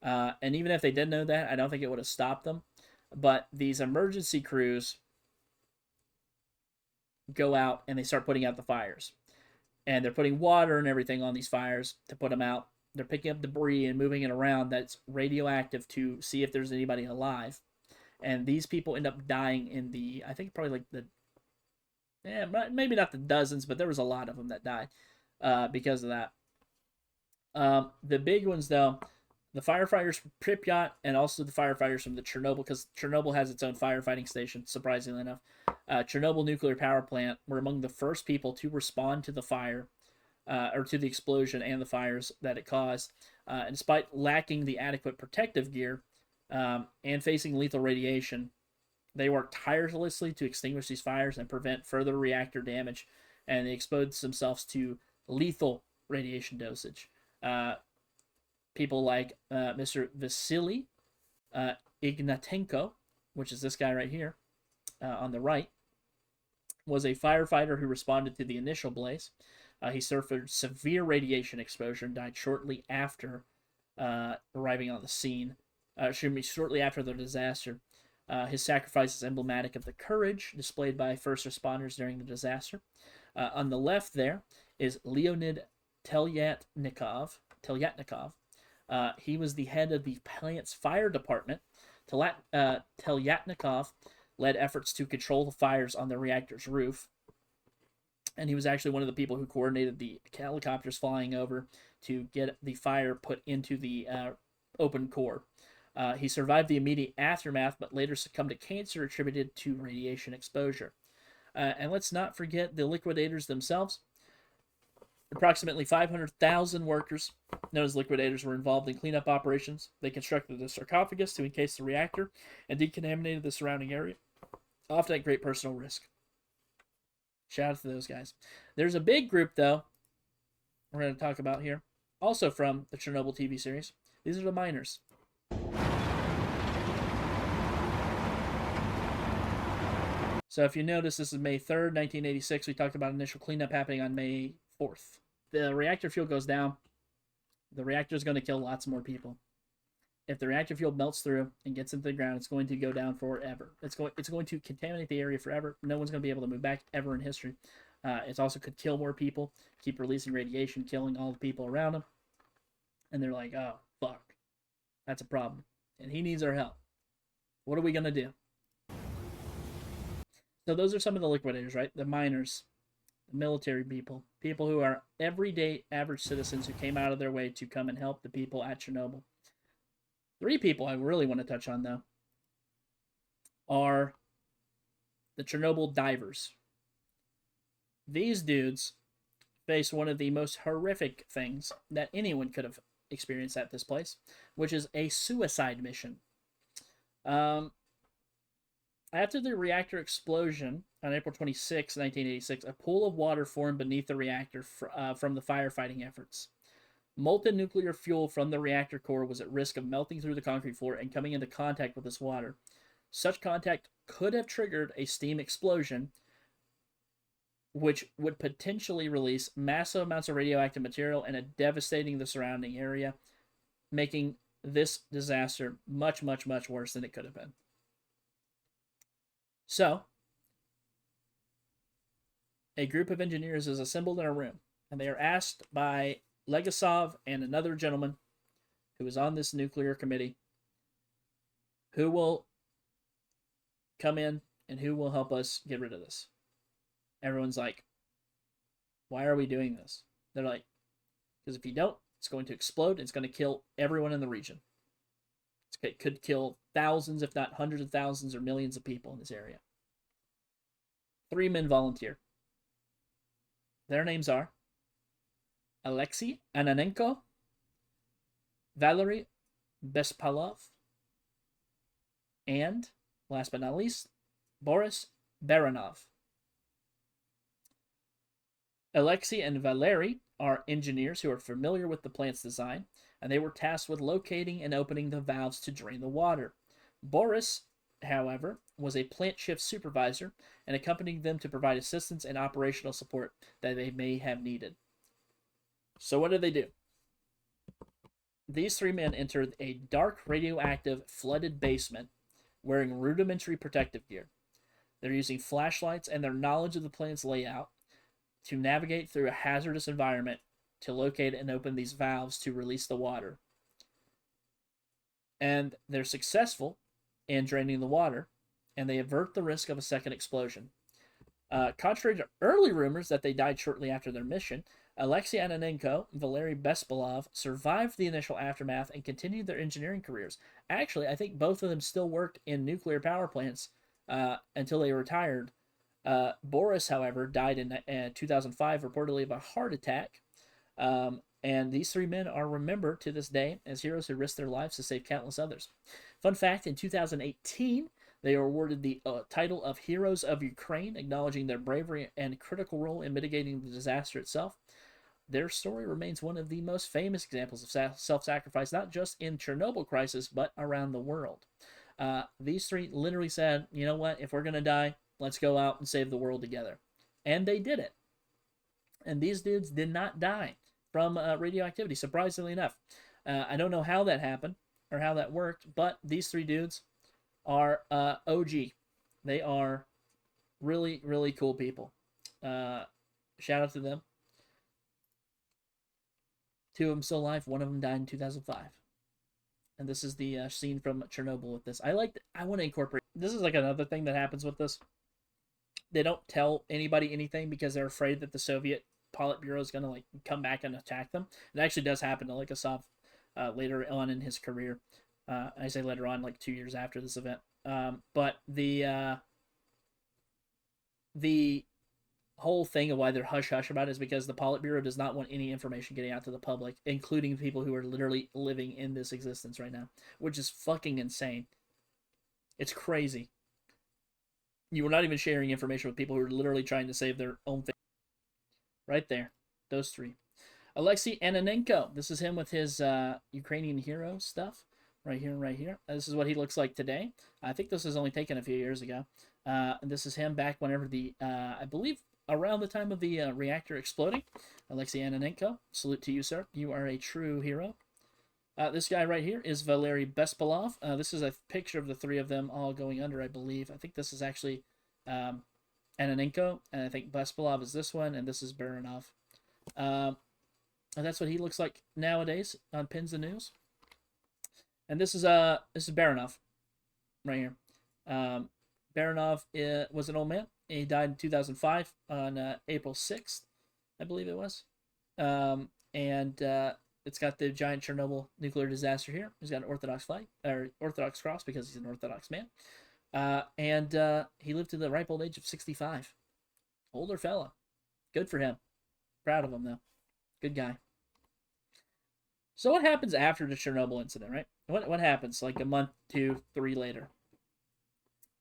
S2: And even if they did know that, I don't think it would have stopped them. But these emergency crews go out and they start putting out the fires. And they're putting water and everything on these fires to put them out. They're picking up debris and moving it around that's radioactive to see if there's anybody alive. And these people end up dying in the, I think probably like the, maybe not the dozens, but there was a lot of them that died because of that. The big ones, though, the firefighters from Pripyat and also the firefighters from the Chernobyl, because Chernobyl has its own firefighting station, surprisingly enough. Chernobyl nuclear power plant were among the first people to respond to the fire, or to the explosion and the fires that it caused. And despite lacking the adequate protective gear and facing lethal radiation, they worked tirelessly to extinguish these fires and prevent further reactor damage, and they exposed themselves to lethal radiation dosage. People like Mr. Vasily Ignatenko, which is this guy right here on the right, was a firefighter who responded to the initial blaze. He suffered severe radiation exposure and died shortly after arriving on the scene. Shortly after the disaster. His sacrifice is emblematic of the courage displayed by first responders during the disaster. On the left there is Leonid Telyatnikov. He was the head of the plant's fire department. Telyatnikov led efforts to control the fires on the reactor's roof. And he was actually one of the people who coordinated the helicopters flying over to get the fire put into the open core. He survived the immediate aftermath, but later succumbed to cancer attributed to radiation exposure. And let's not forget the liquidators themselves. Approximately 500,000 workers, known as liquidators, were involved in cleanup operations. They constructed a sarcophagus to encase the reactor and decontaminated the surrounding area, often at great personal risk. Shout out to those guys. There's a big group, though, we're going to talk about here, also from the Chernobyl TV series. These are the miners. So if you notice, this is May 3rd, 1986. We talked about initial cleanup happening on May 4th. The reactor fuel goes down. The reactor is going to kill lots more people. If the reactor fuel melts through and gets into the ground, it's going to go down forever. It's going to contaminate the area forever. No one's going to be able to move back ever in history. It also could kill more people, keep releasing radiation, killing all the people around them. And they're like, oh, fuck. That's a problem. And he needs our help. What are we going to do? So those are some of the liquidators, right? The miners, the military people, people who are everyday average citizens who came out of their way to come and help the people at Chernobyl. 3 people I really want to touch on, though, are the Chernobyl divers. These dudes faced one of the most horrific things that anyone could have experienced at this place, which is a suicide mission. After the reactor explosion on April 26, 1986, a pool of water formed beneath the reactor from the firefighting efforts. Molten nuclear fuel from the reactor core was at risk of melting through the concrete floor and coming into contact with this water. Such contact could have triggered a steam explosion, which would potentially release massive amounts of radioactive material and devastating the surrounding area, making this disaster much, much, much worse than it could have been. So, a group of engineers is assembled in a room, and they are asked by Legasov and another gentleman who is on this nuclear committee who will come in and who will help us get rid of this. Everyone's like, why are we doing this? They're like, because if you don't, it's going to explode. It's going to kill everyone in the region. It could kill thousands, if not hundreds of thousands or millions of people in this area. 3 men volunteer. Their names are Alexei Ananenko, Valery Bespalov, and last but not least, Boris Baranov. Alexei and Valery are engineers who are familiar with the plant's design, and they were tasked with locating and opening the valves to drain the water. Boris, however, was a plant shift supervisor and accompanied them to provide assistance and operational support that they may have needed. So what did they do? These three men entered a dark, radioactive, flooded basement wearing rudimentary protective gear. They're using flashlights and their knowledge of the plant's layout to navigate through a hazardous environment to locate and open these valves to release the water. And they're successful in draining the water, and they avert the risk of a second explosion. Contrary to early rumors that they died shortly after their mission, Alexei Ananenko and Valery Bespalov survived the initial aftermath and continued their engineering careers. Actually, I think both of them still worked in nuclear power plants until they retired. Boris, however, died in 2005, reportedly of a heart attack. And these three men are remembered to this day as heroes who risked their lives to save countless others. Fun fact, in 2018, they were awarded the title of Heroes of Ukraine, acknowledging their bravery and critical role in mitigating the disaster itself. Their story remains one of the most famous examples of self-sacrifice, not just in Chernobyl crisis, but around the world. These three literally said, you know what, if we're going to die, let's go out and save the world together. And they did it. And these dudes did not die from radioactivity, surprisingly enough. I don't know how that happened or how that worked, but these three dudes are OG. They are really, really cool people. Shout out to them. Two of them still alive. One of them died in 2005. And this is the scene from Chernobyl with this. I want to incorporate. This is like another thing that happens with this. They don't tell anybody anything because they're afraid that the Soviet Politburo is going to like come back and attack them. It actually does happen to Likasov later on in his career. I say later on, like 2 years after this event. But the whole thing of why they're hush-hush about it is because the Politburo does not want any information getting out to the public, including people who are literally living in this existence right now, which is fucking insane. It's crazy. You were not even sharing information with people who are literally trying to save their own thing. Right there. Those three. Alexei Ananenko. This is him with his Ukrainian hero stuff. Right here and right here. This is what he looks like today. I think this was only taken a few years ago. And this is him back whenever the, I believe, around the time of the reactor exploding. Alexei Ananenko. Salute to you, sir. You are a true hero. This guy right here is Valery Bespalov. This is a picture of the three of them all going under, I believe. I think this is actually Ananenko, and I think Bespalov is this one, and this is Baranov. And that's what he looks like nowadays on Pins and News. And this is Baranov, right here. Baranov was an old man. He died in 2005 on April 6th, I believe it was. It's got the giant Chernobyl nuclear disaster here. He's got an Orthodox flag, or Orthodox cross, because he's an Orthodox man. He lived to the ripe old age of 65. Older fella. Good for him. Proud of him, though. Good guy. So what happens after the Chernobyl incident, right? What happens like a month, 2, 3 later?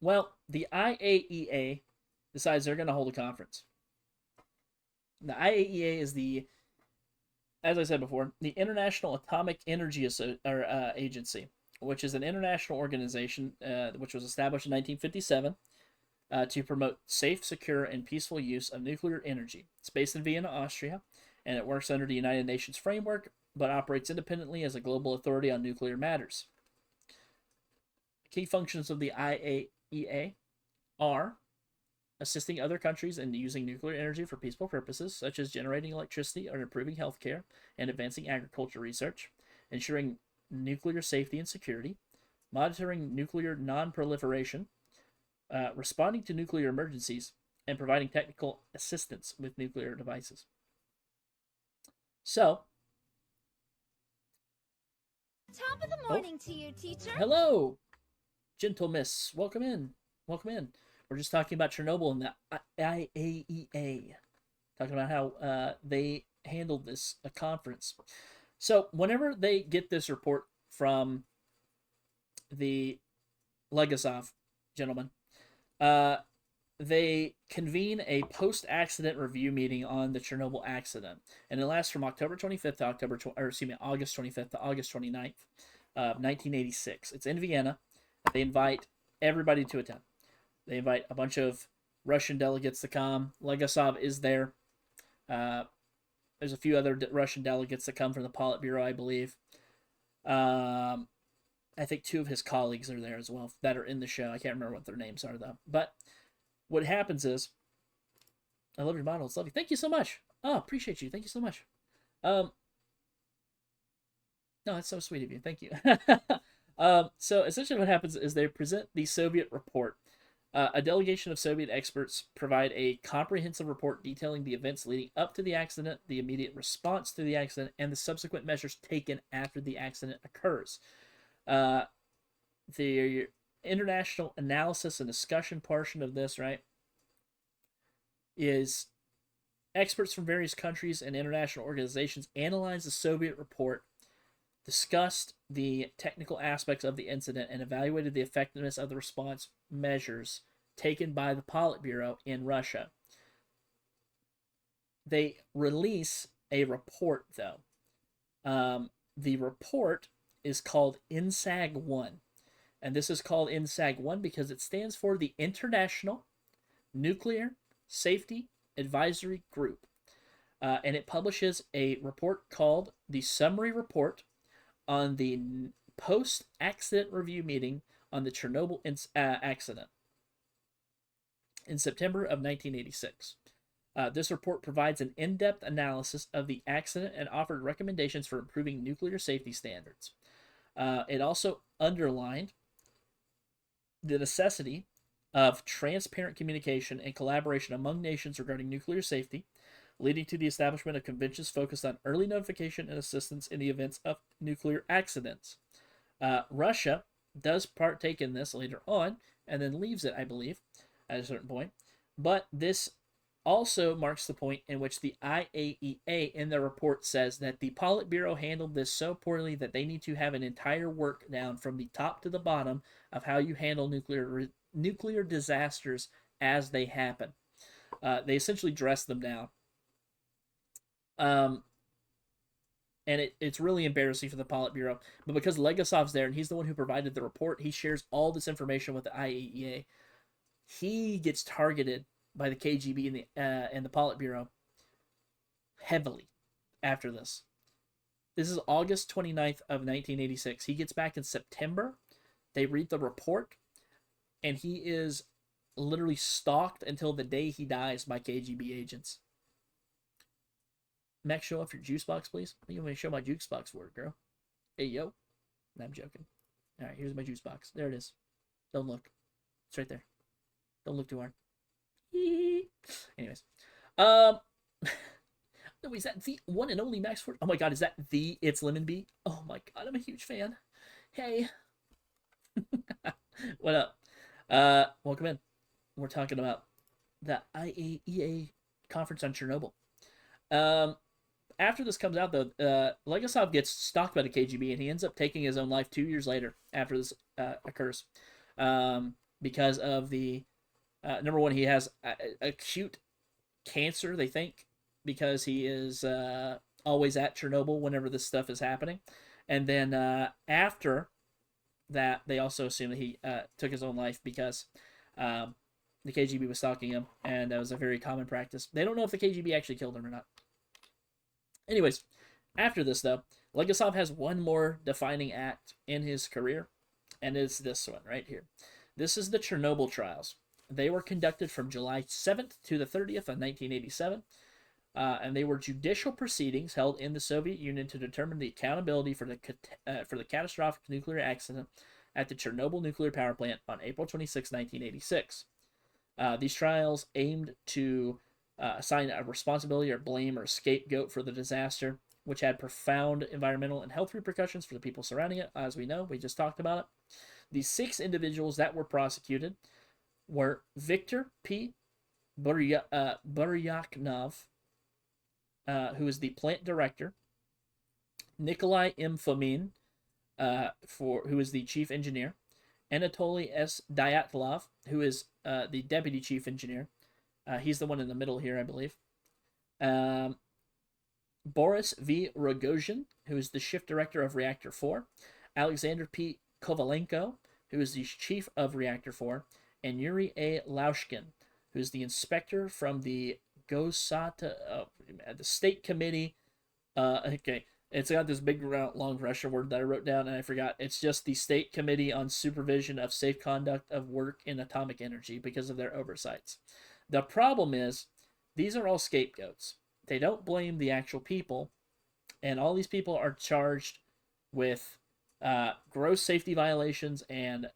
S2: Well, the IAEA decides they're going to hold a conference. The IAEA is the, as I said before, the International Atomic Energy Agency, which is an international organization which was established in 1957 to promote safe, secure, and peaceful use of nuclear energy. It's based in Vienna, Austria, and it works under the United Nations framework, but operates independently as a global authority on nuclear matters. Key functions of the IAEA are assisting other countries in using nuclear energy for peaceful purposes, such as generating electricity or improving healthcare and advancing agriculture research, ensuring nuclear safety and security, monitoring nuclear non-proliferation, responding to nuclear emergencies, and providing technical assistance with nuclear devices. So,
S8: Top of the morning to you, teacher.
S2: Hello, gentle miss. Welcome in. Welcome in. We're just talking about Chernobyl and the IAEA. Talking about how they handled this conference. So whenever they get this report from the Legasov gentlemen, they convene a post-accident review meeting on the Chernobyl accident, and it lasts from October 25th to August 25th to August 29th of 1986. It's in Vienna. They invite everybody to attend. They invite a bunch of Russian delegates to come. Legasov is there. There's a few other Russian delegates that come from the Politburo, I believe. I think 2 of his colleagues are there as well that are in the show. I can't remember what their names are, though. But what happens is, I love your model. It's lovely. Thank you so much. Oh, appreciate you. Thank you so much. No, that's so sweet of you. Thank you. So essentially what happens is they present the Soviet report. A delegation of Soviet experts provide a comprehensive report detailing the events leading up to the accident, the immediate response to the accident, and the subsequent measures taken after the accident occurs. The international analysis and discussion portion of this, right, is experts from various countries and international organizations analyze the Soviet report, discussed the technical aspects of the incident, and evaluated the effectiveness of the response measures taken by the Politburo in Russia. They release a report, though. The report is called INSAG-1, and this is called INSAG-1 because it stands for the International Nuclear Safety Advisory Group, and it publishes a report called the Summary Report on the Post-Accident Review Meeting on the Chernobyl accident in September of 1986. This report provides an in-depth analysis of the accident and offered recommendations for improving nuclear safety standards. It also underlined the necessity of transparent communication and collaboration among nations regarding nuclear safety, leading to the establishment of conventions focused on early notification and assistance in the events of nuclear accidents. Russia does partake in this later on, and then leaves it, I believe, at a certain point. But this also marks the point in which the IAEA in their report says that the Politburo handled this so poorly that they need to have an entire work down from the top to the bottom of how you handle nuclear disasters as they happen. They essentially dress them down. And it's really embarrassing for the Politburo. But because Legasov's there and he's the one who provided the report, he shares all this information with the IAEA. He gets targeted by the KGB and the Politburo heavily after this. This is August 29th of 1986. He gets back in September. They read the report, and he is literally stalked until the day he dies by KGB agents. Max, show off your juice box, please. You want me to show my juice box for it, girl? Hey, yo. No, I'm joking. All right, here's my juice box. There it is. Don't look. It's right there. Don't look too hard. Anyways. Is that the one and only Max Forge? Oh my god, is that the It's Lemon Bee? Oh my god, I'm a huge fan. Hey. What up? Welcome in. We're talking about the IAEA conference on Chernobyl. After this comes out, though, Legasov gets stalked by the KGB, and he ends up taking his own life 2 years later after this occurs. Because of the, number one, he has acute cancer, they think, because he is always at Chernobyl whenever this stuff is happening. And then after that, they also assume that he took his own life because the KGB was stalking him, and that was a very common practice. They don't know if the KGB actually killed him or not. Anyways, after this, though, Legasov has one more defining act in his career, and it's this one right here. This is the Chernobyl trials. They were conducted from July 7th to the 30th of 1987, and they were judicial proceedings held in the Soviet Union to determine the accountability for the catastrophic nuclear accident at the Chernobyl nuclear power plant on April 26, 1986. These trials aimed to assign a responsibility or blame or a scapegoat for the disaster, which had profound environmental and health repercussions for the people surrounding it. As we know, we just talked about it. The 6 individuals that were prosecuted were Viktor P. Buryakov, who is the plant director, Nikolai M. Fomin, who is the chief engineer, Anatoly S. Dyatlov, who is the deputy chief engineer. He's the one in the middle here, I believe. Boris V. Rogozhin, who is the shift director of Reactor 4. Alexander P. Kovalenko, who is the chief of Reactor 4. And Yuri A. Laushkin, who is the inspector from the the State Committee. Okay, it's got this big, long Russian word that I wrote down and I forgot. It's just the State Committee on Supervision of Safe Conduct of Work in Atomic Energy because of their oversights. The problem is, these are all scapegoats. They don't blame the actual people, and all these people are charged with gross safety violations and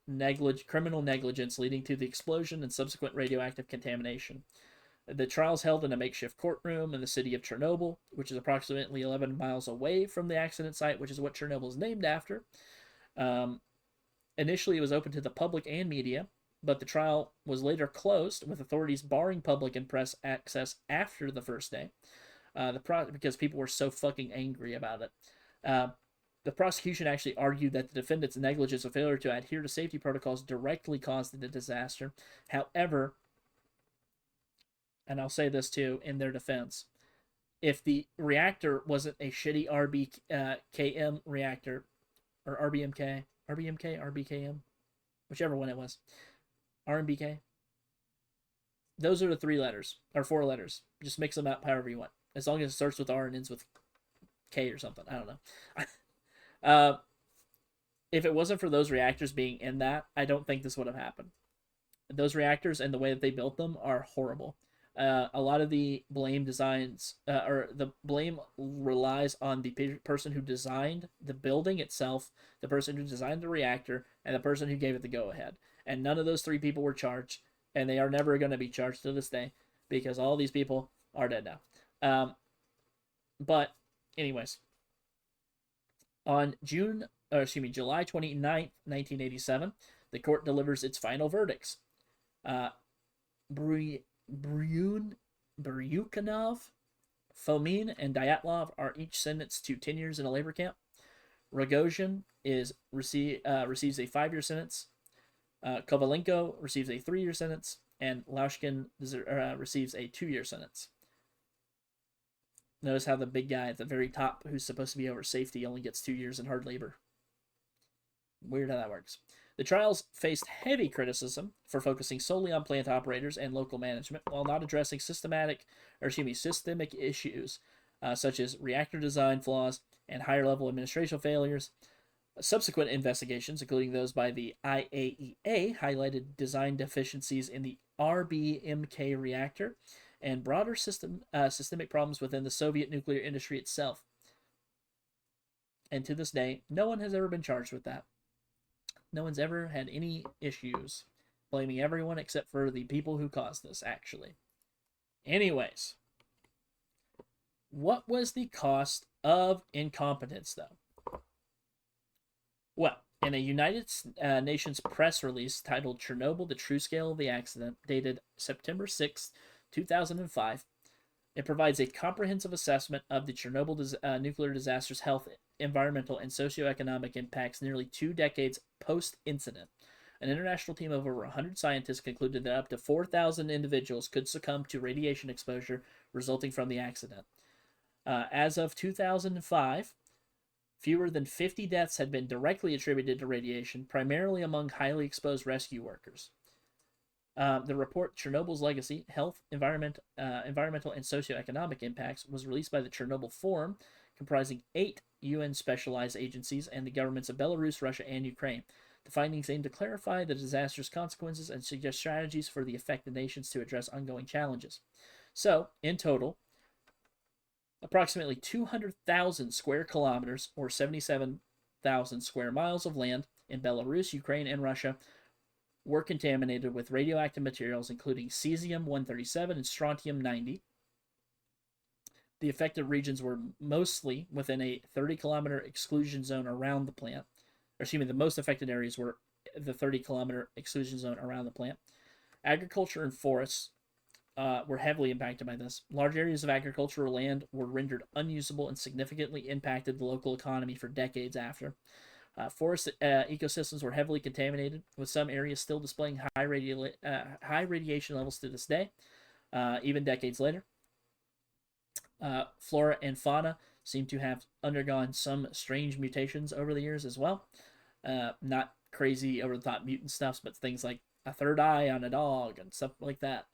S2: criminal negligence leading to the explosion and subsequent radioactive contamination. The trial's held in a makeshift courtroom in the city of Chernobyl, which is approximately 11 miles away from the accident site, which is what Chernobyl is named after. Initially, it was open to the public and media, but the trial was later closed, with authorities barring public and press access after the first day, because people were so fucking angry about it. The prosecution actually argued that the defendant's negligence or failure to adhere to safety protocols directly caused the disaster. However, and I'll say this too in their defense, if the reactor wasn't a shitty RBKM reactor, or RBKM, whichever one it was, RMBK, those are the 3 letters, or 4 letters. Just mix them up however you want, as long as it starts with R and ends with K or something. I don't know. If it wasn't for those reactors being in that, I don't think this would have happened. Those reactors and the way that they built them are horrible. A lot of the blame relies on the person who designed the building itself, the person who designed the reactor, and the person who gave it the go-ahead. And none of those 3 people were charged, and they are never going to be charged to this day, because all these people are dead now. But anyways, on July 29th, 1987, the court delivers its final verdicts. Bryukhanov, Fomin, and Dyatlov are each sentenced to 10 years in a labor camp. Rogozhin receives a 5-year sentence. Kovalenko receives a 3-year sentence, and Laushkin receives a 2-year sentence. Notice how the big guy at the very top, who's supposed to be over safety, only gets 2 years in hard labor. Weird how that works. The trials faced heavy criticism for focusing solely on plant operators and local management, while not addressing systemic issues such as reactor design flaws and higher-level administrative failures. Subsequent investigations, including those by the IAEA, highlighted design deficiencies in the RBMK reactor and broader systemic problems within the Soviet nuclear industry itself. And to this day, no one has ever been charged with that. No one's ever had any issues, blaming everyone except for the people who caused this, actually. Anyways, what was the cost of incompetence, though? Well, in a United Nations press release titled Chernobyl, the True Scale of the Accident, dated September 6, 2005, it provides a comprehensive assessment of the Chernobyl nuclear disaster's health, environmental, and socioeconomic impacts nearly 2 decades post-incident. An international team of over 100 scientists concluded that up to 4,000 individuals could succumb to radiation exposure resulting from the accident. As of 2005, fewer than 50 deaths had been directly attributed to radiation, primarily among highly exposed rescue workers. The report, Chernobyl's Legacy, Health, Environmental, and Socioeconomic Impacts, was released by the Chernobyl Forum, comprising 8 UN specialized agencies and the governments of Belarus, Russia, and Ukraine. The findings aim to clarify the disaster's consequences and suggest strategies for the affected nations to address ongoing challenges. So, in total, approximately 200,000 square kilometers, or 77,000 square miles of land in Belarus, Ukraine, and Russia were contaminated with radioactive materials, including cesium-137 and strontium-90. The affected regions were mostly within a 30-kilometer exclusion zone around the plant. The most affected areas were the 30-kilometer exclusion zone around the plant. Agriculture and forests were heavily impacted by this. Large areas of agricultural land were rendered unusable and significantly impacted the local economy for decades after. Forest ecosystems were heavily contaminated, with some areas still displaying high radiation levels to this day, even decades later. Flora and fauna seem to have undergone some strange mutations over the years as well. Not crazy over-the-top mutant stuff, but things like a third eye on a dog and stuff like that.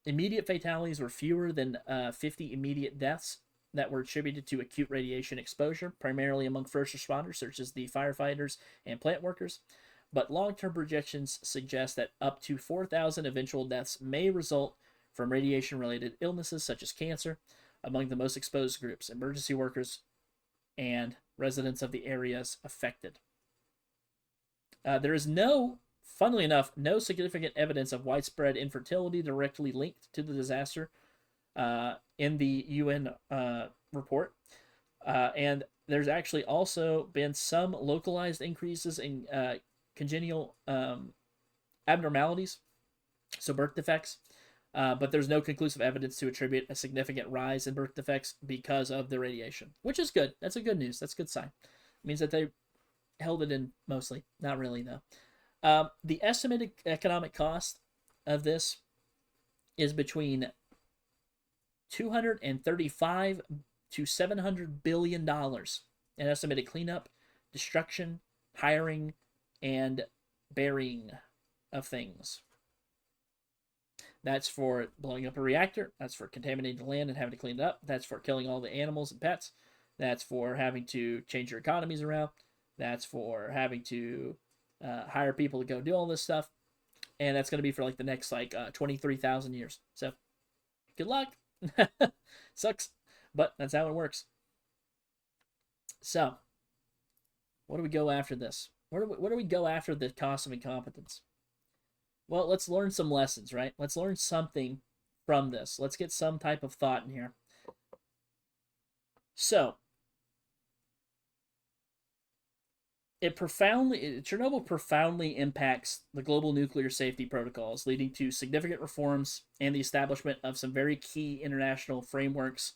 S2: Immediate fatalities were fewer than 50 immediate deaths that were attributed to acute radiation exposure, primarily among first responders, such as the firefighters and plant workers. But long-term projections suggest that up to 4,000 eventual deaths may result from radiation-related illnesses such as cancer. Among the most exposed groups, emergency workers and residents of the areas affected. There is funnily enough, no significant evidence of widespread infertility directly linked to the disaster in the UN report. And there's actually also been some localized increases in congenital abnormalities, so birth defects. But there's no conclusive evidence to attribute a significant rise in birth defects because of the radiation, which is good. That's a good news. That's a good sign. It means that they held it in mostly. Not really, though. The estimated economic cost of this is between $235 to $700 billion in estimated cleanup, destruction, hiring, and burying of things. That's for blowing up a reactor. That's for contaminating the land and having to clean it up. That's for killing all the animals and pets. That's for having to change your economies around. That's for having to hire people to go do all this stuff. And that's going to be for like the next 23,000 years. So good luck. Sucks. But that's how it works. So what do we go after this? Where do we go after the cost of incompetence? Well, let's learn some lessons, right? Let's learn something from this. Let's get some type of thought in here. So, Chernobyl profoundly impacts the global nuclear safety protocols, leading to significant reforms and the establishment of some very key international frameworks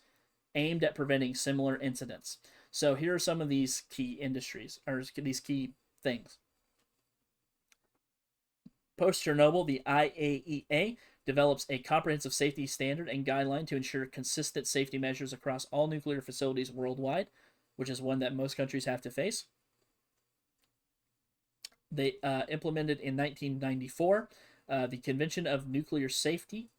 S2: aimed at preventing similar incidents. So here are some of these key industries, or these key things. Post-Chernobyl, the IAEA develops a comprehensive safety standard and guideline to ensure consistent safety measures across all nuclear facilities worldwide, which is one that most countries have to face. They implemented in 1994 the Convention on Nuclear Safety,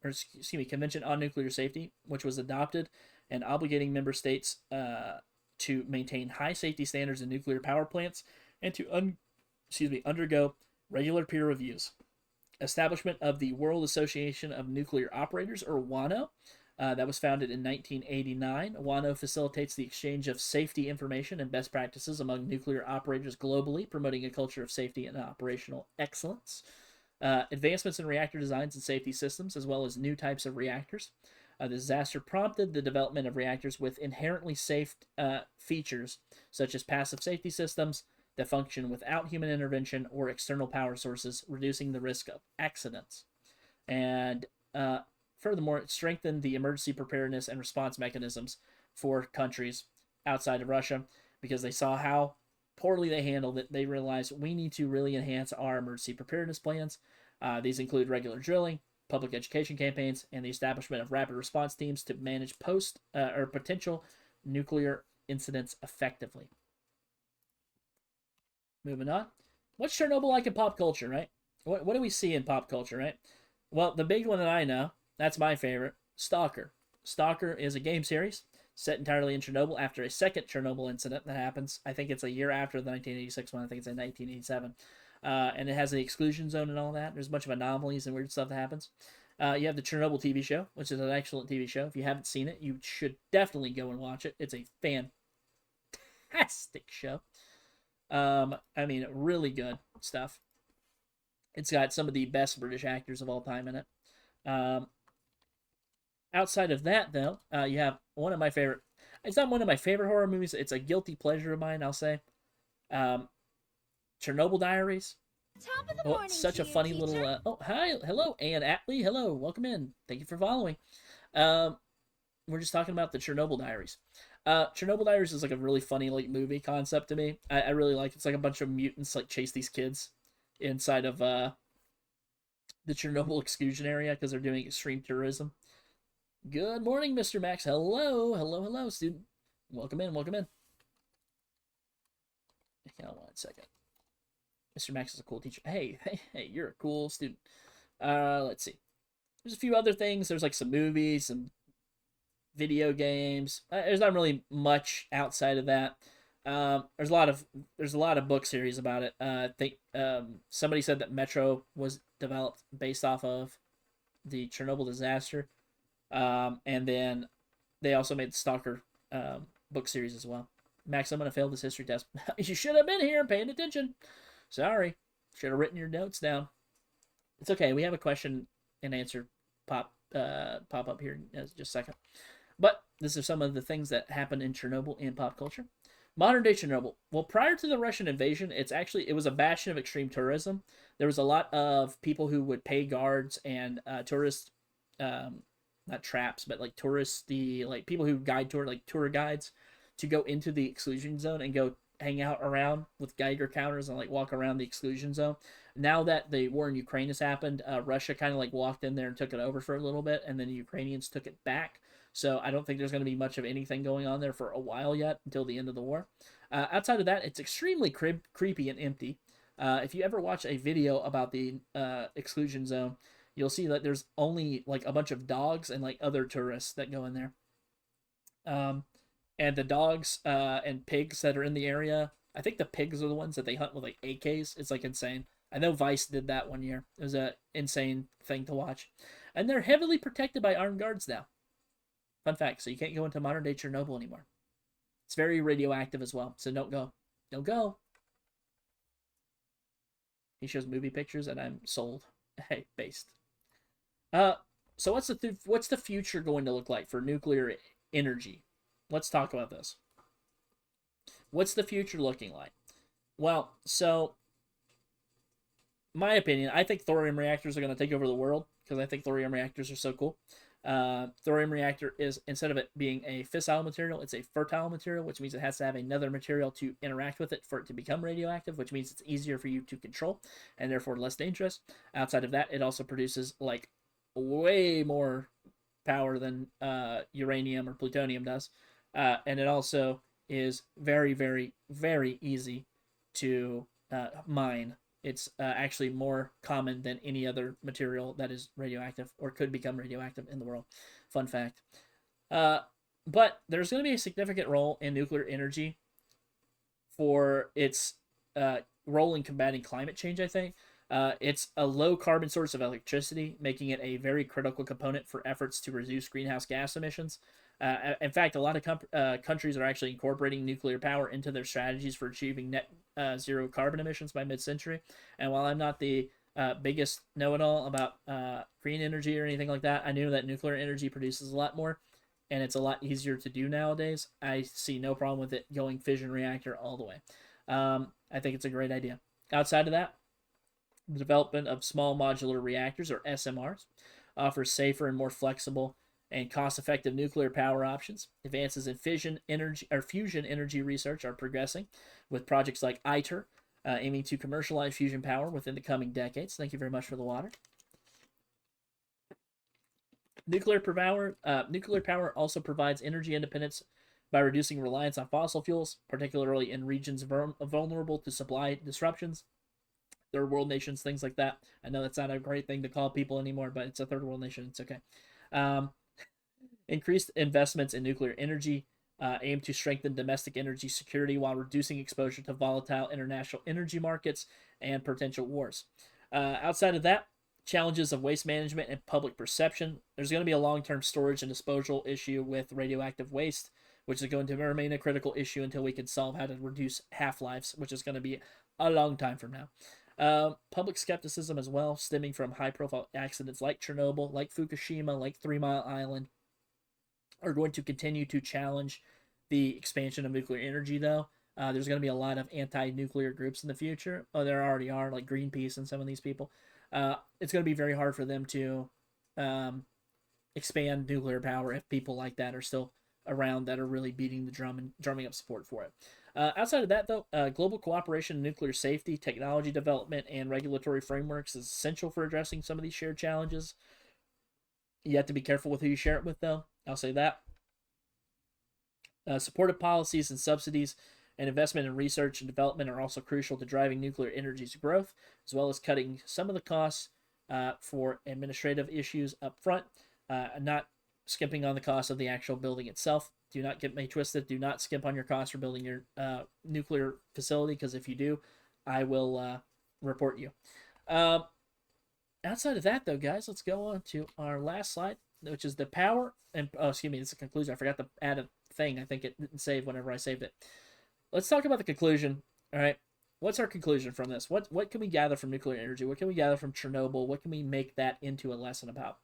S2: which was adopted and obligating member states to maintain high safety standards in nuclear power plants and to undergo regular peer reviews. Establishment of the World Association of Nuclear Operators, or WANO, that was founded in 1989. WANO facilitates the exchange of safety information and best practices among nuclear operators globally, promoting a culture of safety and operational excellence. Advancements in reactor designs and safety systems, as well as new types of reactors. The disaster prompted the development of reactors with inherently safe features, such as passive safety systems that function without human intervention or external power sources, reducing the risk of accidents. And furthermore, it strengthened the emergency preparedness and response mechanisms for countries outside of Russia because they saw how poorly they handled it. They realized we need to really enhance our emergency preparedness plans. These include regular drilling, public education campaigns, and the establishment of rapid response teams to manage potential nuclear incidents effectively. Moving on. What's Chernobyl like in pop culture, right? What do we see in pop culture, right? Well, the big one that I know, that's my favorite, Stalker. Stalker is a game series set entirely in Chernobyl after a second Chernobyl incident that happens. I think it's a year after the 1986 one. I think it's in 1987. And it has the exclusion zone and all that. There's a bunch of anomalies and weird stuff that happens. You have the Chernobyl TV show, which is an excellent TV show. If you haven't seen it, you should definitely go and watch it. It's a fantastic show. Really good stuff. It's got some of the best British actors of all time in it. Outside of that, though, you have one of my favorite... It's not one of my favorite horror movies. It's a guilty pleasure of mine, I'll say. Chernobyl Diaries.
S8: Top of the morning
S2: Such
S8: to
S2: a
S8: you,
S2: funny
S8: teacher.
S2: little... Hello, Ann Atley. Hello, welcome in. Thank you for following. we're just talking about the Chernobyl Diaries. Chernobyl Diaries is like a really funny like movie concept to me. I really like it. It's like a bunch of mutants like chase these kids inside of the Chernobyl exclusion area because they're doing extreme tourism. Good morning, Mr. Max. Hello, hello, hello, student. Welcome in, welcome in. Hang on 1 second. Mr. Max is a cool teacher. Hey, you're a cool student. Let's see. There's a few other things. There's like some movies, some video games. There's not really much outside of that. There's a lot of book series about it. I think somebody said that Metro was developed based off of the Chernobyl disaster, and then they also made the Stalker book series as well. Max, I'm gonna fail this history test. You should have been here paying attention. Sorry, should have written your notes down. It's okay. We have a question and answer pop up here in just a second. But this is some of the things that happened in Chernobyl in pop culture. Modern day Chernobyl. Well, prior to the Russian invasion, it was a bastion of extreme tourism. There was a lot of people who would pay guards and tourists, not traps, but like touristy, like people who guide tour, like tour guides, to go into the exclusion zone and go hang out around with Geiger counters and like walk around the exclusion zone. Now that the war in Ukraine has happened, Russia kind of like walked in there and took it over for a little bit, and then the Ukrainians took it back. So I don't think there's going to be much of anything going on there for a while yet until the end of the war. Outside of that, it's extremely creepy and empty. If you ever watch a video about the exclusion zone, you'll see that there's only like a bunch of dogs and like other tourists that go in there. And the dogs and pigs that are in the area, I think the pigs are the ones that they hunt with like AKs. It's like insane. I know Vice did that one year. It was an insane thing to watch. And they're heavily protected by armed guards now. Fun fact, so you can't go into modern day Chernobyl anymore. It's very radioactive as well, so don't go. Don't go. He shows movie pictures and I'm sold. Hey, based. So what's the future going to look like for nuclear energy? Let's talk about this. What's the future looking like? Well, so my opinion, I think thorium reactors are going to take over the world because I think thorium reactors are so cool. Thorium reactor is, instead of it being a fissile material, it's a fertile material, which means it has to have another material to interact with it for it to become radioactive, which means it's easier for you to control and therefore less dangerous. Outside of that, it also produces like way more power than uranium or plutonium does. And it also is very, very, very easy to mine. It's actually more common than any other material that is radioactive or could become radioactive in the world. Fun fact. But there's going to be a significant role in nuclear energy for its role in combating climate change, I think. It's a low carbon source of electricity, making it a very critical component for efforts to reduce greenhouse gas emissions. In fact, a lot of countries are actually incorporating nuclear power into their strategies for achieving net zero carbon emissions by mid-century. And while I'm not the biggest know-it-all about green energy or anything like that, I know that nuclear energy produces a lot more, and it's a lot easier to do nowadays. I see no problem with it going fission reactor all the way. I think it's a great idea. Outside of that, the development of small modular reactors, or SMRs, offers safer and more flexible and cost-effective nuclear power options. Advances in fusion energy research are progressing, with projects like ITER aiming to commercialize fusion power within the coming decades. Thank you very much for the water. Nuclear power also provides energy independence by reducing reliance on fossil fuels, particularly in regions vulnerable to supply disruptions. Third world nations, things like that. I know that's not a great thing to call people anymore, but it's a third world nation. It's okay. Increased investments in nuclear energy aim to strengthen domestic energy security while reducing exposure to volatile international energy markets and potential wars. Outside of that, challenges of waste management and public perception. There's going to be a long-term storage and disposal issue with radioactive waste, which is going to remain a critical issue until we can solve how to reduce half-lives, which is going to be a long time from now. Public skepticism as well, stemming from high-profile accidents like Chernobyl, like Fukushima, like 3 Mile Island, are going to continue to challenge the expansion of nuclear energy, though. There's going to be a lot of anti-nuclear groups in the future. Oh, there already are, like Greenpeace and some of these people. It's going to be very hard for them to expand nuclear power if people like that are still around that are really beating the drum and drumming up support for it. Outside of that, though, global cooperation in nuclear safety, technology development, and regulatory frameworks is essential for addressing some of these shared challenges. You have to be careful with who you share it with, though. I'll say that. Supportive policies and subsidies and investment in research and development are also crucial to driving nuclear energy's growth, as well as cutting some of the costs for administrative issues up front, not skimping on the cost of the actual building itself. Do not get me twisted. Do not skimp on your costs for building your nuclear facility, because if you do, I will report you. Outside of that, though, guys, let's go on to our last slide, which is the power. And excuse me, it's a conclusion. I forgot to add a thing. I think it didn't save whenever I saved it. Let's talk about the conclusion. All right, what's our conclusion from this? What can we gather from nuclear energy? What can we gather from Chernobyl? What can we make that into a lesson about?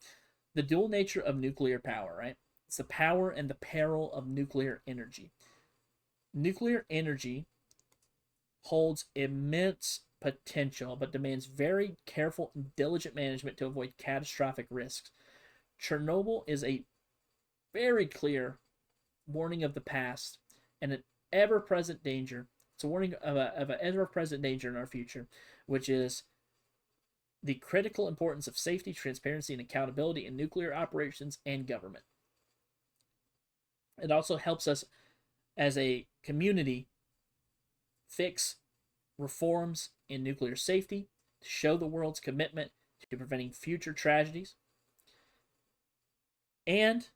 S2: The dual nature of nuclear power, right? It's the power and the peril of nuclear energy. Nuclear energy holds immense potential, but demands very careful and diligent management to avoid catastrophic risks. Chernobyl is a very clear warning of the past and an ever-present danger. It's a warning of an ever-present danger in our future, which is the critical importance of safety, transparency, and accountability in nuclear operations and government. It also helps us as a community fix reforms in nuclear safety to show the world's commitment to preventing future tragedies. And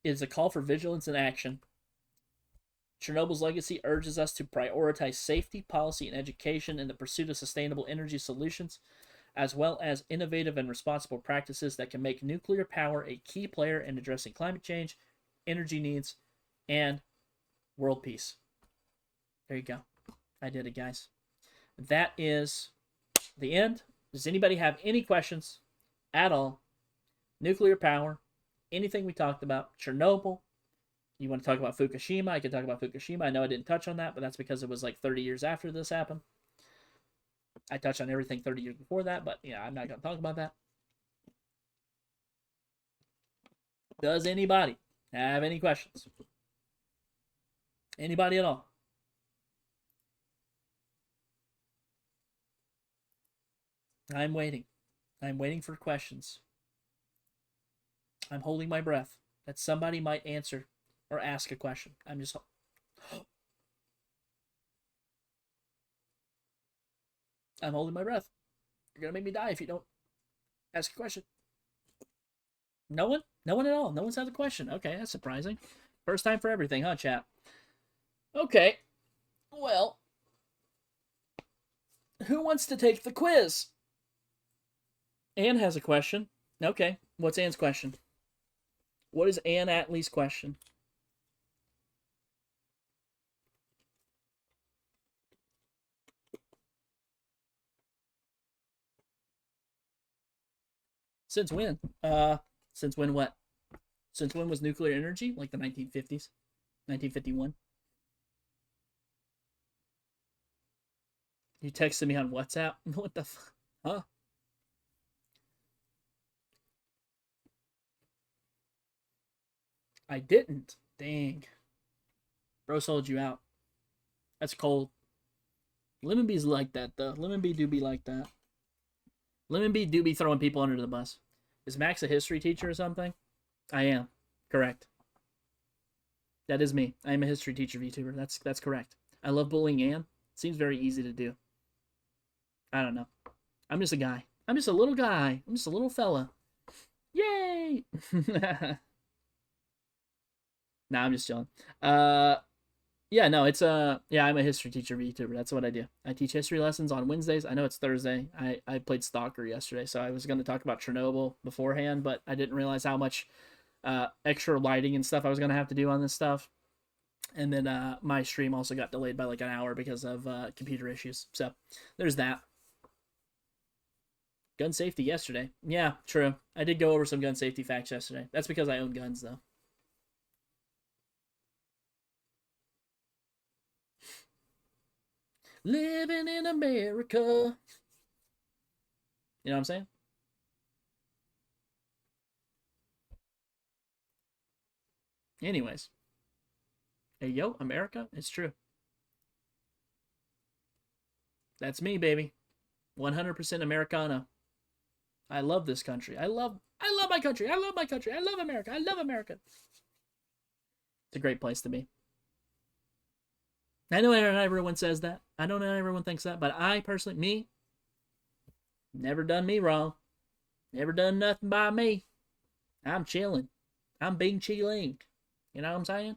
S2: it is a call for vigilance and action. Chernobyl's legacy urges us to prioritize safety, policy, and education in the pursuit of sustainable energy solutions, as well as innovative and responsible practices that can make nuclear power a key player in addressing climate change, energy needs, and world peace. There you go. I did it, guys. That is the end. Does anybody have any questions at all? Nuclear power, anything we talked about, Chernobyl. You want to talk about Fukushima? I can talk about Fukushima. I know I didn't touch on that, but that's because it was like 30 years after this happened. I touched on everything 30 years before that, but yeah, I'm not going to talk about that. Does anybody have any questions? Anybody at all? I'm waiting. I'm waiting for questions. I'm holding my breath that somebody might answer or ask a question. I'm just... I'm holding my breath. You're going to make me die if you don't ask a question. No one? No one at all. No one's had a question. Okay, that's surprising. First time for everything, huh, chat? Okay. Well, who wants to take the quiz? Anne has a question. Okay, what's Anne's question? What is Anne Atlee's question? Since when? Since when what? Since when was nuclear energy? Like the 1950s? 1951? You texted me on WhatsApp? What the fuck? Huh? I didn't. Dang. Bro sold you out. That's cold. Lemon Bee's like that, though. Lemon Bee do be like that. Lemon Bee do be throwing people under the bus. Is Max a history teacher or something? I am. Correct. That is me. I am a history teacher VTuber. That's correct. I love bullying Anne. Seems very easy to do. I don't know. I'm just a guy. I'm just a little guy. I'm just a little fella. Yay! Nah, I'm just chilling. Yeah, no, it's yeah, I'm a history teacher VTuber. That's what I do. I teach history lessons on Wednesdays. I know it's Thursday. I played Stalker yesterday, so I was going to talk about Chernobyl beforehand, but I didn't realize how much extra lighting and stuff I was going to have to do on this stuff. And then my stream also got delayed by like an hour because of computer issues. So there's that. Gun safety yesterday. Yeah, true. I did go over some gun safety facts yesterday. That's because I own guns, though. Living in America. You know what I'm saying? Anyways. Hey, yo, America. It's true. That's me, baby. 100% Americano. I love this country. I love my country. I love my country. I love America. I love America. It's a great place to be. I know not everyone says that. I know not everyone thinks that, but I personally, me, never done me wrong. Never done nothing by me. I'm chilling. I'm being chilling. You know what I'm saying?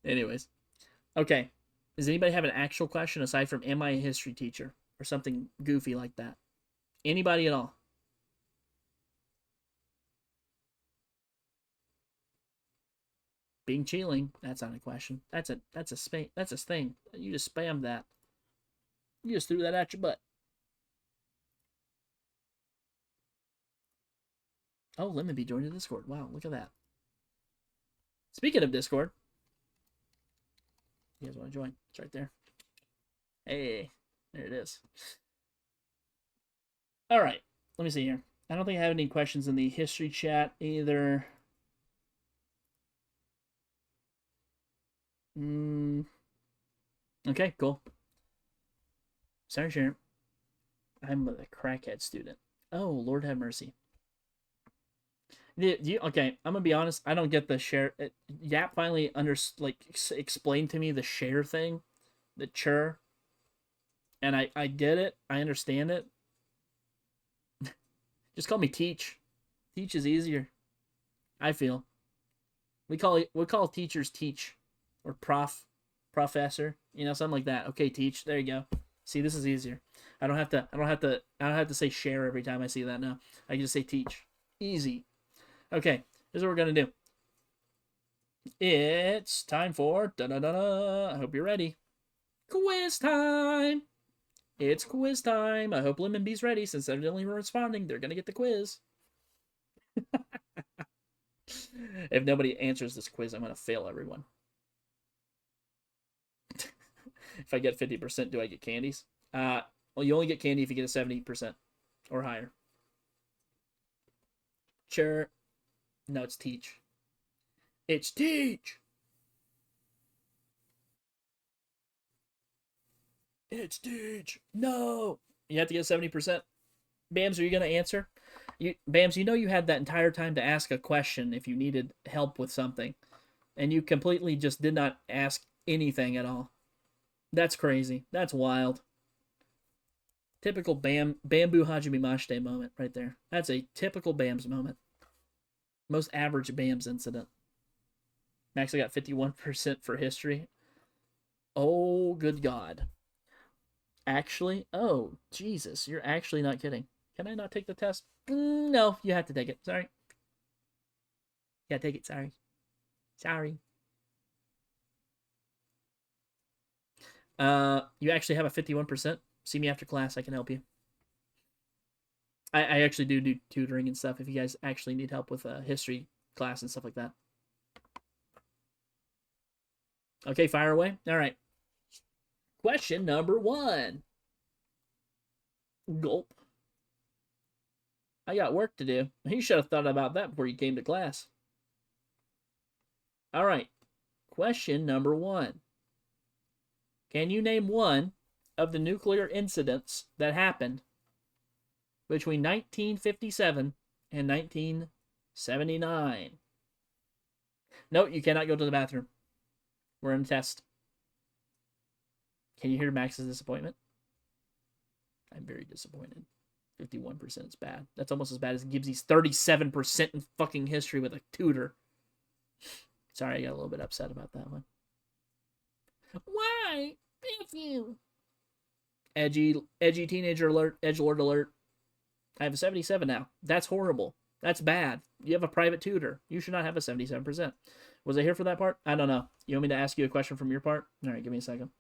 S2: Anyways. Okay. Does anybody have an actual question aside from, am I a history teacher? Or something goofy like that? Anybody at all? Being chilling. That's not a question. That's a thing. You just spammed that. You just threw that at your butt. Oh, Lemon Bee joined the Discord. Wow, look at that. Speaking of Discord, you guys want to join? It's right there. Hey, there it is. All right, let me see here. I don't think I have any questions in the history chat either. Okay, cool. Sorry, Sharon. I'm a crackhead student. Oh, Lord have mercy. Okay, I'm gonna be honest. I don't get the share. Yap finally explained to me the share thing, the chur, and I get it. I understand it. Just call me Teach. Teach is easier. I feel. We call teachers Teach, or professor. You know, something like that. Okay, Teach. There you go. See, this is easier. I don't have to say share every time I see that now. I can just say Teach. Easy. Okay, here's what we're gonna do. It's time for I hope you're ready. Quiz time. It's quiz time. I hope Lemon Bee's ready, since they're the only one responding. They're gonna get the quiz. If nobody answers this quiz, I'm gonna fail everyone. If I get 50%, do I get candies? Well, you only get candy if you get a 70% or higher. Sure. No, it's Teach. It's Teach. It's Teach. No. You have to get 70%. Bams, are you going to answer? Bams, you know you had that entire time to ask a question if you needed help with something. And you completely just did not ask anything at all. That's crazy. That's wild. Typical Bamboo Hajime Mashite moment right there. That's a typical Bams moment. Most average Bams incident. Max, I got 51% for history. Oh, good God. Actually? Oh, Jesus. You're actually not kidding. Can I not take the test? No, you have to take it. Sorry. Yeah, take it. Sorry. Sorry. You actually have a 51%. See me after class. I can help you. I actually do tutoring and stuff if you guys actually need help with a history class and stuff like that. Okay, fire away. All right. Question number 1. Gulp. I got work to do. You should have thought about that before you came to class. All right. Question number 1. Can you name one of the nuclear incidents that happened between 1957 and 1979? No, you cannot go to the bathroom. We're in a test. Can you hear Max's disappointment? I'm very disappointed. 51% is bad. That's almost as bad as Gibbsy's 37% in fucking history with a tutor. Sorry, I got a little bit upset about that one. Why? Thank you. Edgy teenager alert. Edgelord alert. I have a 77 now. That's horrible. That's bad. You have a private tutor. You should not have a 77%. Was I here for that part? I don't know. You want me to ask you a question from your part? All right, give me a second.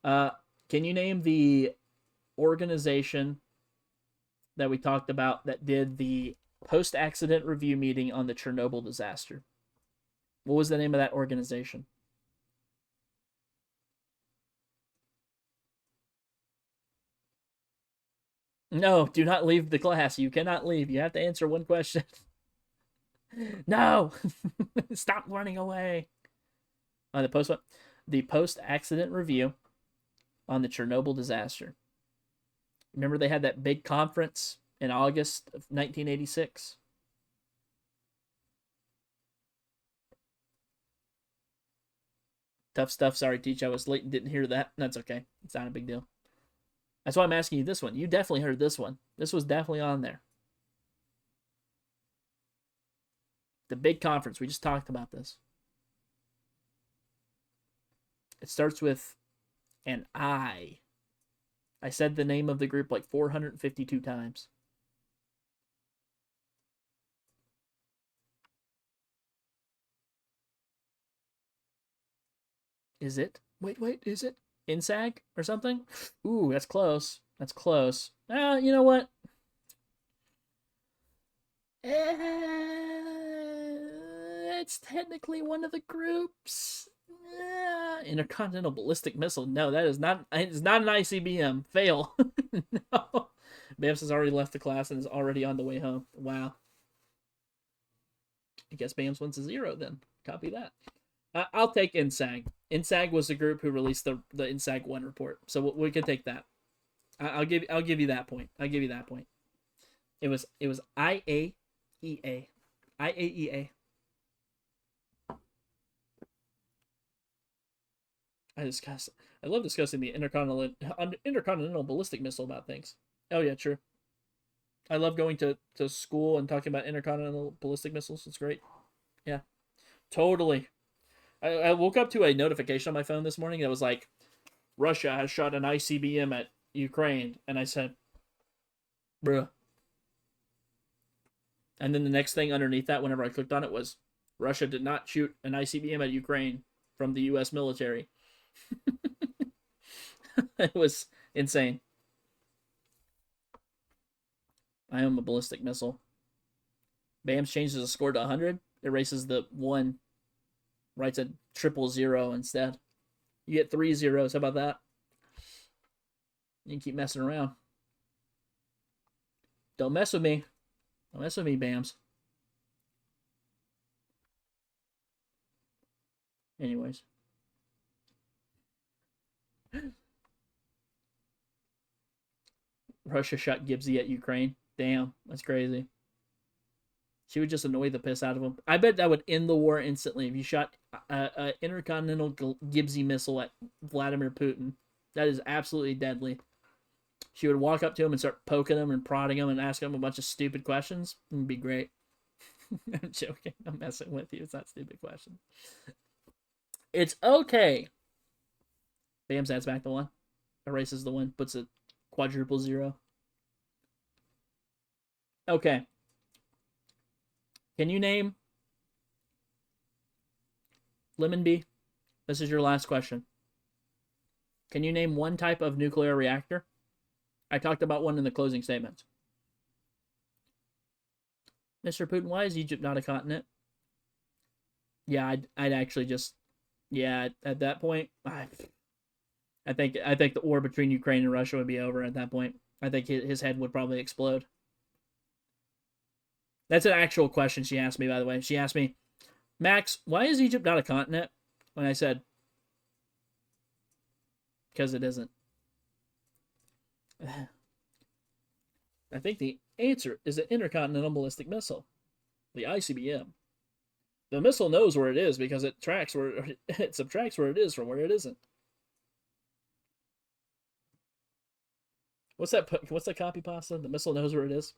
S2: Can you name the organization that we talked about that did the post-accident review meeting on the Chernobyl disaster? What was the name of that organization? No, do not leave the class. You cannot leave. You have to answer one question. No! Stop running away. The post-accident review on the Chernobyl disaster. Remember they had that big conference in August of 1986? Tough stuff. Sorry, Teach. I was late and didn't hear that. That's okay. It's not a big deal. That's why I'm asking you this one. You definitely heard this one. This was definitely on there. The big conference. We just talked about this. It starts with an I. I said the name of the group like 452 times. Is it? Wait, is it? INSAG or something? Ooh, that's close. That's close. You know what? It's technically one of the groups. Intercontinental ballistic missile. No, that is not. It's not an ICBM. Fail. No. Bams has already left the class and is already on the way home. Wow. I guess Bams wins a 0 then. Copy that. I'll take INSAG. INSAG was the group who released the INSAG 1 report, so we can take that. I'll give you that point. I'll give you that point. It was IAEA. IAEA. I love discussing the intercontinental ballistic missile about things. Oh yeah, true. I love going to school and talking about intercontinental ballistic missiles. It's great. Yeah, totally. I woke up to a notification on my phone this morning that was like, Russia has shot an ICBM at Ukraine. And I said, bruh. And then the next thing underneath that, whenever I clicked on it, was, Russia did not shoot an ICBM at Ukraine from the U.S. military. It was insane. I am a ballistic missile. BAMS changes the score to 100. Erases the 1. Writes a 000 instead. You get 3 zeros. How about that? You can keep messing around. Don't mess with me. Don't mess with me, BAMS. Anyways. Russia shot Gibbsy at Ukraine. Damn, that's crazy. She would just annoy the piss out of him. I bet that would end the war instantly if you shot an intercontinental Gibbsy missile at Vladimir Putin. That is absolutely deadly. She would walk up to him and start poking him and prodding him and asking him a bunch of stupid questions. It would be great. I'm joking. I'm messing with you. It's not stupid questions. It's okay. BAMS adds back the 1. Erases the 1. Puts a quadruple 0. Okay. Can you name Lemon Bee? This is your last question. Can you name one type of nuclear reactor? I talked about one in the closing statements. Mr. Putin, why is Egypt not a continent? Yeah, I'd actually just, yeah, at that point, I think the war between Ukraine and Russia would be over at that point. I think his head would probably explode. That's an actual question she asked me, by the way. She asked me, Max, why is Egypt not a continent? When I said, because it isn't. I think the answer is an intercontinental ballistic missile, the ICBM. The missile knows where it is because it subtracts where it is from where it isn't. What's that copy pasta? The missile knows where it is.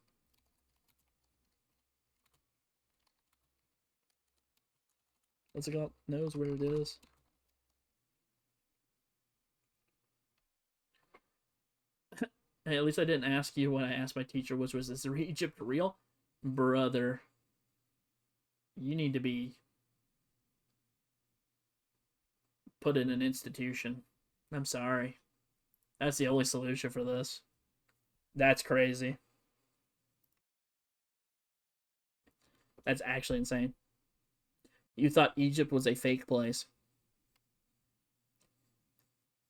S2: What's it called? Knows where it is. Hey, at least I didn't ask you when I asked my teacher, was this Egypt real? Brother. You need to be put in an institution. I'm sorry. That's the only solution for this. That's crazy. That's actually insane. You thought Egypt was a fake place.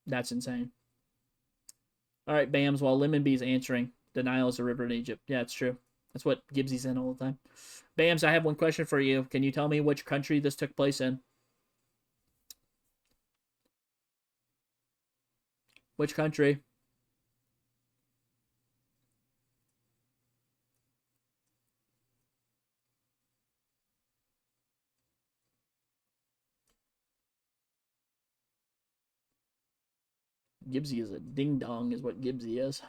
S2: That's insane. All right, BAMS, while Lemon Bee's answering, The Nile is a river in Egypt. Yeah, it's true. That's what Gibbsy's in all the time. Bams, I have one question for you. Can you tell me which country this took place in? Which country? Gibbsy is a ding-dong is what Gibbsy is.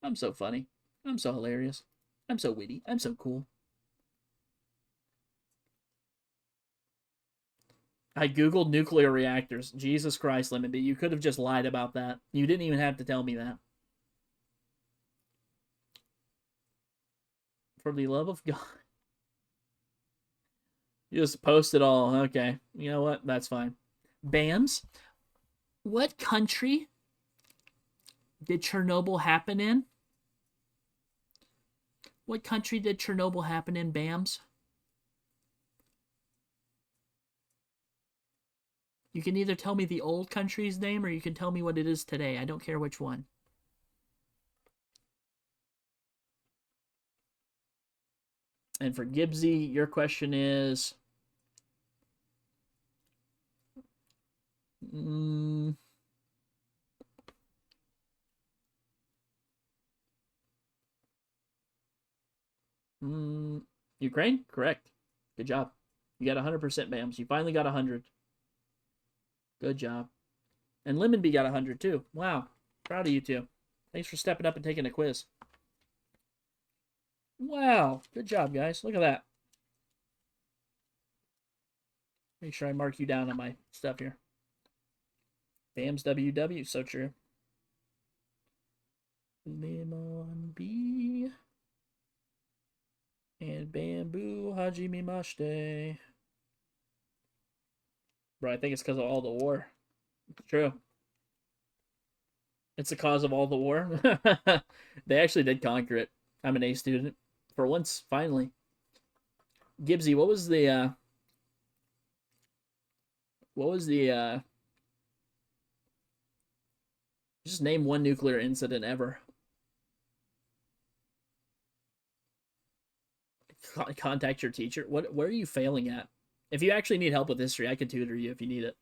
S2: I'm so funny. I'm so hilarious. I'm so witty. I'm so cool. I googled nuclear reactors. Jesus Christ, Lemon B. You could have just lied about that. You didn't even have to tell me that. For the love of God. You just post it all. Okay. You know what? That's fine. Bams, what country did Chernobyl happen in? What country did Chernobyl happen in, Bams? You can either tell me the old country's name or you can tell me what it is today. I don't care which one. And for Gibbsy, your question is... Ukraine? Correct. Good job. You got 100%, Bams. You finally got 100. Good job. And Lemon Bee got 100 too. Wow. Proud of you two. Thanks for stepping up and taking a quiz. Wow. Good job, guys. Look at that. Make sure I mark you down on my stuff here. Bams WW. So true. Lemon Bee. And Bamboo Hajime Mashite. Bro, I think it's because of all the war. It's true. It's the cause of all the war. They actually did conquer it. I'm an A student. For once, finally. Gibbsy, what was the just name one nuclear incident ever. Contact your teacher. Where are you failing at? If you actually need help with history, I can tutor you if you need it.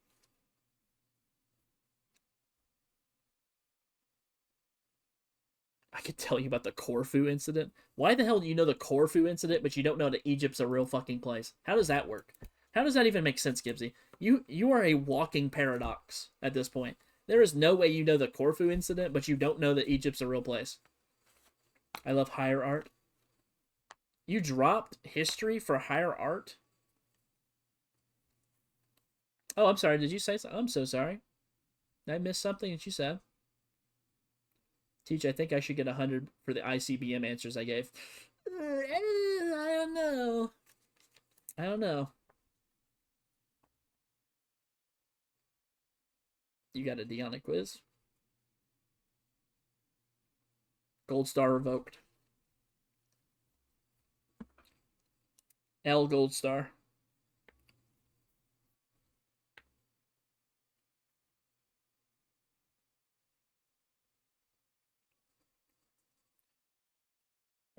S2: I could tell you about the Corfu incident. Why the hell do you know the Corfu incident, but you don't know that Egypt's a real fucking place? How does that work? How does that even make sense, Gibbsy? You are a walking paradox at this point. There is no way you know the Corfu incident, but you don't know that Egypt's a real place. I love higher art. You dropped history for higher art? Oh, I'm sorry. Did you say something? I'm so sorry. Did I miss something that you said? Teach, I think I should get 100 for the ICBM answers I gave. I don't know. I don't know. You got a D on a quiz? Gold star revoked. L gold star.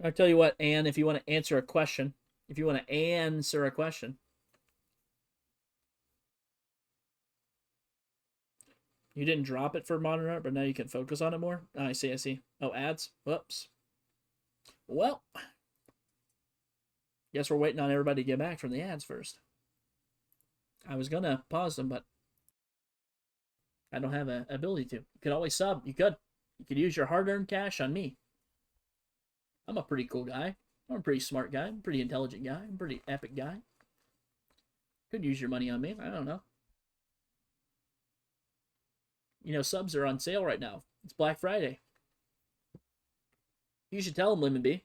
S2: I'll tell you what, Anne, if you want to answer a question, you didn't drop it for modern art, but now you can focus on it more. Oh, I see. Oh, ads. Whoops. Well, guess we're waiting on everybody to get back from the ads first. I was gonna pause them, but I don't have an ability to. You could always sub. You could use your hard-earned cash on me. I'm a pretty cool guy. I'm a pretty smart guy. I'm a pretty intelligent guy. I'm a pretty epic guy. Could use your money on me. I don't know. You know, subs are on sale right now. It's Black Friday. You should tell them, Lemon B.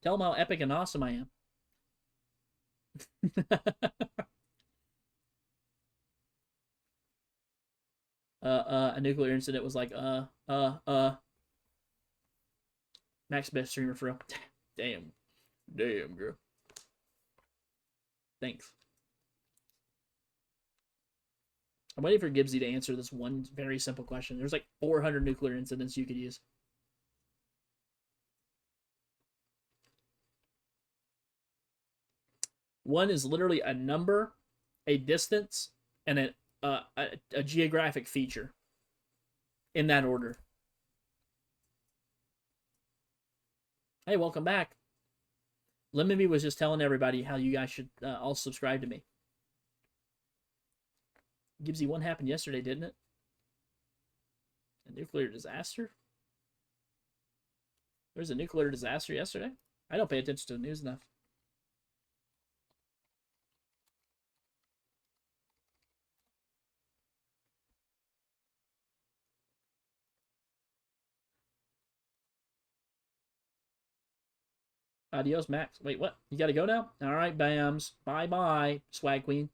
S2: Tell them how epic and awesome I am. A nuclear incident was like, Max best streamer for real. Damn, girl. Thanks. I'm waiting for Gibbsy to answer this one very simple question. There's like 400 nuclear incidents you could use. One is literally a number, a distance, and a geographic feature. In that order. Hey, welcome back. Lemony was just telling everybody how you guys should all subscribe to me. Gibbsy, one happened yesterday, didn't it? A nuclear disaster? There was a nuclear disaster yesterday? I don't pay attention to the news enough. Adios, Max. Wait, what? You gotta go now? Alright, Bams. Bye-bye, Swag Queen.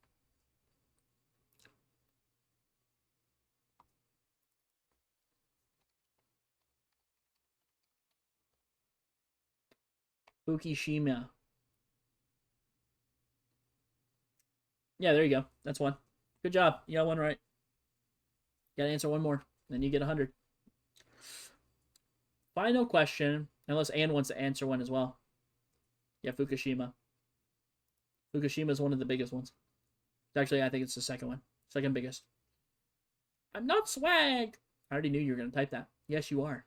S2: Fukushima. Yeah, there you go. That's one. Good job. You got one right. Gotta answer one more. Then you get 100. Final question. Unless Anne wants to answer one as well. Yeah, Fukushima. Fukushima is one of the biggest ones. Actually, I think it's the second one. Second biggest. I'm not swag. I already knew you were going to type that. Yes, you are.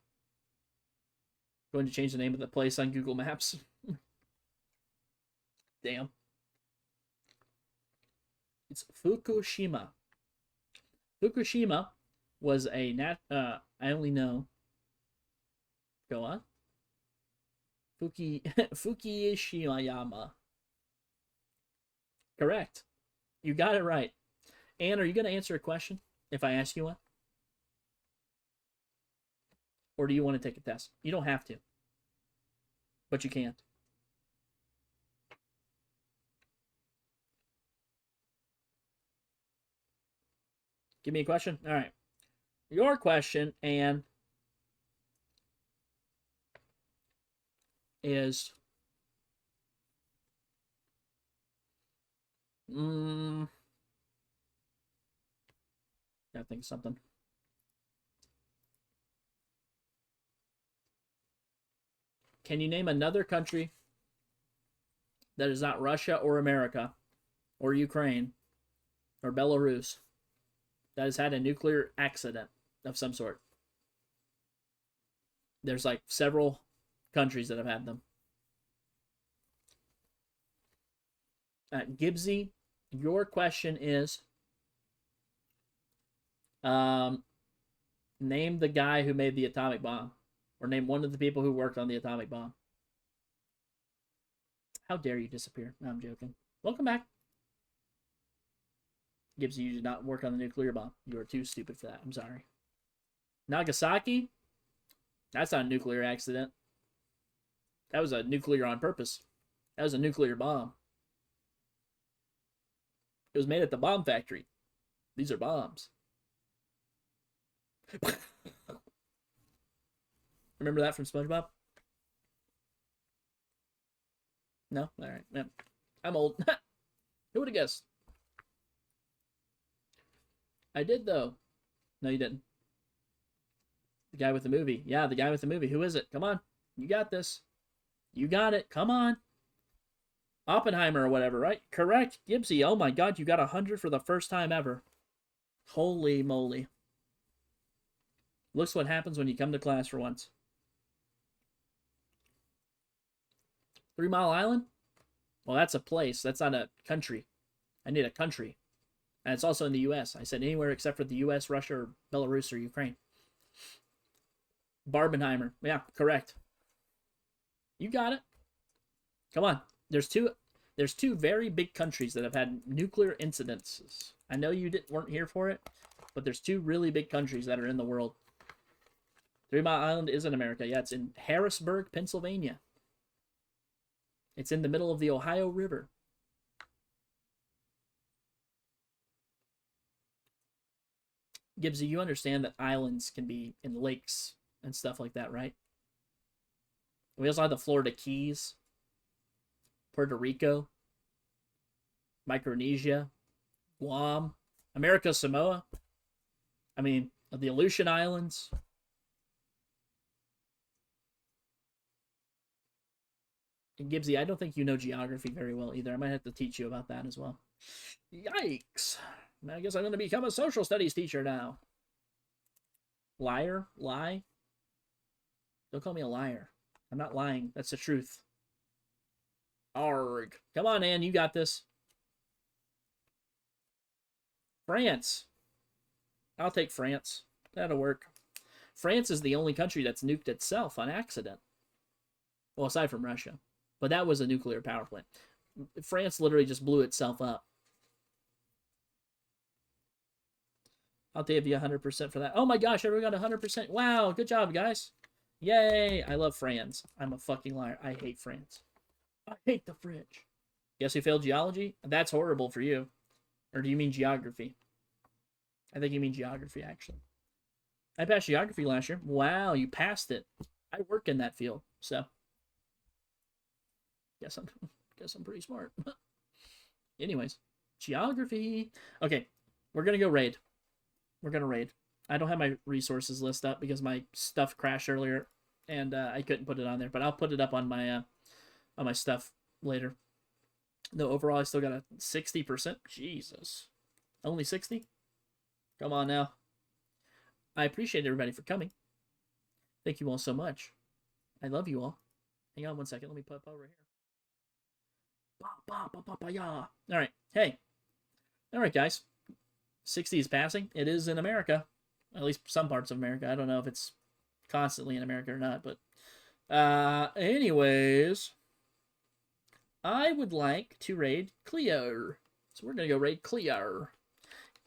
S2: Going to change the name of the place on Google Maps. Damn. It's Fukushima. Fukushima was a I only know. Go on. Fukushima. Correct. You got it right. Anne, are you going to answer a question if I ask you one? Or do you want to take a test? You don't have to. But you can't. Give me a question. All right. Your question, Anne, is gotta think of something. Can you name another country that is not Russia or America or Ukraine or Belarus that has had a nuclear accident of some sort? There's like several countries that have had them. Gibbsy, your question is name the guy who made the atomic bomb, or name one of the people who worked on the atomic bomb. How dare you disappear? No, I'm joking. Welcome back. Gibbsy, you did not work on the nuclear bomb. You are too stupid for that. I'm sorry. Nagasaki? That's not a nuclear accident. That was a nuclear on purpose. That was a nuclear bomb. It was made at the bomb factory. These are bombs. Remember that from SpongeBob? No? Alright. Yeah. I'm old. Who would have guessed? I did, though. No, you didn't. The guy with the movie. Yeah, the guy with the movie. Who is it? Come on. You got this. You got it. Come on. Oppenheimer or whatever, right? Correct. Gibbsy. Oh my god, you got 100 for the first time ever. Holy moly. Looks what happens when you come to class for once. 3 Mile Island? Well, that's a place. That's not a country. I need a country. And it's also in the U.S. I said anywhere except for the U.S., Russia, or Belarus, or Ukraine. Barbenheimer. Yeah, correct. You got it. Come on. There's two very big countries that have had nuclear incidences. I know you weren't here for it, but there's 2 really big countries that are in the world. 3 Mile Island is in America. Yeah, it's in Harrisburg, Pennsylvania. It's in the middle of the Ohio River. Gibbsy, you understand that islands can be in lakes and stuff like that, right? We also have the Florida Keys, Puerto Rico, Micronesia, Guam. America, Samoa. I mean, the Aleutian Islands. And Gibbsy, I don't think you know geography very well either. I might have to teach you about that as well. Yikes. I guess I'm going to become a social studies teacher now. Liar? Lie? Don't call me a liar. I'm not lying. That's the truth. Arg. Come on, Ann. You got this. France. I'll take France. That'll work. France is the only country that's nuked itself on accident. Well, aside from Russia. But that was a nuclear power plant. France literally just blew itself up. I'll give you 100% for that. Oh my gosh, everyone got 100%. Wow, good job, guys. Yay. I love France. I'm a fucking liar. I hate France. I hate the French. Guess who failed geology? That's horrible for you. Or do you mean geography? I think you mean geography, actually. I passed geography last year. Wow, you passed it. I work in that field, so guess I'm pretty smart. Anyways, geography. Okay, we're gonna go raid. We're gonna raid. I don't have my resources list up because my stuff crashed earlier, and I couldn't put it on there. But I'll put it up on my stuff later. Though overall, I still got a 60%. Jesus, only 60. Come on now. I appreciate everybody for coming. Thank you all so much. I love you all. Hang on one second. Let me pop over here. All right. Hey. All right, guys. 60 is passing. It is in America. At least some parts of America. I don't know if it's constantly in America or not. But anyways, I would like to raid Cleo. So we're going to go raid Cleo.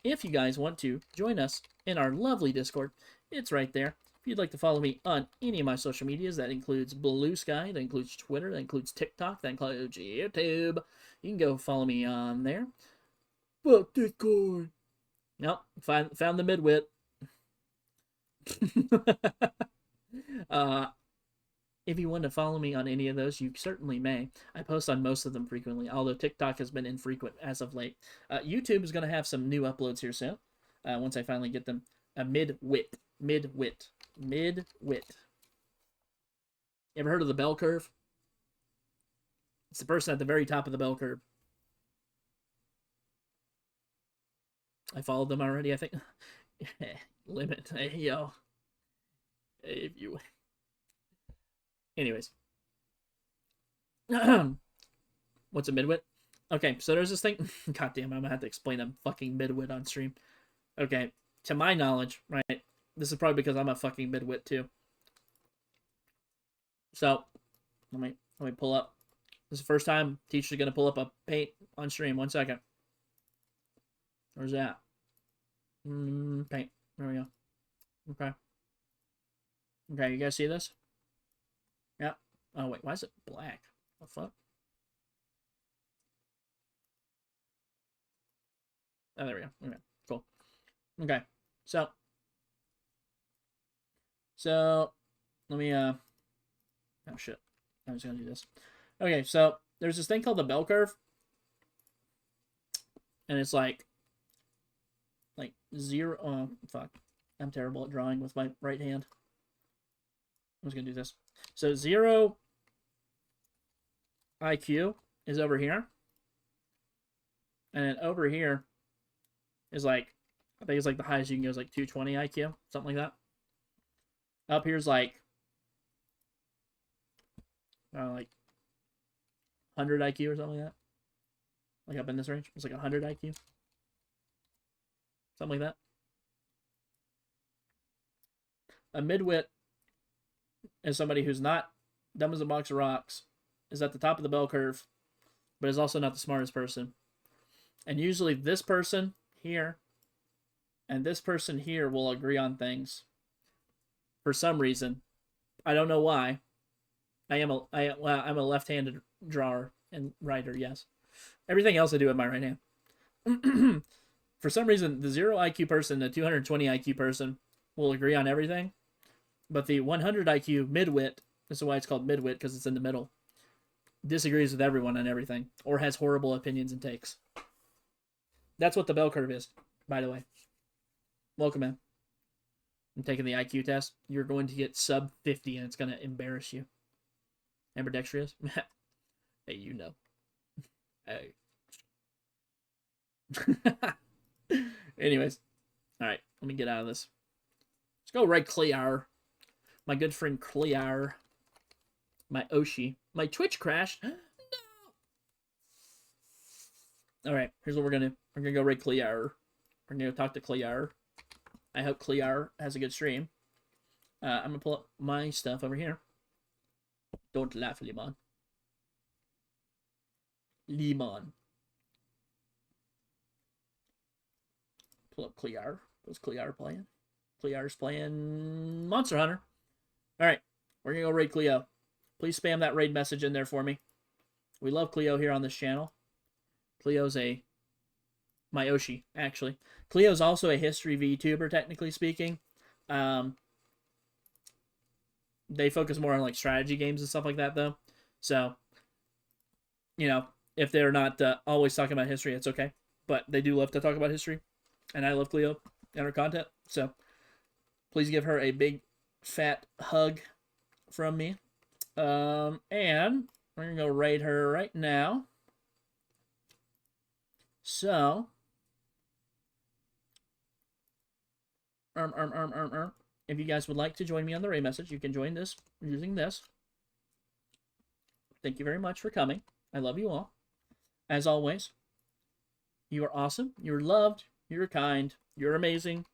S2: If you guys want to join us in our lovely Discord, it's right there. If you'd like to follow me on any of my social medias, that includes Bluesky, that includes Twitter, that includes TikTok, that includes YouTube, you can go follow me on there. Fuck Discord. Nope, found the midwit. If you want to follow me on any of those, you certainly may. I post on most of them frequently, although TikTok has been infrequent as of late. YouTube is going to have some new uploads here soon, once I finally get them. Midwit. You ever heard of the bell curve? It's the person at the very top of the bell curve. I followed them already, I think. Limit. Hey, yo. If you... Anyways. What's a midwit? Okay, so there's this thing. God damn, I'm gonna have to explain a fucking midwit on stream. Okay, to my knowledge, right? This is probably because I'm a fucking midwit too. So, let me pull up. This is the first time teacher's gonna pull up a paint on stream. 1 second. Where's that? Paint. There we go. Okay. Okay, you guys see this? Yeah. Oh, wait. Why is it black? What the fuck? Oh, there we go. Okay. Cool. Okay. So, let me, oh, shit. I was going to do this. Okay, so, there's this thing called the bell curve. And it's like zero, oh, fuck. I'm terrible at drawing with my right hand. I'm just going to do this. So 0 IQ is over here. And then over here is like, I think it's like the highest you can go is like 220 IQ. Something like that. Up here's like 100 IQ or something like that. Like up in this range. It's like 100 IQ. Something like that. A midwit is somebody who's not dumb as a box of rocks, is at the top of the bell curve, but is also not the smartest person. And usually this person here and this person here will agree on things. For some reason. I don't know why. I'm a left-handed drawer and writer, yes. Everything else I do with my right hand. For some reason, the 0 IQ person, the 220 IQ person will agree on everything. But the 100 IQ midwit, this is why it's called midwit, because it's in the middle, disagrees with everyone on everything, or has horrible opinions and takes. That's what the bell curve is. by the way. Welcome, man. I'm taking the IQ test. You're going to get sub 50, and it's going to embarrass you. Ambidextrous? Hey, you know. Hey. Anyways. Alright, let me get out of this. Let's go right Clear. My good friend Clear. My Oshi. My Twitch crashed. No! Alright, here's what we're going to do. We're going to go right Clear. We're going to go talk to Clear. I hope Clear has a good stream. I'm going to pull up my stuff over here. Don't laugh, Limon. Limon. Pull up Clear. What's Clear playing? Clear's playing Monster Hunter. Alright, we're going to go raid Cleo. Please spam that raid message in there for me. We love Cleo here on this channel. Cleo's my Oshi, actually. Cleo's also a history VTuber, technically speaking. They focus more on like strategy games and stuff like that, though. So, you know, if they're not always talking about history, it's okay. But they do love to talk about history. And I love Cleo and her content. So, please give her a big, fat hug from me. And we're going to go raid her right now. So, if you guys would like to join me on the raid message, you can join this using this. Thank you very much for coming. I love you all. As always, you are awesome. You're loved. You're kind. You're amazing.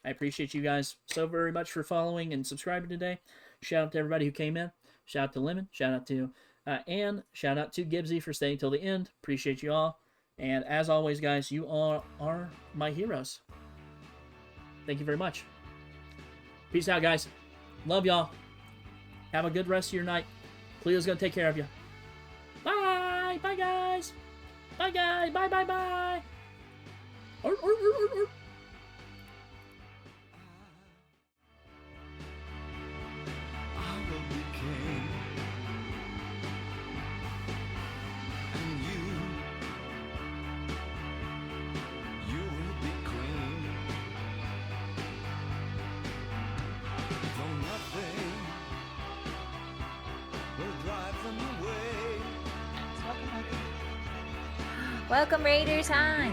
S2: I appreciate you guys so very much for following and subscribing today. Shout out to everybody who came in. Shout out to Lemon. Shout out to Ann. Shout out to Gibbsy for staying till the end. Appreciate you all. And as always, guys, you all are my heroes. Thank you very much. Peace out, guys. Love y'all. Have a good rest of your night. Cleo's going to take care of you. Bye. Bye, guys. Bye, guys. Bye, bye, bye. I
S1: will be king, and you will be queen. Though nothing will drive them away.
S9: Welcome, Raiders. Hi.